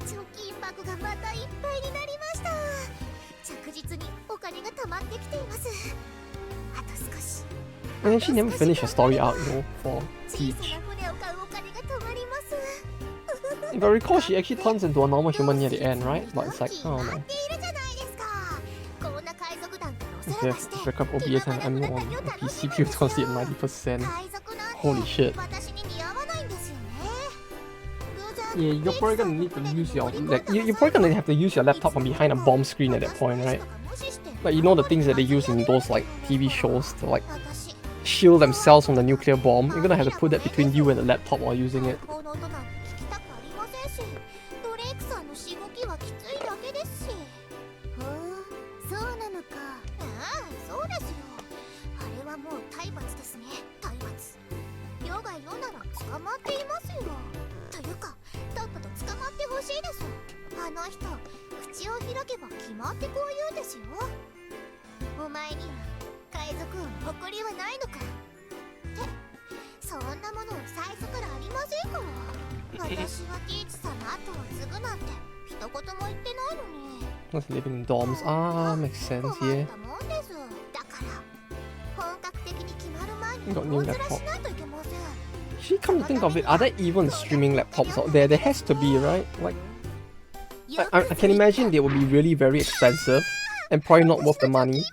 貯金箱がまたいっぱいになりました。着実にお金が溜まってきています。あと少し。 And then she never finished her story arc though for 小 Peach. さな船を買うお金が溜まります。 If I recall, she actually turns into a normal human near the end, right? But it's like, I don't know. 決まっているじゃないですか。こんな海賊団からお If さ you ら have ばして to pick up OBS and I'm on the CPU is constantly at 90%. 海賊なんて Holy shit. 私に似合わないんですよね。 Yeah, you're probably gonna need to use your you're probably gonna have to use your laptop from behind a bomb screen at that point, right? Like you know the things that they use in those like TV shows to like shield themselves from the nuclear bomb. You're gonna have to put that between you and the laptop while using it. この音なんて聞きたくありませんし、ドレイクさんのしごきはきついだけですし。ほう、そうなのか。ああ、そうですよ。あれはもう体罰ですね。体罰。世が世なら捕まっていますよ。というか、とっとと捕まってほしいです。あの人、口を開けば決まってこう言うんですよ。お前には海賊王の誇りはないのか。ってそんなものを最初からありませんから。私はティーチさんの後を継ぐなんて一言も言ってないのに。 Let's live in dorms. Ah, makes sense, 困 yeah. ったもんです。だから本格的に決まる前に Got new 大面し laptop. ないといけません。 Actually, come to think of it, are there even streaming laptops out there? There has to be, right? Like, I can imagine they will be really very expensive and probably not worth the money.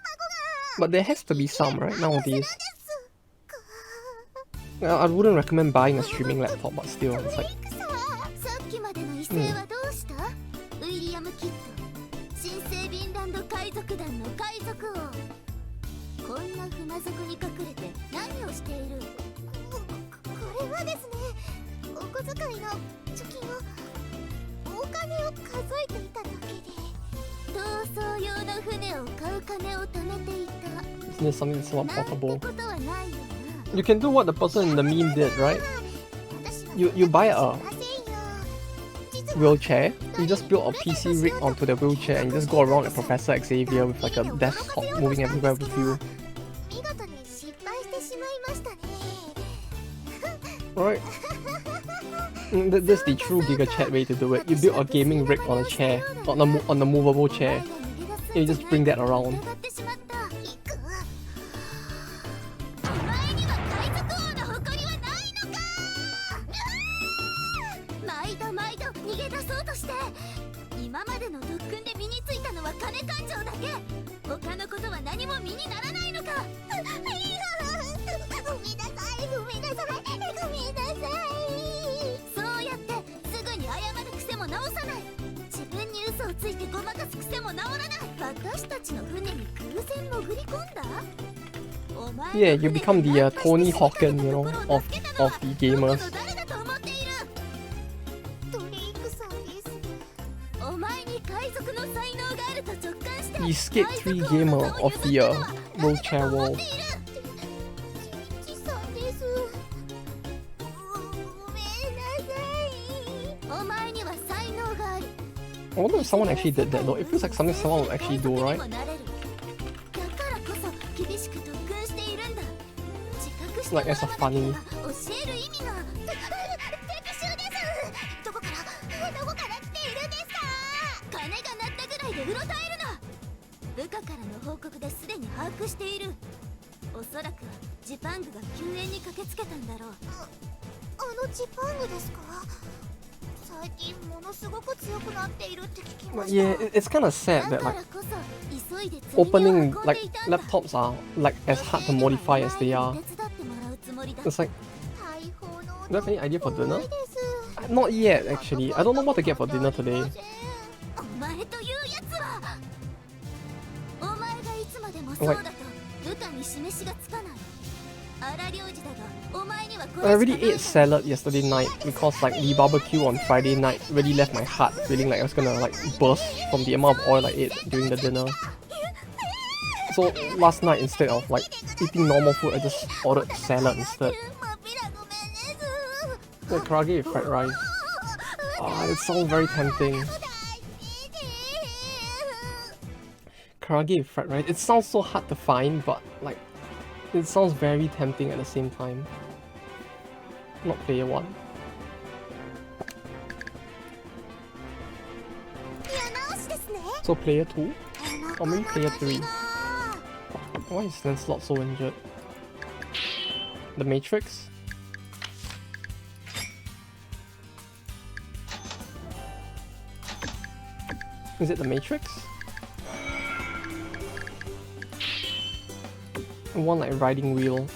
But there has to be some, right, nowadays. I wouldn't recommend buying a streaming laptop, but still, it's like, さっきまでの威勢はどうした？ウィリアム・キッド、新生ヴィンランド海賊団の海賊王。こんな船底に隠れて何をしている？これはですね、お小遣いの貯金を、お金を数えていただけで、逃走用の船を買う金を貯めていた。 isn't this something that's not なんて portable? ことはないよな。 You can do what the person in the meme did, right? You buy a wheelchair, you just build a PC rig onto the wheelchair and you just go around like Professor Xavier with like a desktop moving everywhere with you. 見事に失敗してしまいましたね。 Right? That's the true Giga Chat way to do it. You build a gaming rig on a chair, on the movable chair, and you just bring that around. お前には海賊王の誇りはないのか。毎度毎度逃げ出そうとして、今までの特訓で身についたのは金感情だけ。他のことは何も身にならないのか。ごめんなさい、ごめんなさい、ごめんなさい。そうやってすぐに謝る癖も直さない。自分に嘘をついてごまかす癖も直らない。私たちの船に偶然潜り込んだ。 Yeah, you become the Tony Hawken, you know, of the gamers. The Skate 3 gamer of the wheelchair world. I wonder if someone actually did that though. It feels like something someone would actually do, right? Like as a funny. 部下からの報告ですでに把握している。おそらくジパングが救援に駆けつけたんだろう。あのジパングですか？最近ものすごく強くなっているって聞きました。 Yeah, it's kind of sad that like opening like laptops are like as hard to modify as they are. It's like, do you have any idea for dinner? Not yet actually. I don't know what to get for dinner today. Like, I already ate salad yesterday night because like the barbecue on Friday night really left my heart feeling like I was gonna like burst from the amount of oil I ate during the dinner. So last night, instead of like eating normal food, I just ordered salad instead. The karaage with fried rice. Ah, it sounds very tempting. Karaage with fried rice. It sounds so hard to find, but like, it sounds very tempting at the same time. Not player 1. So player 2? Or maybe player 3? Why is Lancelot so injured? The Matrix? Is it the Matrix? One like riding wheel.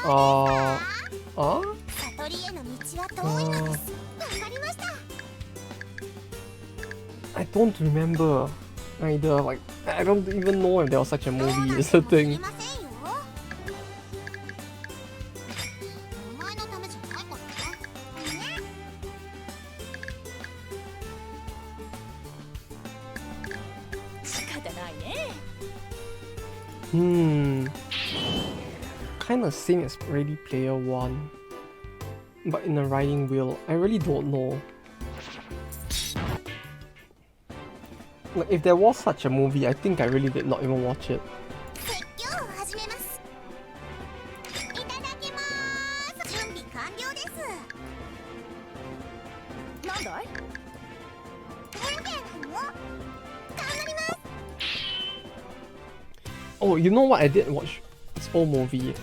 I don't remember either. Like, I don't even know if there was such a movie. Is the thing. Kinda same as Ready Player 1, but in a riding wheel. I really don't know. Like, if there was such a movie, I think I really did not even watch it. Oh, you know what? I did watch this whole movie.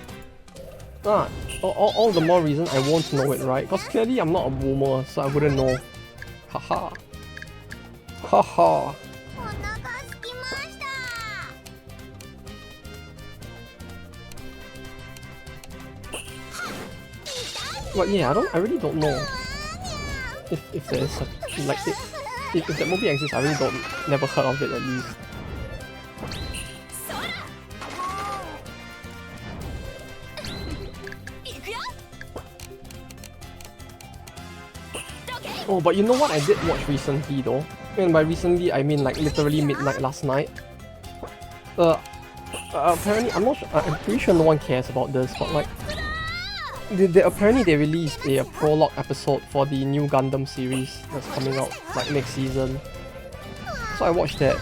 All the more reason I won't know it, right? Because clearly I'm not a boomer, so I wouldn't know. Haha. Haha. But yeah, I really don't know if there is such, like, if that movie exists. I really never heard of it at least. Oh, but you know what I did watch recently though? And by recently I mean like literally midnight last night. Apparently, I'm pretty sure no one cares about this, but like, apparently they released a prologue episode for the new Gundam series that's coming out like next season. So I watched that.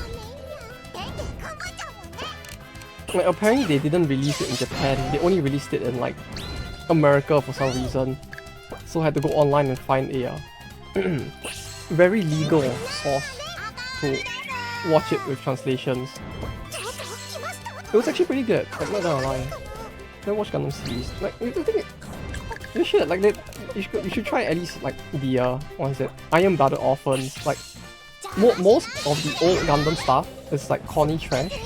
Like, apparently they didn't release it in Japan, they only released it in like America for some reason. So I had to go online and find a very legal source to watch it with translations. It was actually pretty good, I'm not gonna lie. I watched Gundam series. Like, you should, like, you should try at least like the what is it? Iron Blooded Orphans. Like, most of the old Gundam stuff is like corny trash,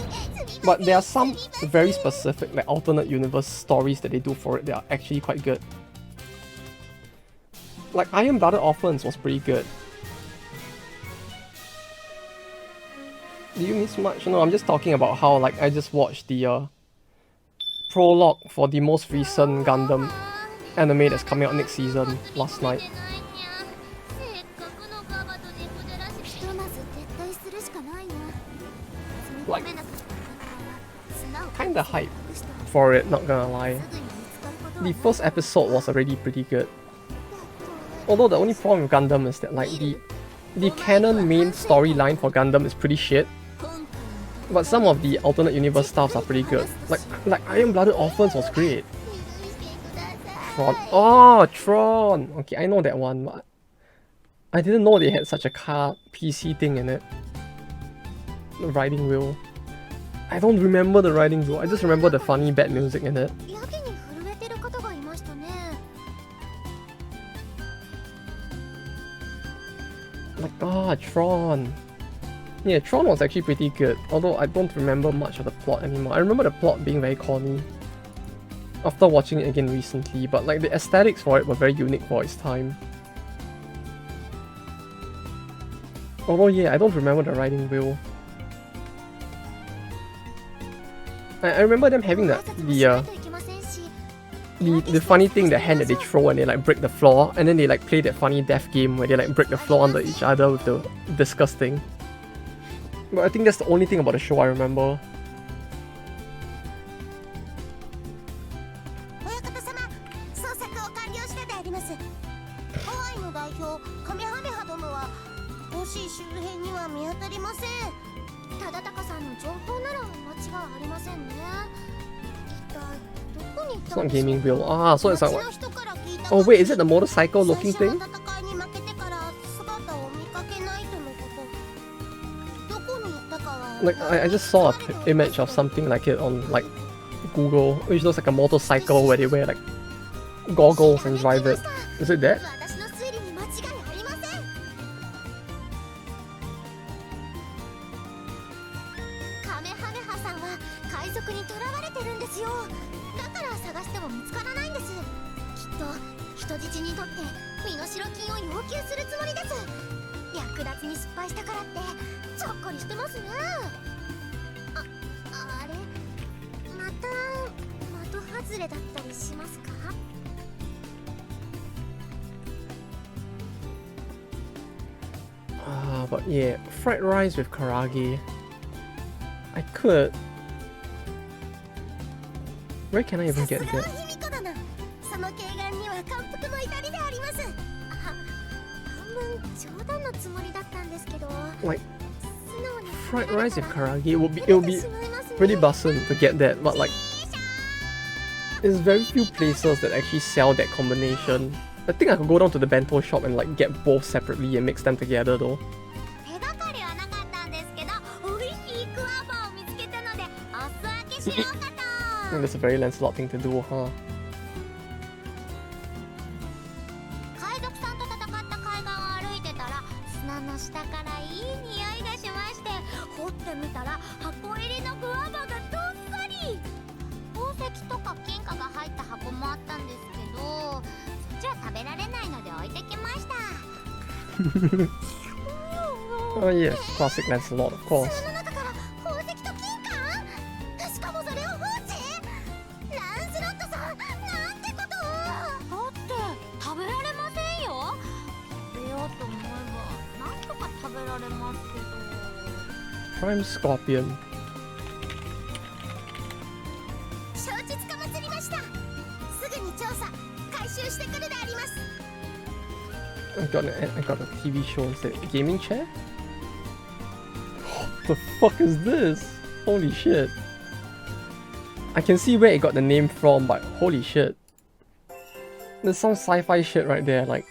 but there are some very specific like alternate universe stories that they do for it that are actually quite good. Like, Iron Blooded Orphans was pretty good. Do you miss much? No, I'm just talking about how like I just watched the prologue for the most recent Gundam anime that's coming out next season last night. Like, kinda hype for it, not gonna lie. The first episode was already pretty good. Although the only problem with Gundam is that like the canon main storyline for Gundam is pretty shit. But some of the alternate universe stuffs are pretty good. Like Iron Blooded Orphans was great. Tron. Oh, Tron! Okay, I know that one, but I didn't know they had such a car PC thing in it. The riding wheel. I don't remember the riding wheel, I just remember the funny bad music in it. Like, Tron. Yeah, Tron was actually pretty good, although I don't remember much of the plot anymore. I remember the plot being very corny after watching it again recently, but like the aesthetics for it were very unique for its time. Although yeah, I don't remember the riding wheel. I remember them having the funny thing, the hand that they throw and they like break the floor, and then they like play that funny death game where they like break the floor under each other with the discus thing. But I think that's the only thing about the show I remember. 親方様、捜索を完了したであります。ハワイの代表カメハメハ殿はもし周辺には見当たりません。忠敬さんの情報なら間違いありませんね。一体どこに行った It's ん not でしょう。 gaming wheel. Ah, so it's like 街 what? の人から聞いた Oh wait, is it the motorcycle looking 最初 thing? の戦いに負けてから姿を見かけないとのこと。どこに行ったかは Like I just saw a image of something like it on like Google, which looks like a motorcycle where they wear like goggles and drive it. Is it that? 私の推理に間違いありません。カメハメハさんは海賊に囚われてるんですよ。だから探しても見つからないんです。きっと人質にとって身代金を要求するつもりです。略奪に失敗したからってちょっこりしてますね。あれまた的外れだったりしますか？ Ah, but yeah, fried rice with karage. I could. Where can I even get さすがは that? 卑弥呼殿。その軽眼には感服の至りであります。半分冗談のつもりだったんですけど、 Like 素直に fried rice with から karage, it would be しまいますね。 pretty bussin' to get that, but like there's very few places that actually sell that combination. I think I could go down to the bento shop and like get both separately and mix them together though. 手がかりはなかったんですけど、美味しいクワバを見つけたのでお裾分けしようかと。 I think that's a very Lancelot thing to do, huh? 海賊さんと戦った海岸を歩いてたら砂の下からいい匂いがしまして、掘ってみたら箱入りのグワバがどっさり。宝石とか金貨が入った箱もあったんですけど、そっちは食べられないので置いてきました。 Oh yes, classic Lancelot, of course. 砂の中から宝石と金貨？しかもそれを放置？ランスロットさん、なんてことを。だって食べられませんよ。食べようと思えばなんとか食べられますけど。 Prime Scorpion. 承知つかまつりました。すぐに調査回収してくるであります。 I got a TV show instead. A gaming chair? What the fuck is this? Holy shit. I can see where it got the name from, but holy shit. There's some sci-fi shit right there, like...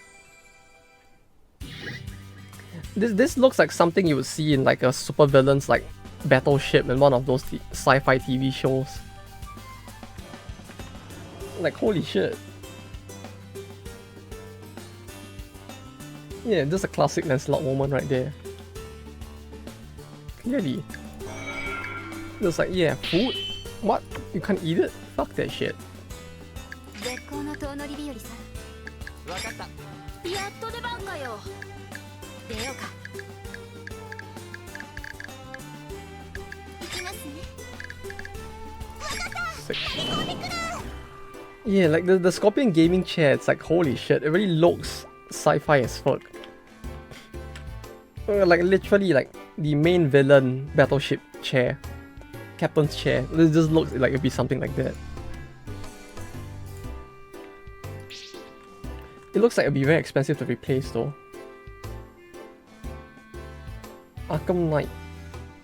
This looks like something you would see in like a supervillain's like battleship in one of those sci-fi TV shows. Like holy shit. Yeah, this is a classic Lancelot moment right there. Clearly. It's like, yeah, food? What? You can't eat it? Fuck that shit. 絶好の遠乗り日和さ。わかった。やっと出番かよ。出ようか。行きますね。わかった。 Sick. 行こうてくる。 Yeah, like the Scorpion gaming chair, it's like holy shit, it really looks sci-fi as fuck. Like literally like the main villain battleship chair. Captain's chair. This just looks like it'd be something like that. It looks like it'd be very expensive to replace though. Arkham Knight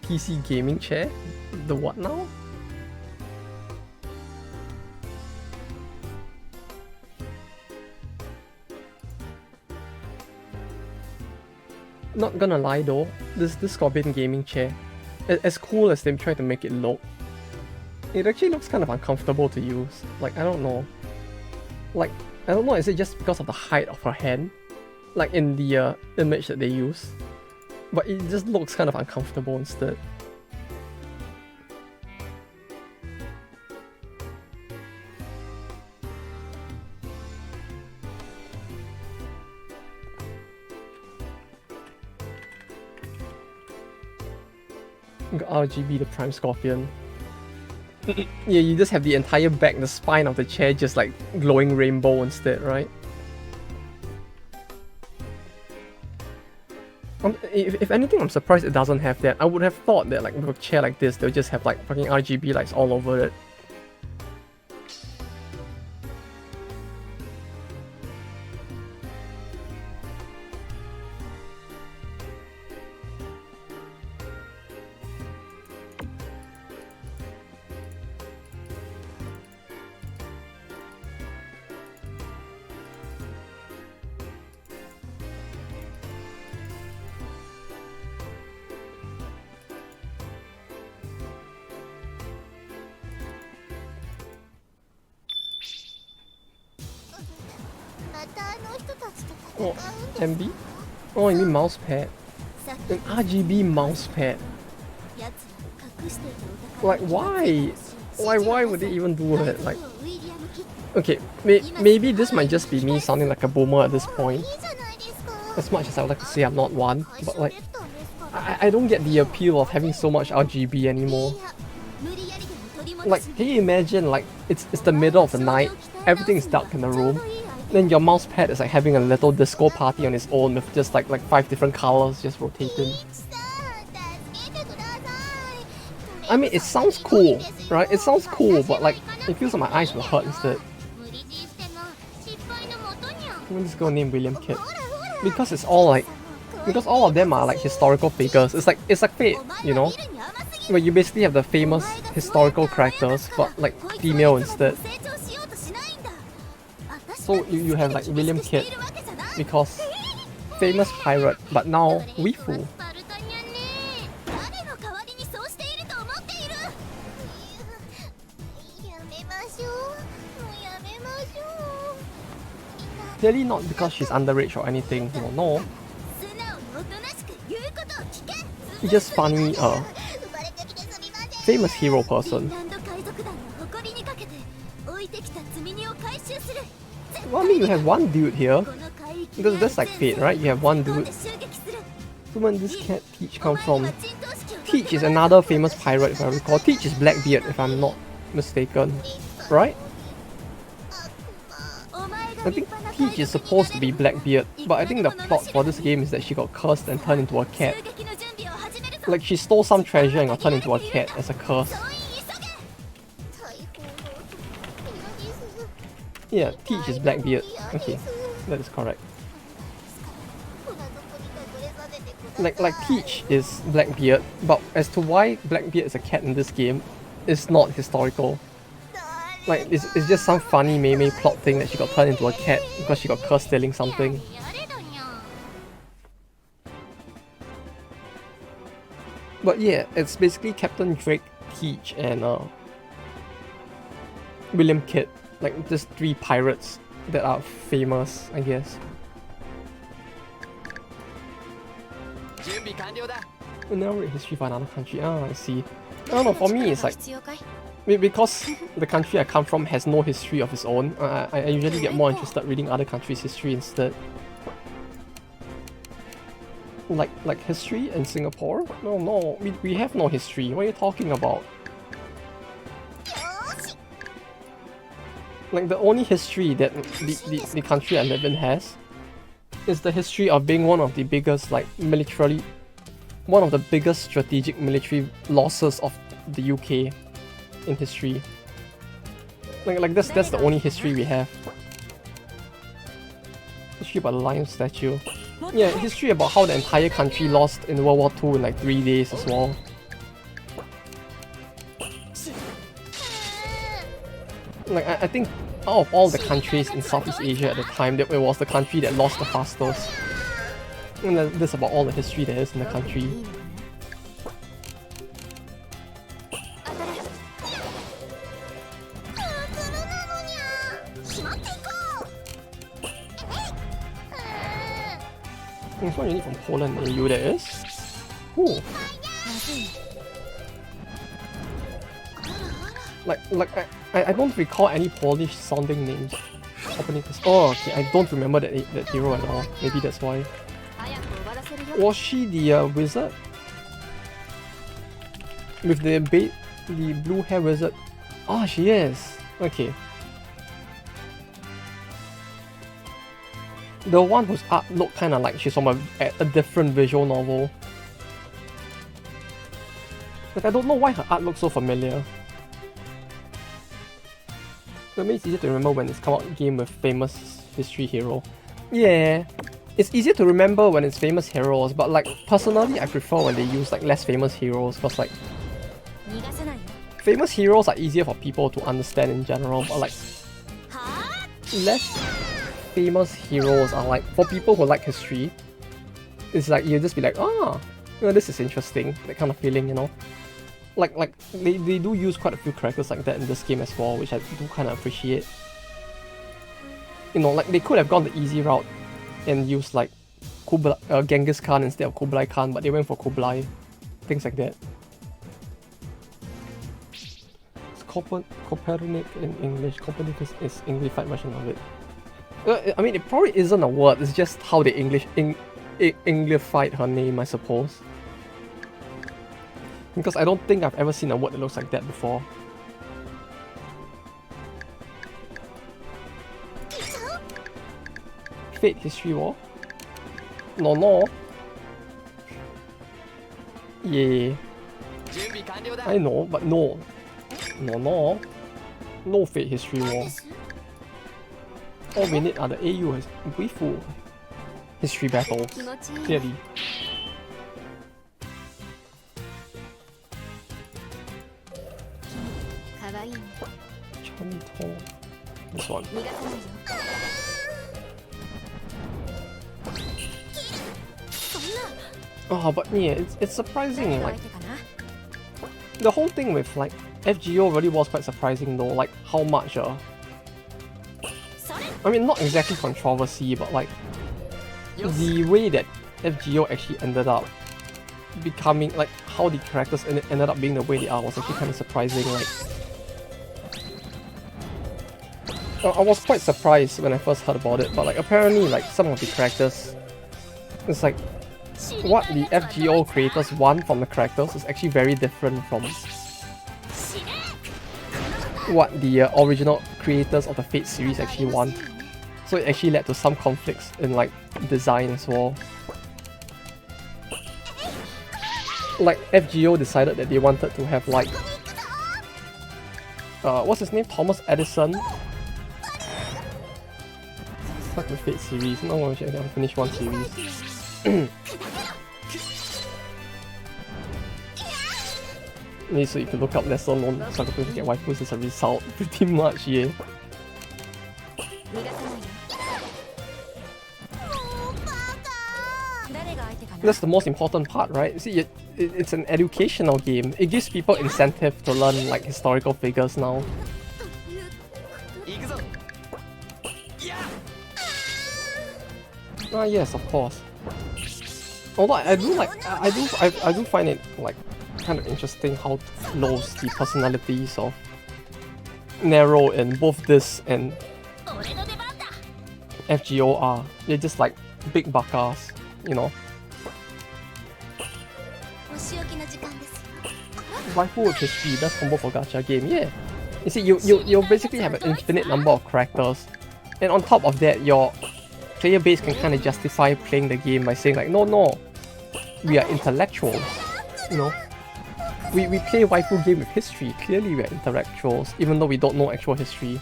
PC gaming chair? The what now? Not gonna lie though, this Scorpion gaming chair, as cool as they try to make it look, it actually looks kind of uncomfortable to use. Like, I don't know. Like, I don't know, is it just because of the height of her hand? Like in the image that they use? But it just looks kind of uncomfortable instead. Got RGB the Prime Scorpion. Yeah, you just have the entire back, the spine of the chair just like glowing rainbow instead, right? If anything, I'm surprised it doesn't have that. I would have thought that like with a chair like this, they'll just have like fucking RGB lights all over it. Oh, MB? Oh, you mean mouse pad? An RGB mouse pad. Like, why? Why would they even do it? Like, okay, maybe this might just be me sounding like a boomer at this point. As much as I would like to say I'm not one, but like, I don't get the appeal of having so much RGB anymore. Like, can you imagine, like, it's the middle of the night, everything is dark in the room, then your mouse pad is like having a little disco party on its own with just like 5 different colors just rotating. I mean, it sounds cool, right? It sounds cool, but like, it feels like my eyes will hurt instead. I'm just gonna name William Kid. Because it's all like, because all of them are like historical figures. It's like Fate, you know? Where you basically have the famous historical characters, but like female instead. So you have like William Kid, because famous pirate, but now Wifu. Clearly not because she's underage or anything, no. It's just funny, famous hero person. Well, I mean, you have one dude here, because that's like Fate, right? You have one dude. So when this cat Teach come from? Teach is another famous pirate, if I recall. Teach is Blackbeard, if I'm not mistaken, right? I think Teach is supposed to be Blackbeard, but I think the plot for this game is that she got cursed and turned into a cat. Like, she stole some treasure and got turned into a cat as a curse. Yeah, Teach is Blackbeard. Okay, that is correct. Like Teach is Blackbeard, but as to why Blackbeard is a cat in this game, is not historical. Like, it's just some funny meme plot thing that she got turned into a cat because she got cursed stealing something. But yeah, it's basically Captain Drake, Teach, and William Kid. Like, just 3 pirates that are famous, I guess. We never read history for another country. Ah, I see. I don't know, for me it's like, because the country I come from has no history of its own, I usually get more interested reading other countries' history instead. Like history in Singapore? No, we have no history. What are you talking about? Like, the only history that the country I live in has is the history of being one of the biggest, like, militarily, one of the biggest strategic military losses of the UK in history. Like that's the only history we have. History about the lion statue. Yeah, history about how the entire country lost in World War II in like 3 days as well. Like, I think out of all the countries in Southeast Asia at the time, that it was the country that lost the fastest. And that's about all the history there is in the country. There's one unit from Poland, Eiyu, there is. Ooh. I don't recall any Polish sounding names opening this. Oh, okay, I don't remember that hero at all. Maybe that's why. Was she the wizard? With the blue hair wizard Oh, she is. Okay. The one whose art looked kind of like she's from a different visual novel. Like, I don't know why her art looks so familiar. I mean, it's easier to remember when it's come out game with famous history hero. Yeah, it's easier to remember when it's famous heroes, but like personally, I prefer when they use like less famous heroes, because like famous heroes are easier for people to understand in general, but like less famous heroes are like, for people who like history, it's like you just be like, ah, you know, this is interesting, that kind of feeling, you know. Like they do use quite a few characters like that in this game as well, which I do kind of appreciate. You know, like they could have gone the easy route and used like Genghis Khan instead of Kublai Khan, but they went for Kublai, things like that. It's Copernic in English. Copernicus is Englified version of it. I mean, it probably isn't a word. It's just how they Englified her name, I suppose. Because I don't think I've ever seen a word that looks like that before. Fate History War? No. Yeah. I know, but no. No Fate History War. All we need are the Eiyu Wifu history battles, clearly. This one. Oh, but yeah, it's surprising, like, the whole thing with, like, FGO really was quite surprising though, like, how much, I mean, not exactly controversy, but, like, the way that FGO actually ended up becoming, like, how the characters ended up being the way they are was actually kind of surprising, like, I was quite surprised when I first heard about it, but, like, apparently, like, some of the characters, it's like, what the FGO creators want from the characters is actually very different from what the original creators of the Fate series actually want. So it actually led to some conflicts in like design as well. Like FGO decided that they wanted to have like what's his name? Thomas Edison. Fuck the Fate series. No one should have finished one series. So you can look up lesser known successful to get waifus as a result, pretty much, yeah. That's the most important part, right? See, it's an educational game. It gives people incentive to learn like historical figures now. Ah, yes, of course. Although I do find it like kind of interesting how close the personalities of Nero in both this and FGO are. They're just like big bakas, you know. Waifu with history, that's combo for gacha game, yeah. You see, you basically have an infinite number of characters, and on top of that, your player base can kind of justify playing the game by saying like, no, we are intellectuals, you know. We play waifu game with history, clearly we are intellectuals, even though we don't know actual history.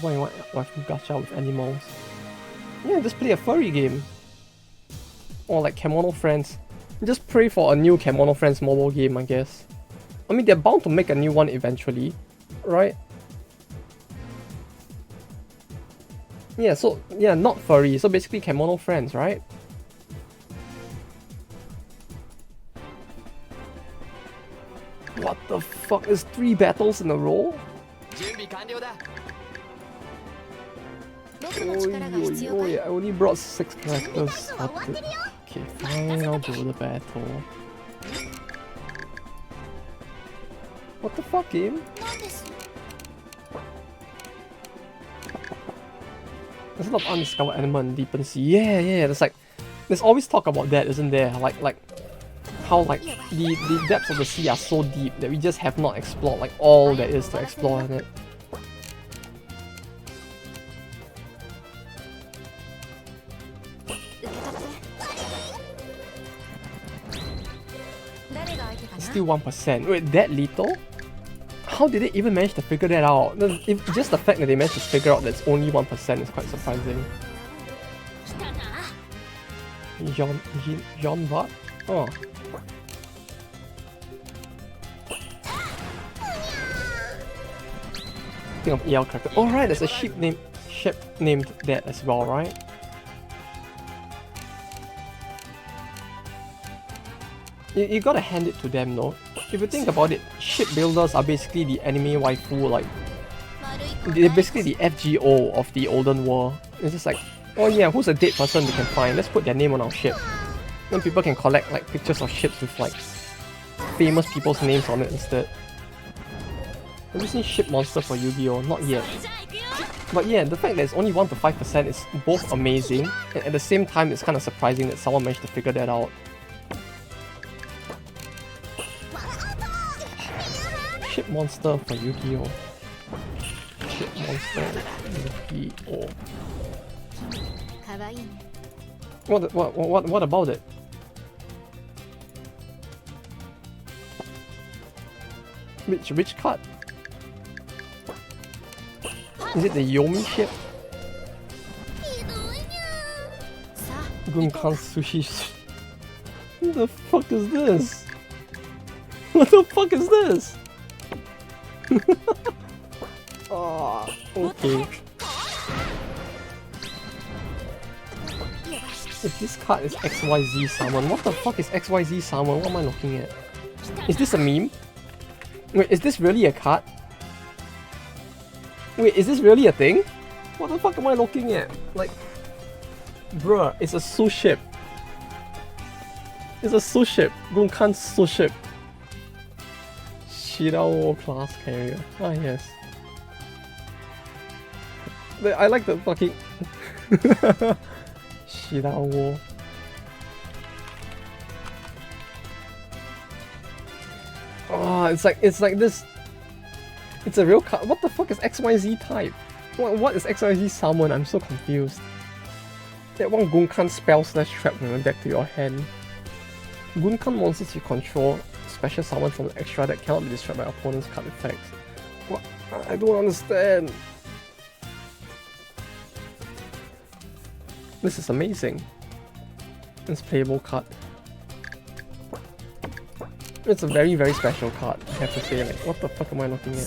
Why you want waifu gacha with animals? Yeah, just play a furry game. Or like Kemono Friends. Just pray for a new Kemono Friends mobile game, I guess. I mean, they're bound to make a new one eventually, right? Yeah, so, yeah, not furry, so basically Kemono Friends, right? What the fuck, is 3 battles in a row? Oh yeah, I only brought 6 characters. Okay, fine, I'll do the battle. What the fuck, game? There's a lot of undiscovered element in deep sea. Yeah, there's like There's always talk about that, isn't there? Like how like the depths of the sea are so deep that we just have not explored like all there is to explore in it. Still 1%. Wait, that little? How did they even manage to figure that out? If just the fact that they managed to figure out that's only 1% is quite surprising. Jean what? Oh. Think of EL character. Oh right, there's a ship named that as well, right? You gotta hand it to them, no? If you think about it, shipbuilders are basically the anime waifu, like they're basically the FGO of the olden world. It's just like, oh yeah, who's a dead person we can find? Let's put their name on our ship. Then people can collect like pictures of ships with like famous people's names on it instead. Have you seen Ship Monster for Yu-Gi-Oh? Not yet. But yeah, the fact that it's only 1 to 5% is both amazing, and at the same time it's kind of surprising that someone managed to figure that out. Ship Monster for Yu-Gi-Oh! Ship Monster Yu-Gi-Oh! What about it? Which card? Is it the Yomi ship? Gunkan Sushi. What the fuck is this? What the fuck is this? Oh, okay. If this card is XYZ Summon, what the fuck is XYZ Summon? What am I looking at? Is this a meme? Wait, is this really a card? Wait, is this really a thing? What the fuck am I looking at? Like, bruh, it's a Su ship. It's a Su ship. Gunkan Su ship. Shirao class carrier. Ah, yes. I like the fucking Shirao. Oh, it's like this. It's a real card. What the fuck is XYZ type? What is XYZ summon? I'm so confused. That one Gunkan spell / trap from your deck to your hand. Gunkan monsters you control special summon from the extra that cannot be destroyed by opponent's card effects. What? I don't understand. This is amazing. It's playable card. It's a very, very special card, I have to say. Like, what the fuck am I looking at?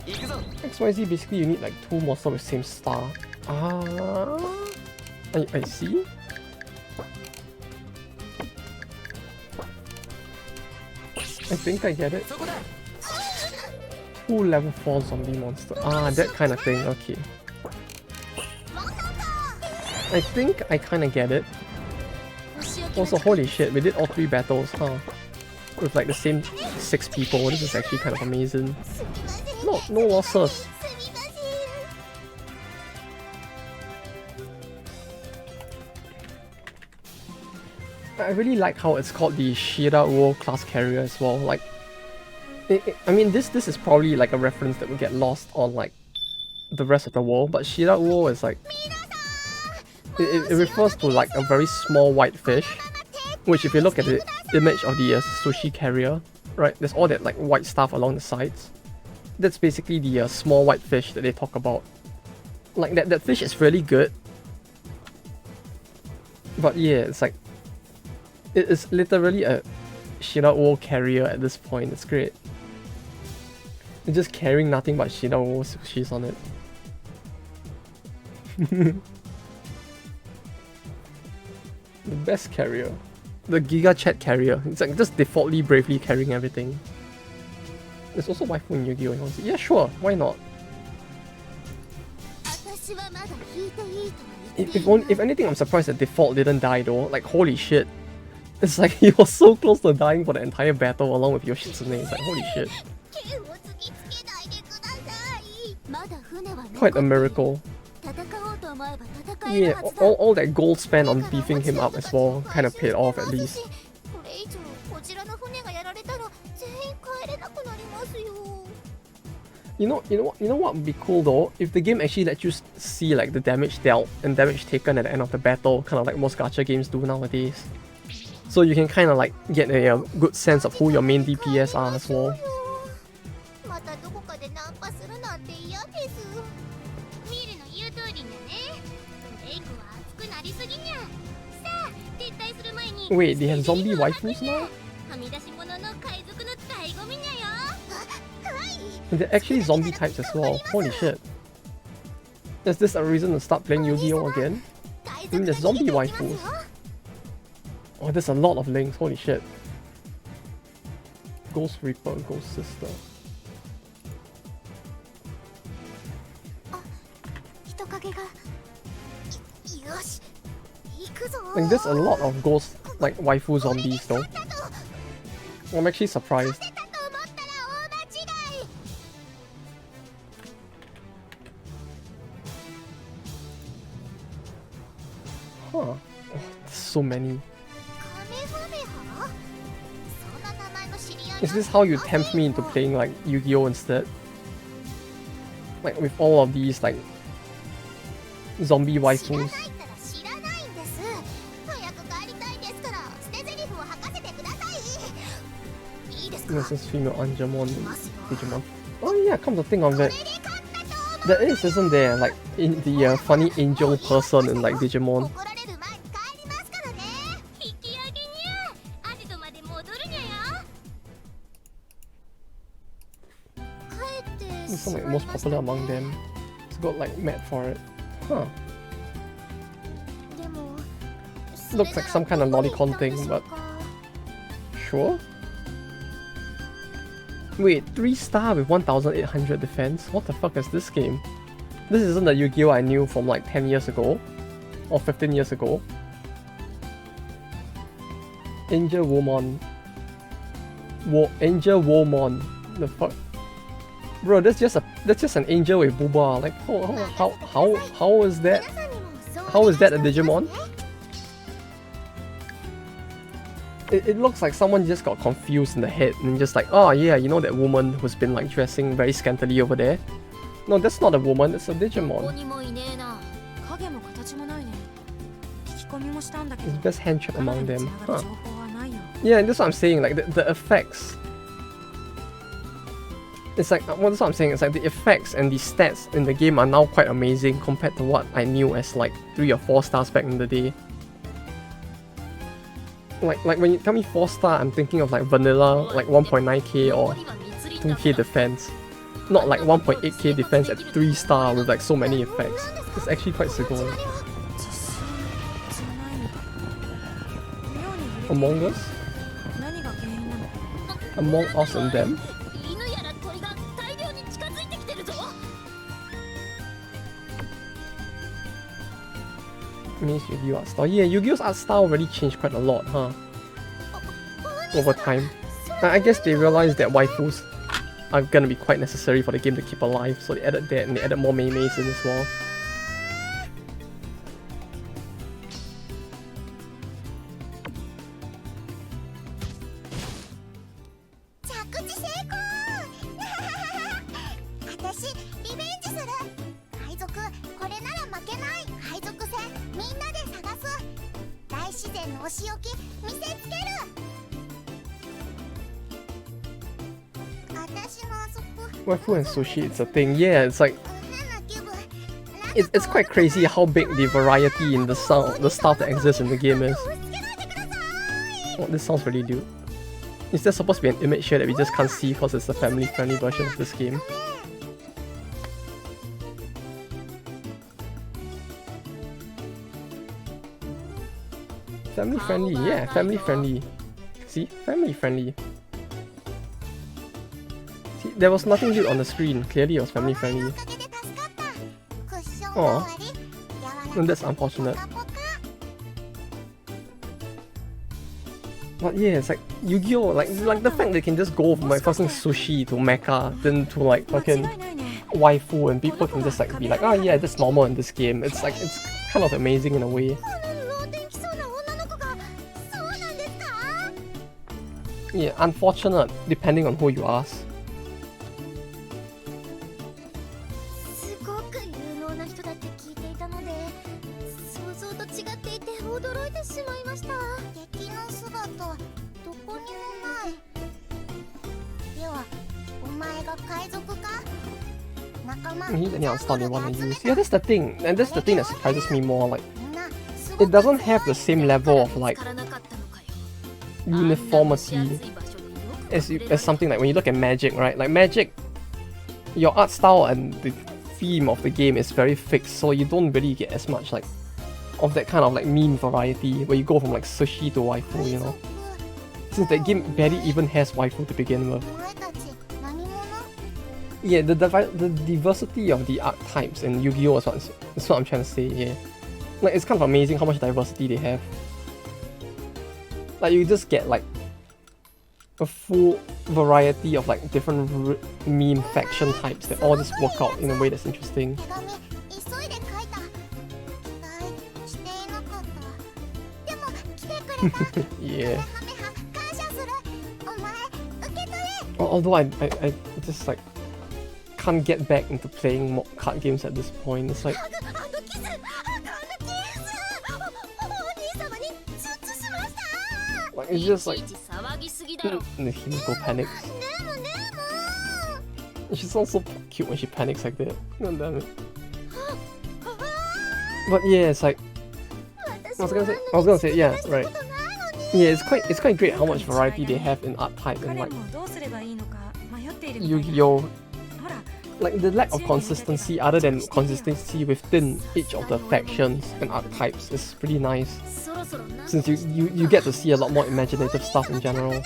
XYZ, basically you need like 2 monsters with same star. Ah, I see. I think I get it. 2 level 4 zombie monster. Ah, that kind of thing, okay. I think I kinda get it. Also, holy shit, we did all 3 battles, huh? With like the same 6 people. This is actually kind of amazing. No losses. I really like how it's called the Shirao class carrier as well. Like, I mean, this is probably like a reference that will get lost on like the rest of the world, but Shirao is like it refers to like a very small white fish, which if you look at the image of the sushi carrier, right, there's all that like white stuff along the sides. That's basically the small white fish that they talk about. Like that fish is really good, but yeah, it's like it is literally a Shirao carrier at this point. It's great. It's just carrying nothing but Shirao sushis on it. The best carrier. The Giga Chat carrier. It's like just defaultly bravely carrying everything. There's also waifu in Yu-Gi-Oh! Yeah, sure, why not? If anything, I'm surprised that default didn't die though. Like, holy shit. It's like he was so close to dying for the entire battle along with Yoshitsune. It's like, holy shit. Quite a miracle. Yeah, all that gold spent on beefing him up as well kind of paid off at least. これ以上こちらの船がやられたら全員帰れなくなりますよ。 You know what would be cool though? If the game actually lets you see like the damage dealt and damage taken at the end of the battle, kind of like most gacha games do nowadays. So you can kind of like get a good sense of who your main DPS are as well. またどこかでナンパするなんて嫌です。ミルの言う通りだね。レイクは熱くなりすぎにゃ。さあ、撤退する前に。 Wait, they have zombie waifus now? はみ出し物の海賊の醍醐味にゃよ。はい。 And they're actually zombie types as well. Holy shit. Is this a reason to start playing Yu-Gi-Oh again? I mean, there's zombie waifus. Oh, there's a lot of links. Holy shit. Ghost Reaper, Ghost Sister. 人影が。よし。行くぞ。 Like, there's a lot of ghost, like, waifu zombies though. I'm actually surprised. だと思ったら大間違い。 Huh. Oh, there's so many. カメハメハ？そんな名前の知り合い Is this how you tempt me into playing, like, Yu-Gi-Oh instead? Like, with all of these, like, zombie 知らない waifus. ったら知らないんです。早く帰りたいですから捨て台詞を吐かせてください。いいですか？ This is female Angemon いますよ。 Digimon. Oh yeah, come to think of これ it. で勝ったと思う。 There is, isn't there? Like, in the funny angel person in, like, Digimon. 怒られる前に帰りますからね。引き上げにゃ。アジトまで戻るにゃよ。帰って It's some, like, most popular among them. It's got, like, mad for it. Huh. でも Looks like some kind of lolicon thing, but sure. Wait, 3-star with 1800 defense? What the fuck is this game? This isn't the Yu-Gi-Oh I knew from like 10 years ago. Or 15 years ago. Angel Womon. Angel Womon. The fuck? Bro, that's just an angel with booba. Like, how is that? How is that a Digimon? It looks like someone just got confused in the head and just like, oh yeah, you know that woman who's been like dressing very scantily over there? No, that's not a woman, it's a ここ Digimon. にもいねえな。影も形もないね。聞き込みもしたんだけど。 It's best hand check among them. 繋が Huh. る情報はないよ。 Yeah, and that's what I'm saying, like the effects. It's like, well, that's what I'm saying, it's like the effects and the stats in the game are now quite amazing compared to what I knew as like 3 or 4 stars back in the day. Like when you tell me 4-star, I'm thinking of like vanilla, like 1.9k or 2k defense. Not like 1.8k defense at 3-star with like so many effects. It's actually quite sugoi. 自信じゃないみたい。妙に揺れてる Among Us? 何が原因なの？ Among Us and Them? 犬やら鳥が大量に近づいてきてるぞ。 Means Yu-Gi-Oh art style. Yeah, Yu-Gi-Oh's art style really changed quite a lot, huh? Over time. I guess they realized that waifus are gonna be quite necessary for the game to keep alive, so they added that and they added more meimeis in as well. Waifu and sushi, it's a thing. Yeah, it's like it's quite crazy how big the variety in the stuff that exists in the game is. Oh, this sounds really cute. Is there supposed to be an image here that we just can't see because it's a family-friendly version of this game? Family-friendly, yeah, family-friendly. See? Family-friendly. See, there was nothing good on the screen. Clearly it was family-friendly. Aw. And that's unfortunate. But yeah, it's like Yu-Gi-Oh! Like the fact they can just go from like fucking sushi to mecha, then to like 間違 fucking いないね。 waifu, and people can just like be like, oh yeah, that's normal in this game. It's like it's kind of amazing in a way. この脳天気そうな女の子がそうなんですか？ Yeah, unfortunate depending on who you ask. すごく有能な人だって聞いていたので、想像と違っていて驚いてしまいました。敵の姿どこにもない。ではお前が海賊か？仲間 He's any style they want to use. Yeah, that's the thing, and that's the thing that surprises me more. Like, it doesn't have the same level of like uniformity as something like when you look at Magic, right? Like Magic, your art style and the theme of the game is very fixed, so you don't really get as much like of that kind of like meme variety where you go from like sushi to waifu, you know. Since that game barely even has waifu to begin with. お前たち何者？ Yeah, the diversity of the archetypes in Yu-Gi-Oh! is what I'm trying to say here. Like, it's kind of amazing how much diversity they have. Like, you just get like a full variety of like different meme faction types that all just work out in a way that's interesting. 手紙急いで書いた。期待していなかった。でも来てくれた。 Yeah. ハメハ感謝する。お前受け取れ。 Although I just like can't get back into playing more card games at this point. It's like あのキス、あのキス。お兄様にチュッチュしました。 like it's just like 騒ぎすぎだろ。 the Himiko panics. ねも。 She sounds so cute when she panics like that. God damn it. But yeah, it's like I was gonna say yeah, right. Yeah, it's quite great how much variety they have in art type and 彼 like もどうすればいいのか迷っているみたいだ。 Yu-Gi-Oh! ほら、 Like the lack of consistency other than consistency within each of the factions and archetypes is pretty nice. そろそろな。 Since you get to see a lot more imaginative stuff in general.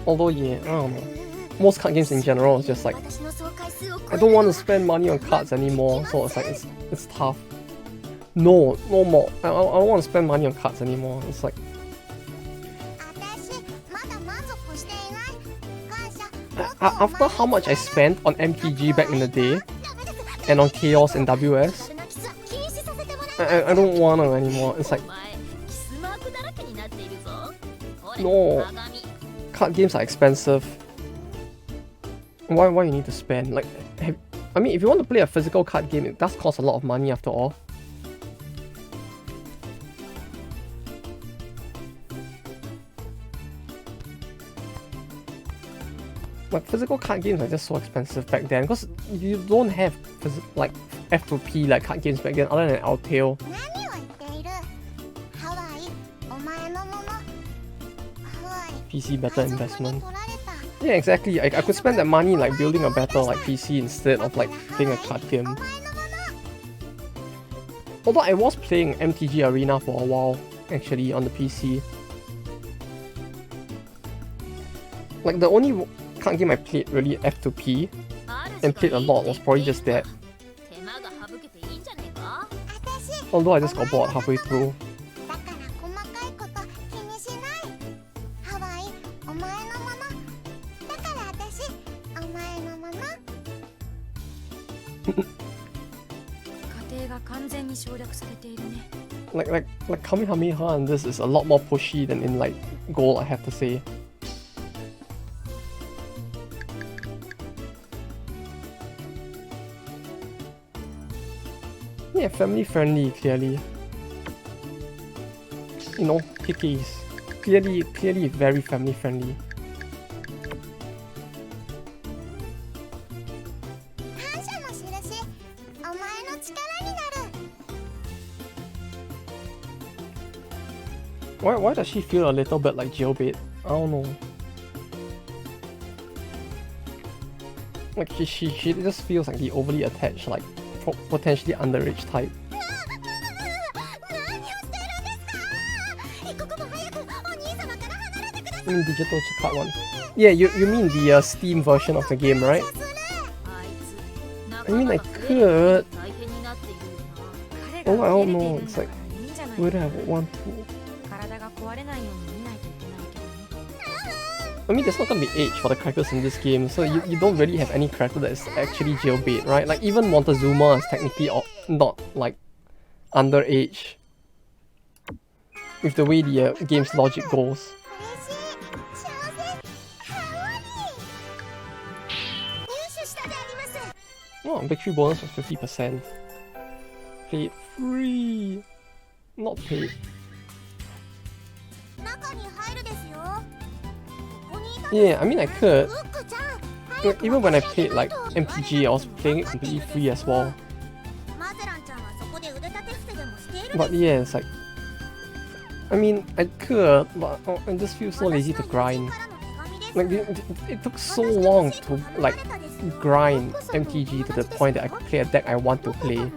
Although yeah, I don't know. Most card games in general is just like 私の総回数を超え I don't want to spend money on cards anymore, so it's like it's tough. No more. I don't want to spend money on cards anymore. It's like 私まだ満足していない。感謝。 after how much I spent on MTG back in the day and on Chaos and WS, のキスは禁止させてもらう。 I don't want to anymore. It's like お前キスマークだらけになっているぞ。ほれ No. 鏡。 card games are expensive. Why you need to spend? Like, I mean, if you want to play a physical card game, it does cost a lot of money after all. Like physical card games are just so expensive back then because you don't have like F2P like card games back then other than Altail. 何を言っている？ハワイ、お前のもの。ハワイ。 PC better 家族に investment. 取られた。 Yeah, exactly. I could spend that money like building a better like PC instead of like playing a card game. お前のもの。 Although I was playing MTG Arena for a while actually on the PC. Like the only card game I played really F2P and played a lot was probably just that. 手間が省けていいんじゃねえか。私。 Although I just got bored halfway through. だから細かいこと気にしない。ハワイ、お前のもの。だから私、お前のもの。家庭が完全に省略されているね。 Like Kamehameha and this is a lot more pushy than in like Gold, I have to say. Yeah, family friendly, clearly. You know, pickies. Clearly very family friendly. 感謝の印。お前の力になる。 Why does she feel a little bit like jailbait? I don't know. Like she just feels like the overly attached, like potentially underage type. 何をしてるんですか？一刻も早くお兄様から離れてください。 I mean digital card one. Yeah, you mean the Steam version of the game, right? あいつな I か mean な I か could. 大変になっているよな。彼 Oh, が I 受 don't け入れて know. いるん It's だ like からいいんじゃない would I want to? 体が壊れないように見ないといけないけどね。 I mean, there's not gonna be age for the characters in this game, so you don't really have any character that is actually jailbait, right? Like even Montezuma is technically not like underage with the way the game's logic goes. 嬉しい幸せハワリ入手したであります Oh, victory bonus was 50%. Paid free. Not paid. 中に入るですよここにいた Yeah, I mean I could. フックちゃん Like, even when I played like MTG, I was playing it completely free as well. マゼランちゃんはそこで腕立て伏せでもしている But yeah, it's like, I mean, I could, but I just feel so lazy to grind. Like it took so long to like grind MTG to the point that I could play a deck I want to play,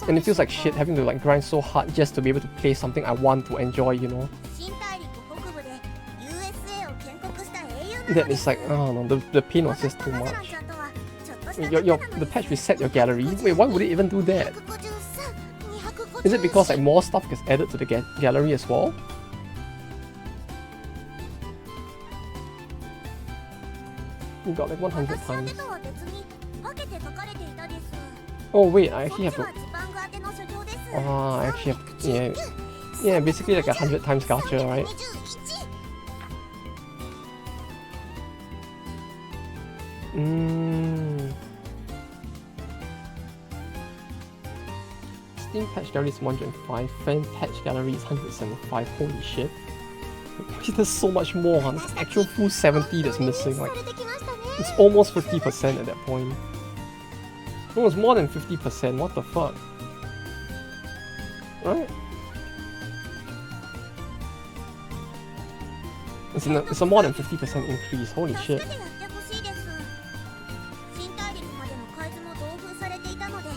and it feels like shit having to like grind so hard just to be able to play something I want to enjoy, you know. 新大陸北部で USA を建国した英雄な That ので is す like, oh no, the pain was just too マゼラン much. ちゃんとはちょっとした The patch reset your gallery. Wait, why would it even do that? 253 Is it because like more stuff gets added to the gallery as well? You got like 100 times. 私宛てとは別に分けて書かれていたです Oh wait, I actually have こ to. っちはジパング宛ての書状です I actually have. Yeah, basically like 100 times gacha, right? Steam patch gallery is 105, fan patch gallery is 175. Holy shit. There's so much more, huh? There's actual full 70 that's missing. Like, されてきましたね it's almost 50% at that point. No, it's more than 50%. What the fuck? Right? It's a more than 50% increase. Holy 助 shit. けてやってほしいです新大陸までの海図も同封されていたので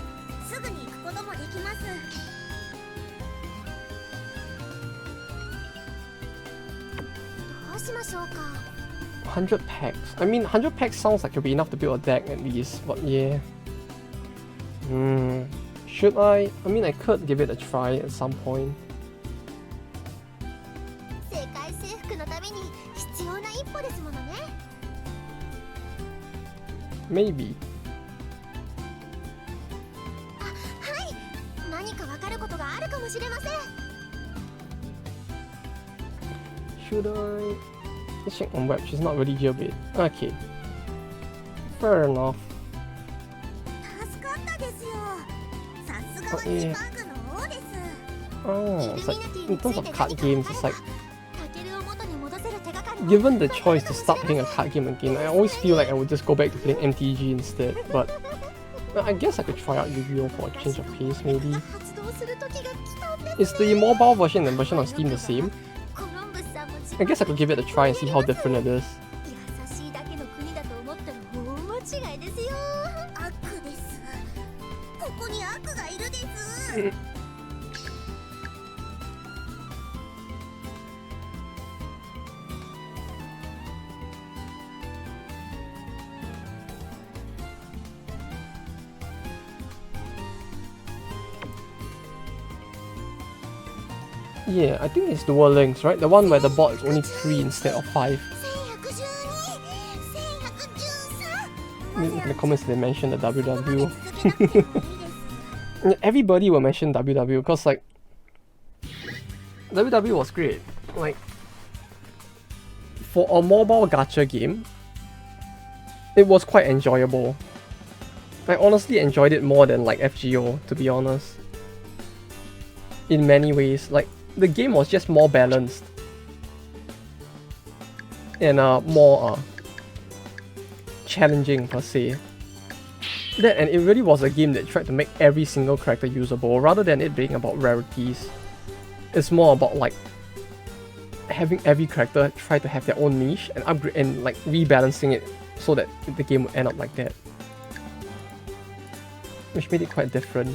すぐに行くこともできますどうしましょうか100 packs. I mean, 100 packs sounds like it'll be enough to build a deck at least, but yeah. Should I? I mean, I could give it a try at some point. 世界征服のために必要な一歩ですものね Maybe. はい何かわかることがあるかもしれません Should I? Let's check on web. She's not really jailbait. Okay. Fair enough. 助かったですよさすがはええジパングの王です Oh, it's like in terms of card games, it's like タケルを元に戻せる手がかりも given the choice to start playing a card game again, I always feel like I would just go back to playing MTG instead. But I guess I could try out Yu-Gi-Oh for a change of pace, maybe. 発動する時が来たんです Is the mobile version and version on Steam the same? コロンブスさんも自 I guess I could give it a try and see how different it is. 優しいだけの国だと思ったら大間違いですよ悪ですここに悪がいるです Yeah, I think it's Dual Links, right? The one where the bot is only 3 instead of 5. In the comments they mentioned the WW. Everybody will mention WW because like WW was great. Like for a mobile gacha game, it was quite enjoyable. I honestly enjoyed it more than like FGO, to be honest. In many ways, like the game was just more balanced and more challenging per se. That, and it really was a game that tried to make every single character usable rather than it being about rarities. It's more about like having every character try to have their own niche and upgrade and like rebalancing it so that the game would end up like that, which made it quite different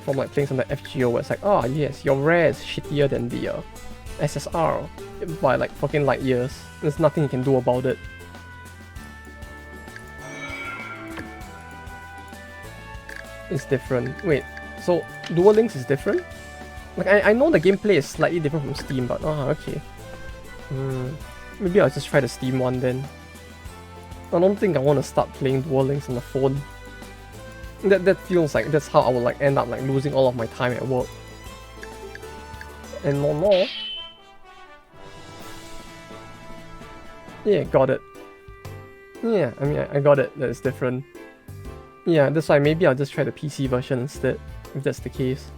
from like playing some like FGO where it's like, oh yes, your rare is shittier than the SSR by like fucking light years. There's nothing you can do about it. It's different. Wait, so Duel Links is different? Like I know the gameplay is slightly different from Steam, but okay. Maybe I'll just try the Steam one then. I don't think I want to start playing Duel Links on the phone. That feels like that's how I would like end up like losing all of my time at work. And no. Yeah, got it. Yeah, I mean I got it. That's different. Yeah, that's why maybe I'll just try the PC version instead, if that's the case.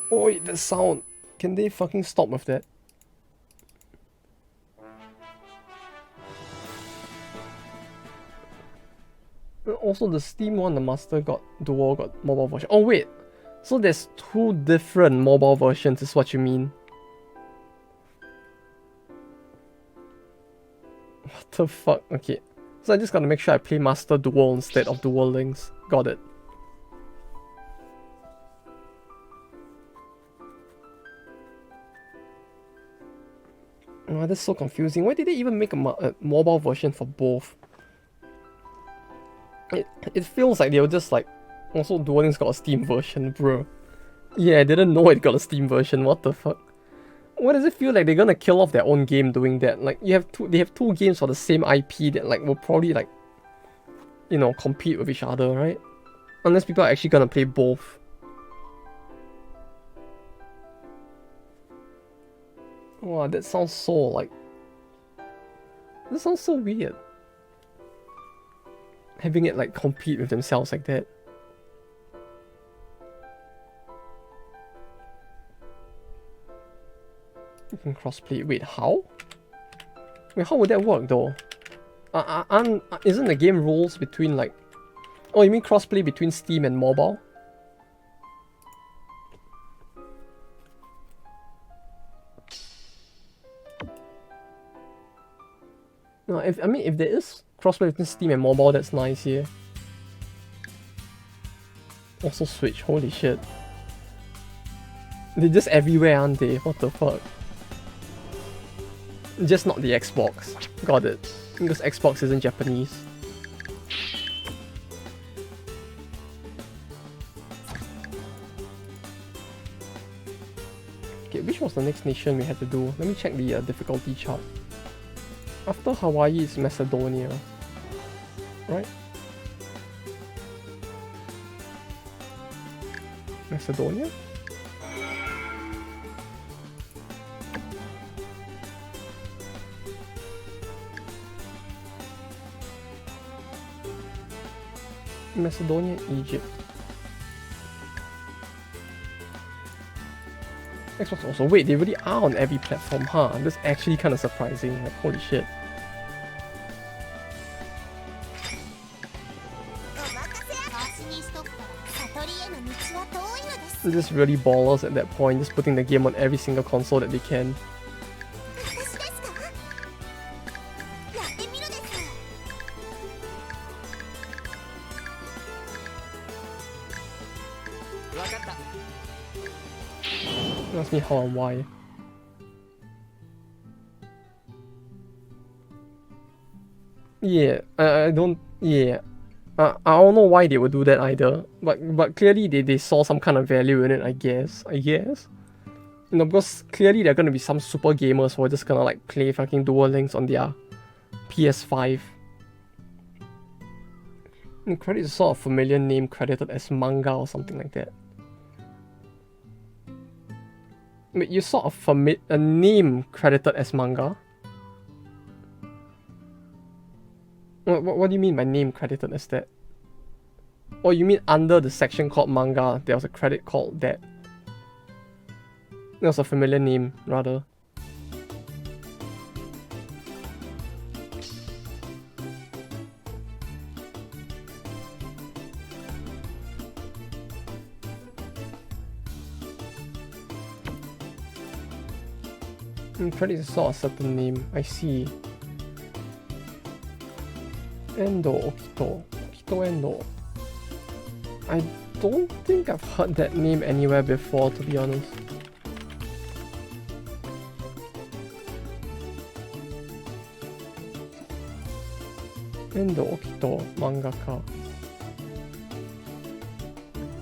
Oh wait, that sound. Can they fucking stop with that? Also, the Steam one, the Master got Dual, got mobile version. Oh wait, so there's two different mobile versions is what you mean? What the fuck? Okay, so I just gotta make sure I play Master Dual instead of Dual Links. Got it. Oh, that's so confusing. Why did they even make a mobile version for both? It feels like they were just like, also Duel Links got a Steam version, bro. Yeah, I didn't know it got a Steam version. What the fuck? Why does it feel like they're gonna kill off their own game doing that? Like they have two games for the same IP that like will probably like, you know, compete with each other, right? Unless people are actually gonna play both. Wow, that sounds so like... That sounds so weird. Having it like compete with themselves like that. You can crossplay. Wait, how? Wait, how would that work though? Isn't the game rules between like... Oh, you mean crossplay between Steam and mobile? No, if there is crossplay between Steam and mobile, that's nice here. Also Switch, holy shit. They're just everywhere, aren't they? What the fuck? Just not the Xbox. Got it. Because Xbox isn't Japanese. Okay, which was the next nation we had to do? Let me check the difficulty chart. After Hawaii is Macedonia, right? Macedonia? Macedonia, Egypt. Xbox also. Wait, they really are on every platform, huh? That's actually kind of surprising. Like, holy shit. They're just really ballers at that point, just putting the game on every single console that they can. Ask me how and why. Yeah, I don't. Yeah, I don't know why they would do that either. But clearly they saw some kind of value in it. I guess. You know, because clearly there are gonna be some super gamers who are just gonna like play fucking Duel Links on their PS5. And credit is sort of familiar name credited as manga or something like that. Wait, you saw a name credited as manga? What do you mean by name credited as that? Oh, you mean under the section called manga, there was a credit called that? That was a familiar name, rather. Credit saw a certain name, I see. Endo, Okito Endo. I don't think I've heard that name anywhere before, to be honest. Endo Okito, mangaka.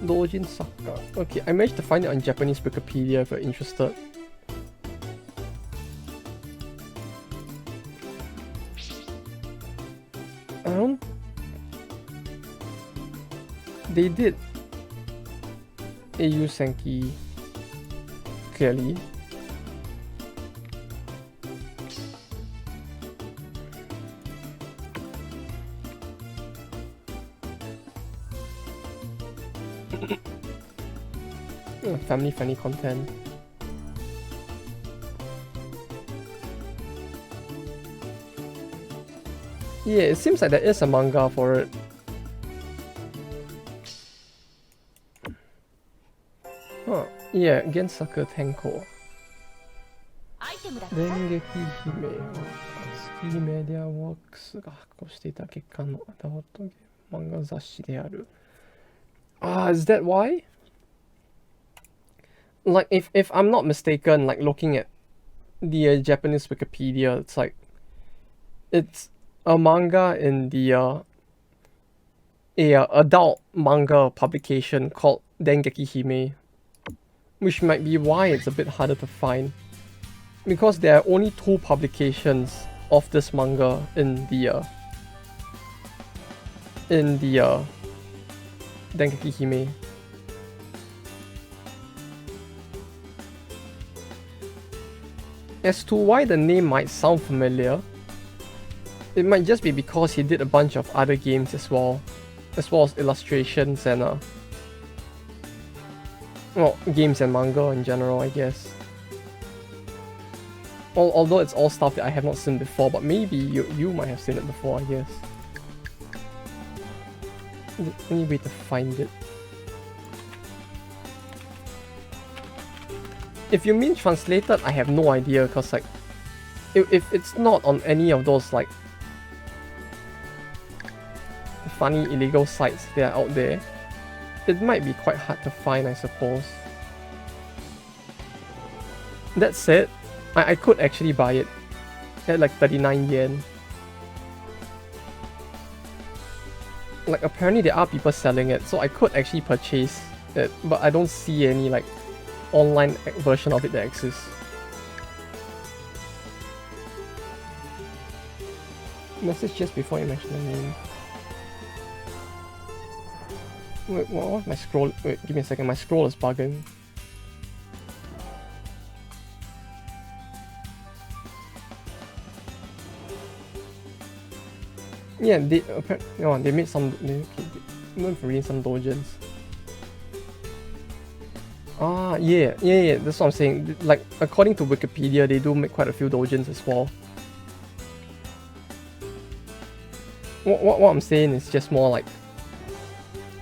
Dojin Saka. Okay, I managed to find it on Japanese Wikipedia if you're interested. I don't... They did Eiyu Senki, clearly. Family friendly content. Yeah, it seems like there is a manga for it. Huh. Yeah, Gensaka Tenko. アイテムだって 電撃姫はスキーメディアワークスが発行していた月間のアダルトゲーム漫画雑誌である。Is that why? Like, if I'm not mistaken, like looking at the Japanese Wikipedia, it's like it's a manga in the adult manga publication called Dengeki Hime, which might be why it's a bit harder to find, because there are only 2 publications of this manga in the Dengeki Hime. As to why the name might sound familiar, it might just be because he did a bunch of other games as well as illustrations and well, games and manga in general, I guess. Although it's all stuff that I have not seen before, but maybe you might have seen it before, I guess. Any way to find it? If you mean translated, I have no idea, cause like, if it's not on any of those like funny illegal sites that are out there, it might be quite hard to find, I suppose. That said, I could actually buy it at like 39 yen. Like apparently there are people selling it, so I could actually purchase it, but I don't see any like online version of it that exists. Message just before you mention the name. Wait, what was my scroll? Wait, give me a second, my scroll is bugging. Yeah, they made some. They went for reading some dojins. Yeah, that's what I'm saying. Like, according to Wikipedia, they do make quite a few dojins as well. What I'm saying is just more like,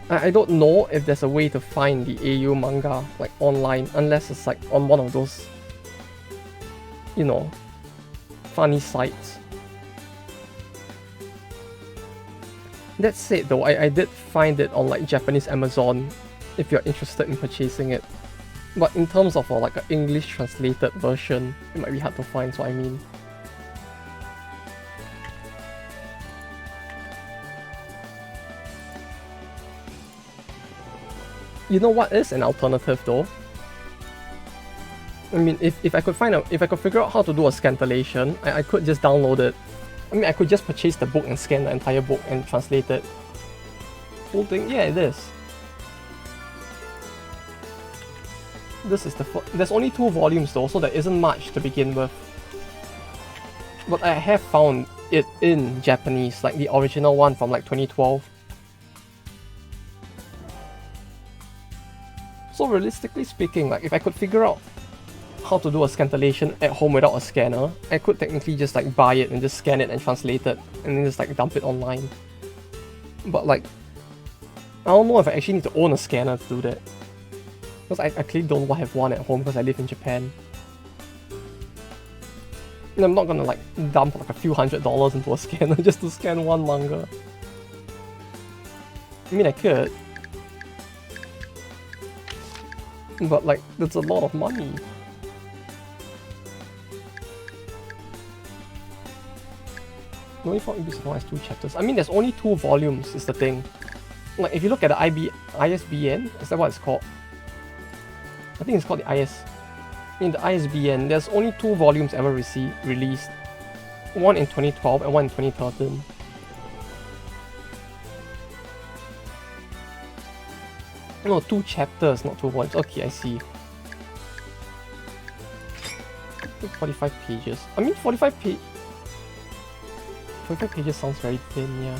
I don't know if there's a way to find the Eiyu manga like online, unless it's like on one of those, you know, funny sites. That said though, I did find it on like Japanese Amazon if you're interested in purchasing it. But in terms of like an English translated version, it might be hard to find, so I mean. You know what is an alternative though? I mean, if I could figure out how to do a scantillation, I could just download it. I mean, I could just purchase the book and scan the entire book and translate it. Full thing? Yeah, it is. This is there's only 2 volumes though, so there isn't much to begin with. But I have found it in Japanese, like the original one from like 2012. So realistically speaking, like if I could figure out how to do a scantillation at home without a scanner, I could technically just like buy it and just scan it and translate it and then just like dump it online. But like, I don't know if I actually need to own a scanner to do that. Because I clearly don't have one at home because I live in Japan. And I'm not gonna like dump like a few $100s into a scanner just to scan one manga. I mean, I could. But like, that's a lot of money. The only fault Ubisoft has 2 chapters. I mean, there's only 2 volumes is the thing. Like if you look at the ISBN, is that what it's called? I think it's called the IS. In the ISBN, there's only 2 volumes ever released. One in 2012 and one in 2013. No, 2 chapters, not 2 volumes. Okay, I see. 45 pages. I mean, 45 pages sounds very thin, yeah.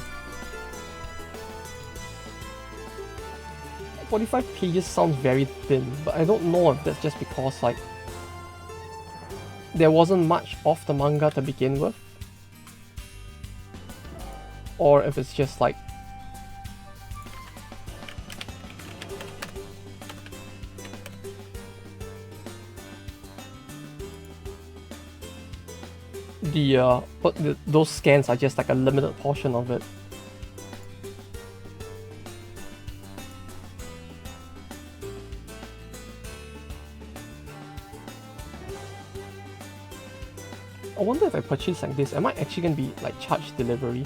45 pages sounds very thin, but I don't know if that's just because, like, there wasn't much of the manga to begin with. Or if it's just like those scans are just like a limited portion of it. I wonder if I purchase like this, am I actually gonna be like charged delivery?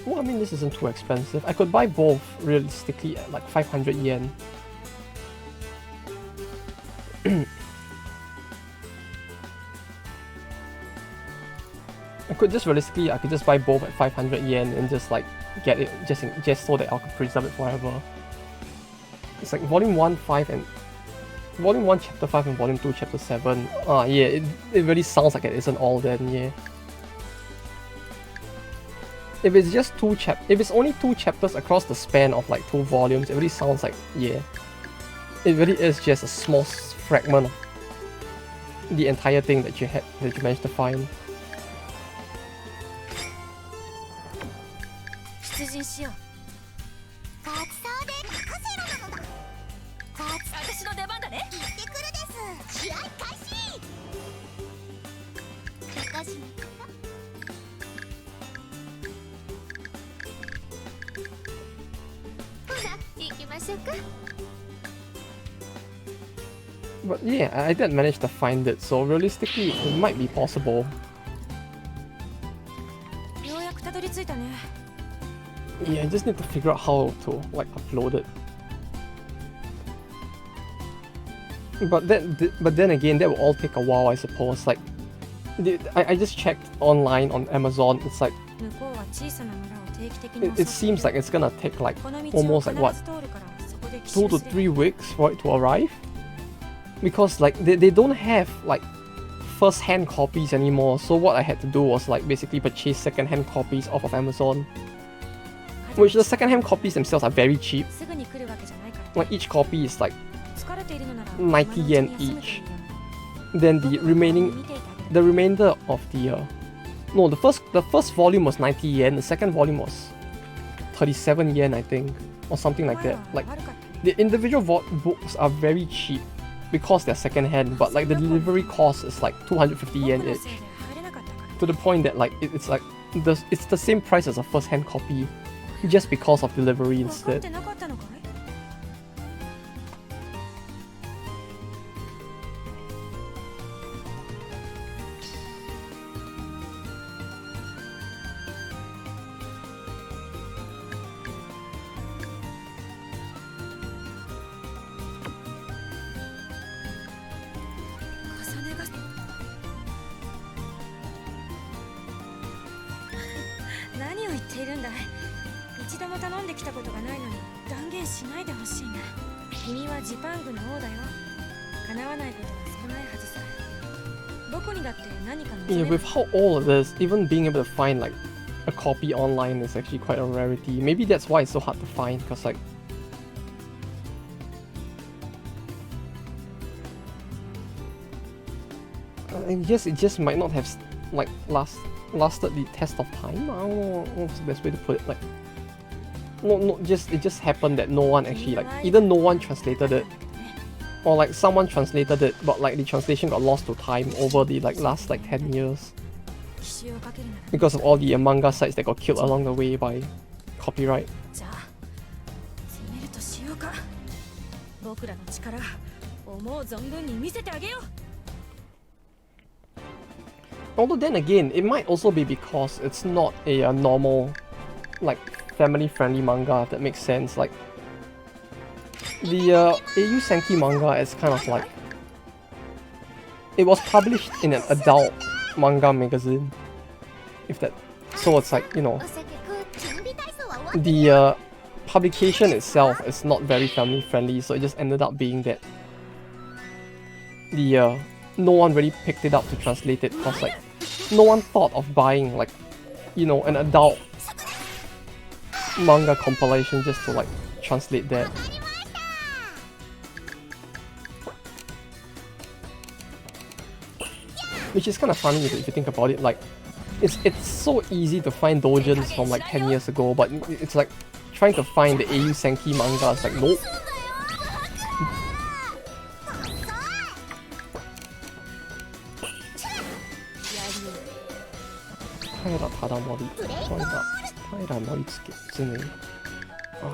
Well, I mean, this isn't too expensive. I could buy both realistically at like 500 yen. I could just realistically, I could just buy both at 500 yen and just like get it just so that I could preserve it forever. It's like volume 1, 5 and volume 1 chapter 5 and volume 2 chapter 7. Yeah, it really sounds like it isn't all then, yeah. If it's just if it's only 2 chapters across the span of like 2 volumes, it really sounds like, yeah. It really is just a small fragment of the entire thing that you managed to find. 出陣しよう。ごちそうで任せろなのだ。私の出番だね。行ってくるです。試合開始。おかしなこと。ほら、行きましょうか。 But yeah, I did manage to find it, so realistically, it might be possible. ようやくたどり着いたね。 Yeah, I just need to figure out how to like upload it. But then again, that will all take a while, I suppose. Like, I just checked online on Amazon. It's like it seems like it's gonna take like almost like what 2 to 3 weeks for it to arrive. Because like they don't have like first-hand copies anymore, so what I had to do was like basically purchase second-hand copies off of Amazon, which the second-hand copies themselves are very cheap. Like each copy is like 90 yen each. Then the remainder of the no, the first volume was 90 yen, the second volume was 37 yen, I think, or something like that. Like the individual books are very cheap because they're second-hand, but like the delivery cost is like 250 yen each, to the point that like it's like it's the same price as a first-hand copy, just because of delivery instead. Yeah, with how old it is, even being able to find like a copy online is actually quite a rarity. Maybe that's why it's so hard to find, because like I guess it just might not have like lasted the test of time. I don't know what's the best way to put it. Like it just happened that no one actually like either no one translated it, or like someone translated it, but like the translation got lost to time over the like last like 10 years because of all the manga sites that got killed along the way by copyright. Although then again, it might also be because it's not a normal, like, family-friendly manga, if that makes sense. Like, the Eiyu Senki manga is kind of like... It was published in an adult manga magazine. If that... So it's like, you know... The publication itself is not very family-friendly, so it just ended up being that... The no one really picked it up to translate it, because like... No one thought of buying, like, you know, an adult manga compilation just to like translate that. Which is kind of funny if you think about it. Like, it's so easy to find doujins from like 10 years ago, but it's like trying to find the Eiyu Senki manga. It's like, nope.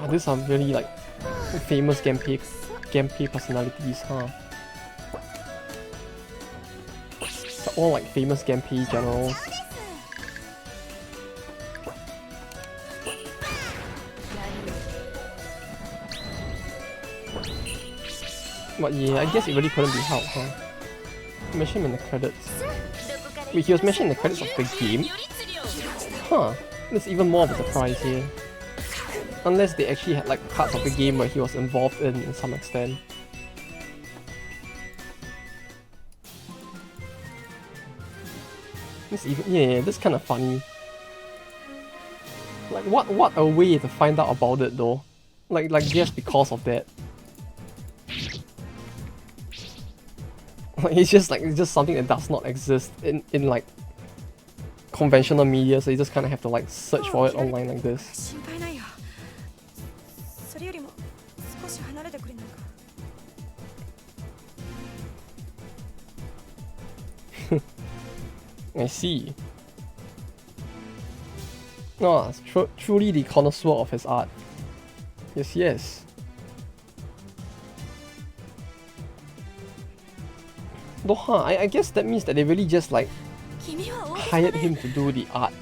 These are really like famous gameplay personalities, huh? They're all like famous gameplay generals. But yeah, I guess it really couldn't be helped, huh? Mention him in the credits. Wait, he was mentioned in the credits of the game? Huh, that's even more of a surprise here. Unless they actually had like parts of the game where he was involved in some extent. This even, yeah, that's kind of funny. Like what a way to find out about it though. Like just because of that. Like it's just something that does not exist in like conventional media, so you just kind of have to like search for it online like this. I see. No, truly the connoisseur of his art. Yes, yes. Though, huh, I guess that means that they really just like hired him to do the art,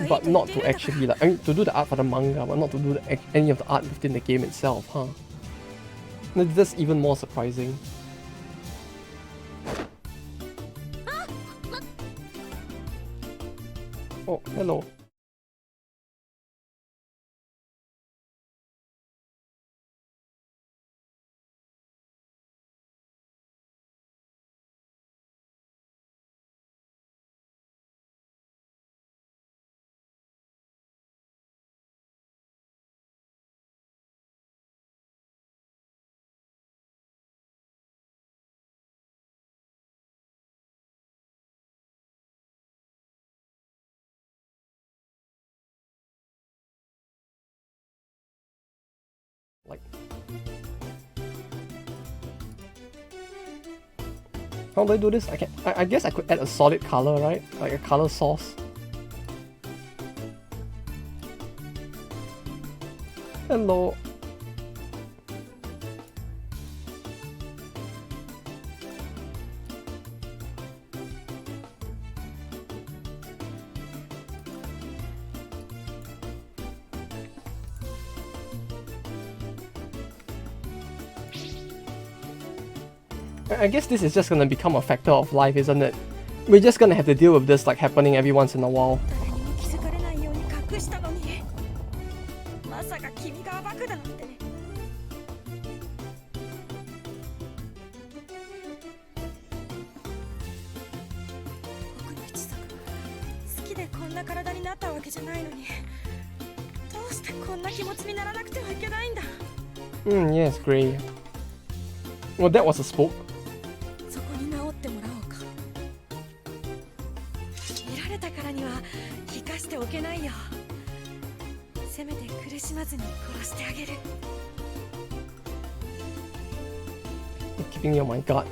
but not to actually like, I mean, to do the art for the manga, but not to do any of the art within the game itself, huh? That's even more surprising. Oh, hello. Like, how do I do this? I guess I could add a solid color, right? Like a color source. Hello. I guess this is just gonna become a factor of life, isn't it? We're just gonna have to deal with this like happening every once in a while. Yes, Grey. Well, that was a spoke. Keeping me on my guard.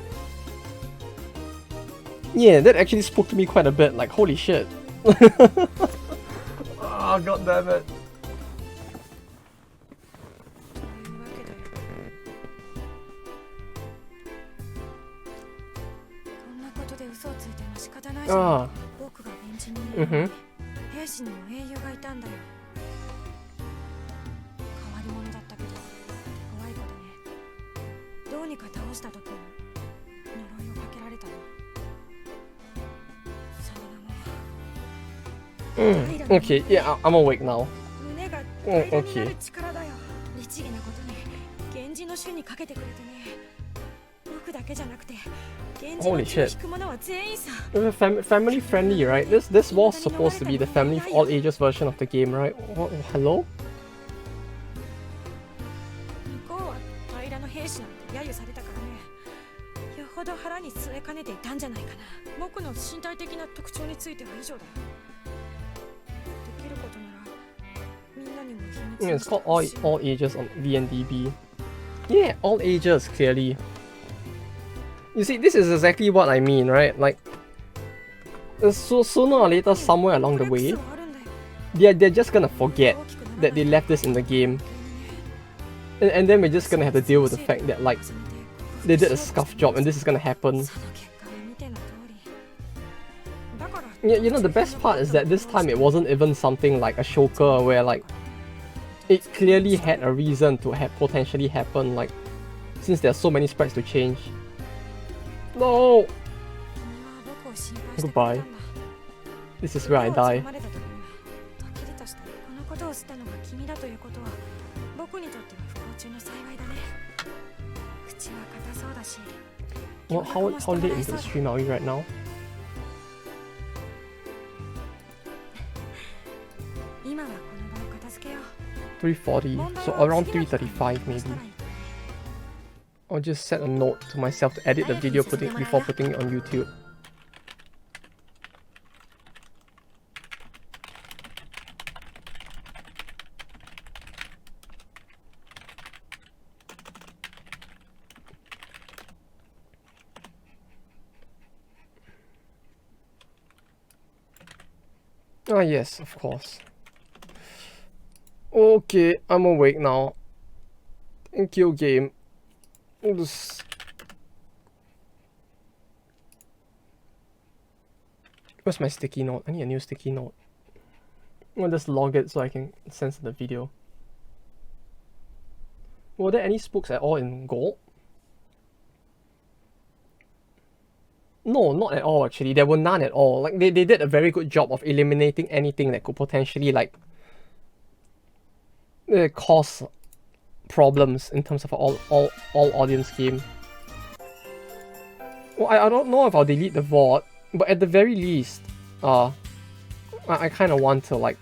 Yeah, that actually spoke to me quite a bit, like holy shit. Oh, god damn it. 地に Mm-hmm. 兵士にも英雄がいたんだよ。変わり者だったけど怖い子でね。どうにか倒した時も呪いをかけられたの。それがもう Okay, yeah, I'm awake now. 胸が Oh, 平らにな okay. る力だよ。律儀なことに源氏の種にかけてくれてね。僕だけじゃなくて源氏の Holy 血を shit. 引く者は全員さ。 Family friendly, right? This was supposed to be the family of all ages version of the game, right? What, hello? 向こうは平らの兵士なんて揶揄されたからね。よほど腹に据えかねていたんじゃないかな。僕の身体的な特徴については以上だ。できることならみんなにも秘密 Yeah, に it's して called ほしい。 all ages on VNDB. Yeah, all ages, clearly. You see, this is exactly what I mean, right? Like, so sooner or later, somewhere along the way, they're just gonna forget that they left this in the game. And then we're just gonna have to deal with the fact that, like, they did a scuff job and this is gonna happen. Yeah, you know, the best part is that this time it wasn't even something like a shoker where, like, it clearly had a reason to have potentially happen, like, since there's so many sprites to change. No! Goodbye. This is where I die. このことを知ったのが君だということは僕にとっては不幸中の幸いだね。口は硬そうだし。 Well, how late into the stream are we right now? 今はこの場を片付けよう。 3:40, so around 3:35 maybe. I'll just set a note to myself to edit the video before putting it on YouTube. Ah yes, of course. Okay, I'm awake now. Thank you, game. Where's my sticky note? I need a new sticky note. I'll just log it so I can censor the video. Were there any spooks at all in gold? No, not at all actually. There were none at all. Like they did a very good job of eliminating anything that could potentially like cause problems in terms of all audience game. Well, I don't know if I'll delete the VOD, but at the very least, I kind of want to like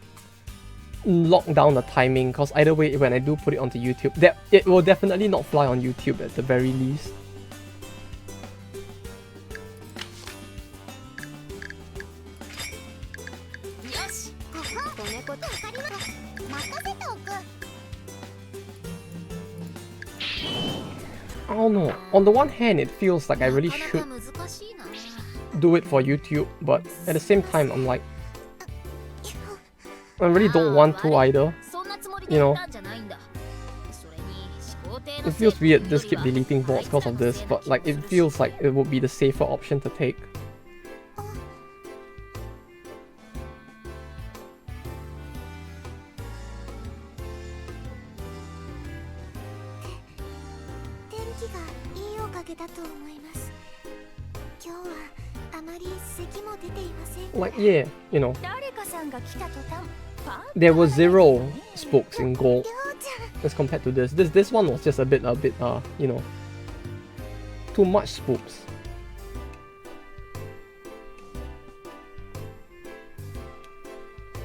lock down the timing, because either way, when I do put it onto YouTube, that it will definitely not fly on YouTube at the very least. I don't know. On the one hand, it feels like I really should do it for YouTube, but at the same time, I'm like, I really don't want to either. You know, it feels weird just keep deleting VODs because of this, but like it feels like it would be the safer option to take. Like, yeah, you know, there were 0 spooks in gold as compared to this. This one was just a bit, you know, too much spooks.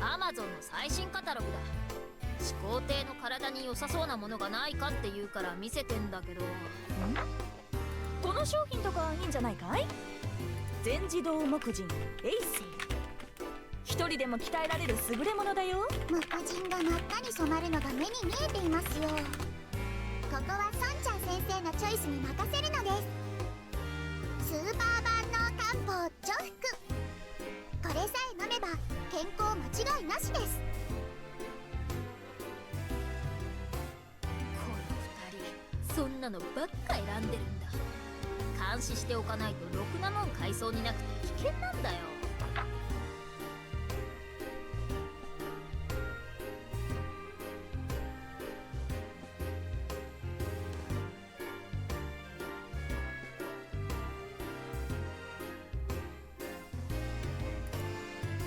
Amazon の最新カタログだ。始皇帝の体に良さそうなものがないかって言うから見せてんだけど。この商品とかいいんじゃないかい？全自動木人エイシー。一人でも鍛えられる優れものだよ。木人が真っ赤に染まるのが目に見えていますよ。ここはソンちゃん先生のチョイスに任せるのです。スーパー万能漢方除服。これさえ飲めば健康間違いなしです。この二人、そんなのばっか選んでるんだ。監視しておかないとろくなもん買いそうになくて危険なんだよ。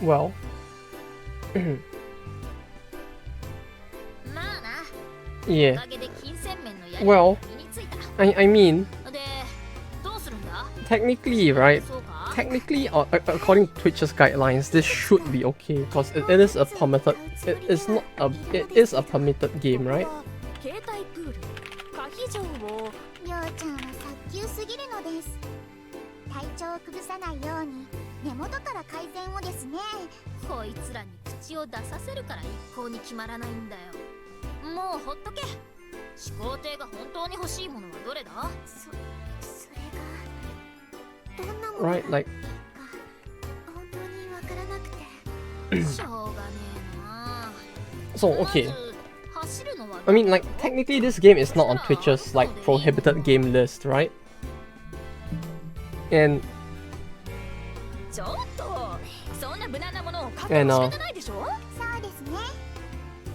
Well. まあな。お Yeah. かげで金銭面のやり Well, が身についた。 I mean, で、どうするんだ？ technically, right? そうか？ Technically, according to Twitch's guidelines, this should be okay because it is a permitted. It is a permitted game, right? 携帯プール可否状をりょうちゃんは早急すぎるのです。体調を崩さないように根元から改善をですね。こいつらに口を出させるから一向に決まらないんだよ。もうほっとけ。始皇帝が本当に欲しいものはどれだ？それがどんなもの Right, like 本当にわからなくて。しょうがねえな。 so. Okay. まず走るのは I mean, like technically, this game is not on Twitch's like prohibited game list, right? And ちょっとそんな無難なものを買っ And ても仕方ないでしょ。そうですね。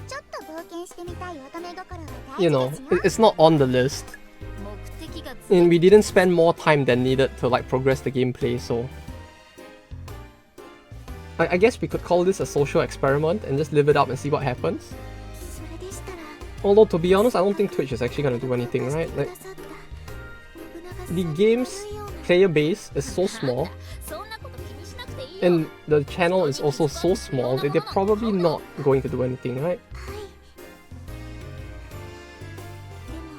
ちょっと冒険してみたい乙女心は大 you 事 know, ですよ。 it's not on the list, 目的が and we didn't spend more time than needed to like progress the gameplay. So I guess we could call this a social experiment and just live it up and see what happens. それでしたら Although to be honest, I don't think Twitch is actually gonna do anything, right? Like the game's player base is so small, そんなこと気にしなくていいよ。 and the channel is also so small that they're probably not going to do anything, right? でも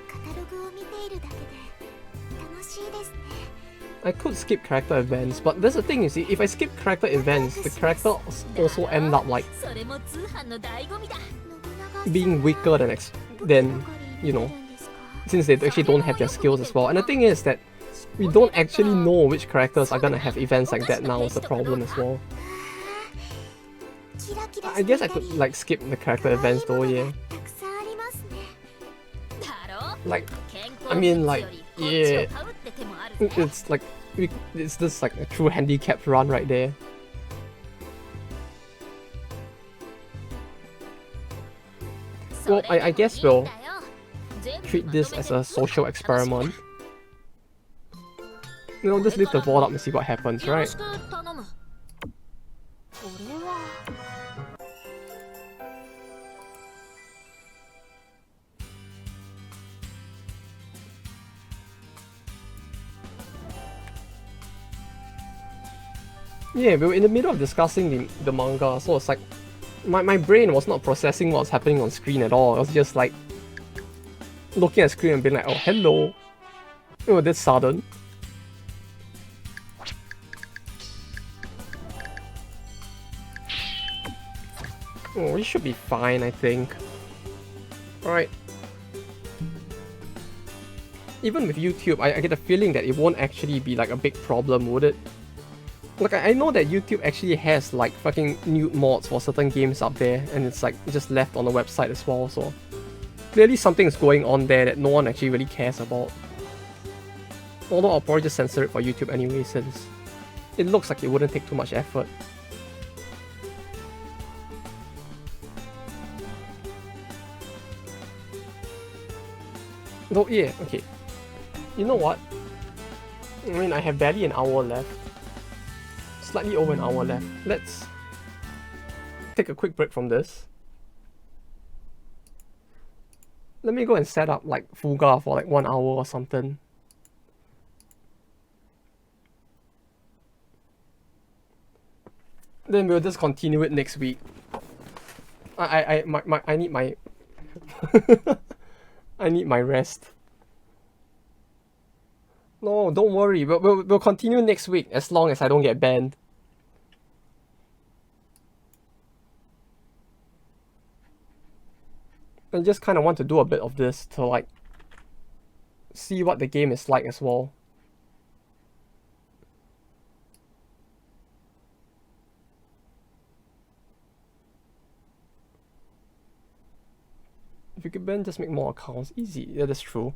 カタログを見ているだけで楽しいですね。 I could skip character events, but that's the thing, you see, if I skip character events, the characters also end up like それも通販の醍醐味だ。 being weaker than you know, since they actually don't have their skills as well. And the thing is that we don't actually know which characters are gonna have events like that now is the problem as well. I guess I could like skip the character events though, yeah. たくさんありますね。だろ？ Like, 健 I 康 mean グッ like, ズよりこっち yeah, を買うって手もあるぜ。 it's like, it's just like a true handicapped run right there. Well, I guess we'll treat this as a social experiment. You know, just leave the vault up and see what happens, よろ right? しく頼む。これは Yeah, we were in the middle of discussing the manga, so it's like my brain was not processing what was happening on screen at all. It was just like looking at screen and being like, oh hello. Oh, that's sudden. Oh, we should be fine, I think. Alright. Even with YouTube, I get the feeling that it won't actually be like a big problem, would it? Like, I know that YouTube actually has like fucking nude mods for certain games up there, and it's like just left on the website as well, so clearly something's going on there that no one actually really cares about. Although I'll probably just censor it for YouTube anyway, since it looks like it wouldn't take too much effort. Though, yeah, okay. You know what? I mean, I have barely an hour left. Slightly over an hour left. Let's take a quick break from this. Let me go and set up like Fuga for like 1 hour or something. Then we'll just continue it next week. I need my I need my rest. No, don't worry. We'll continue next week as long as I don't get banned. I just kind of want to do a bit of this to like see what the game is like as well. If you could ban, just make more accounts. Easy. Yeah, that's true.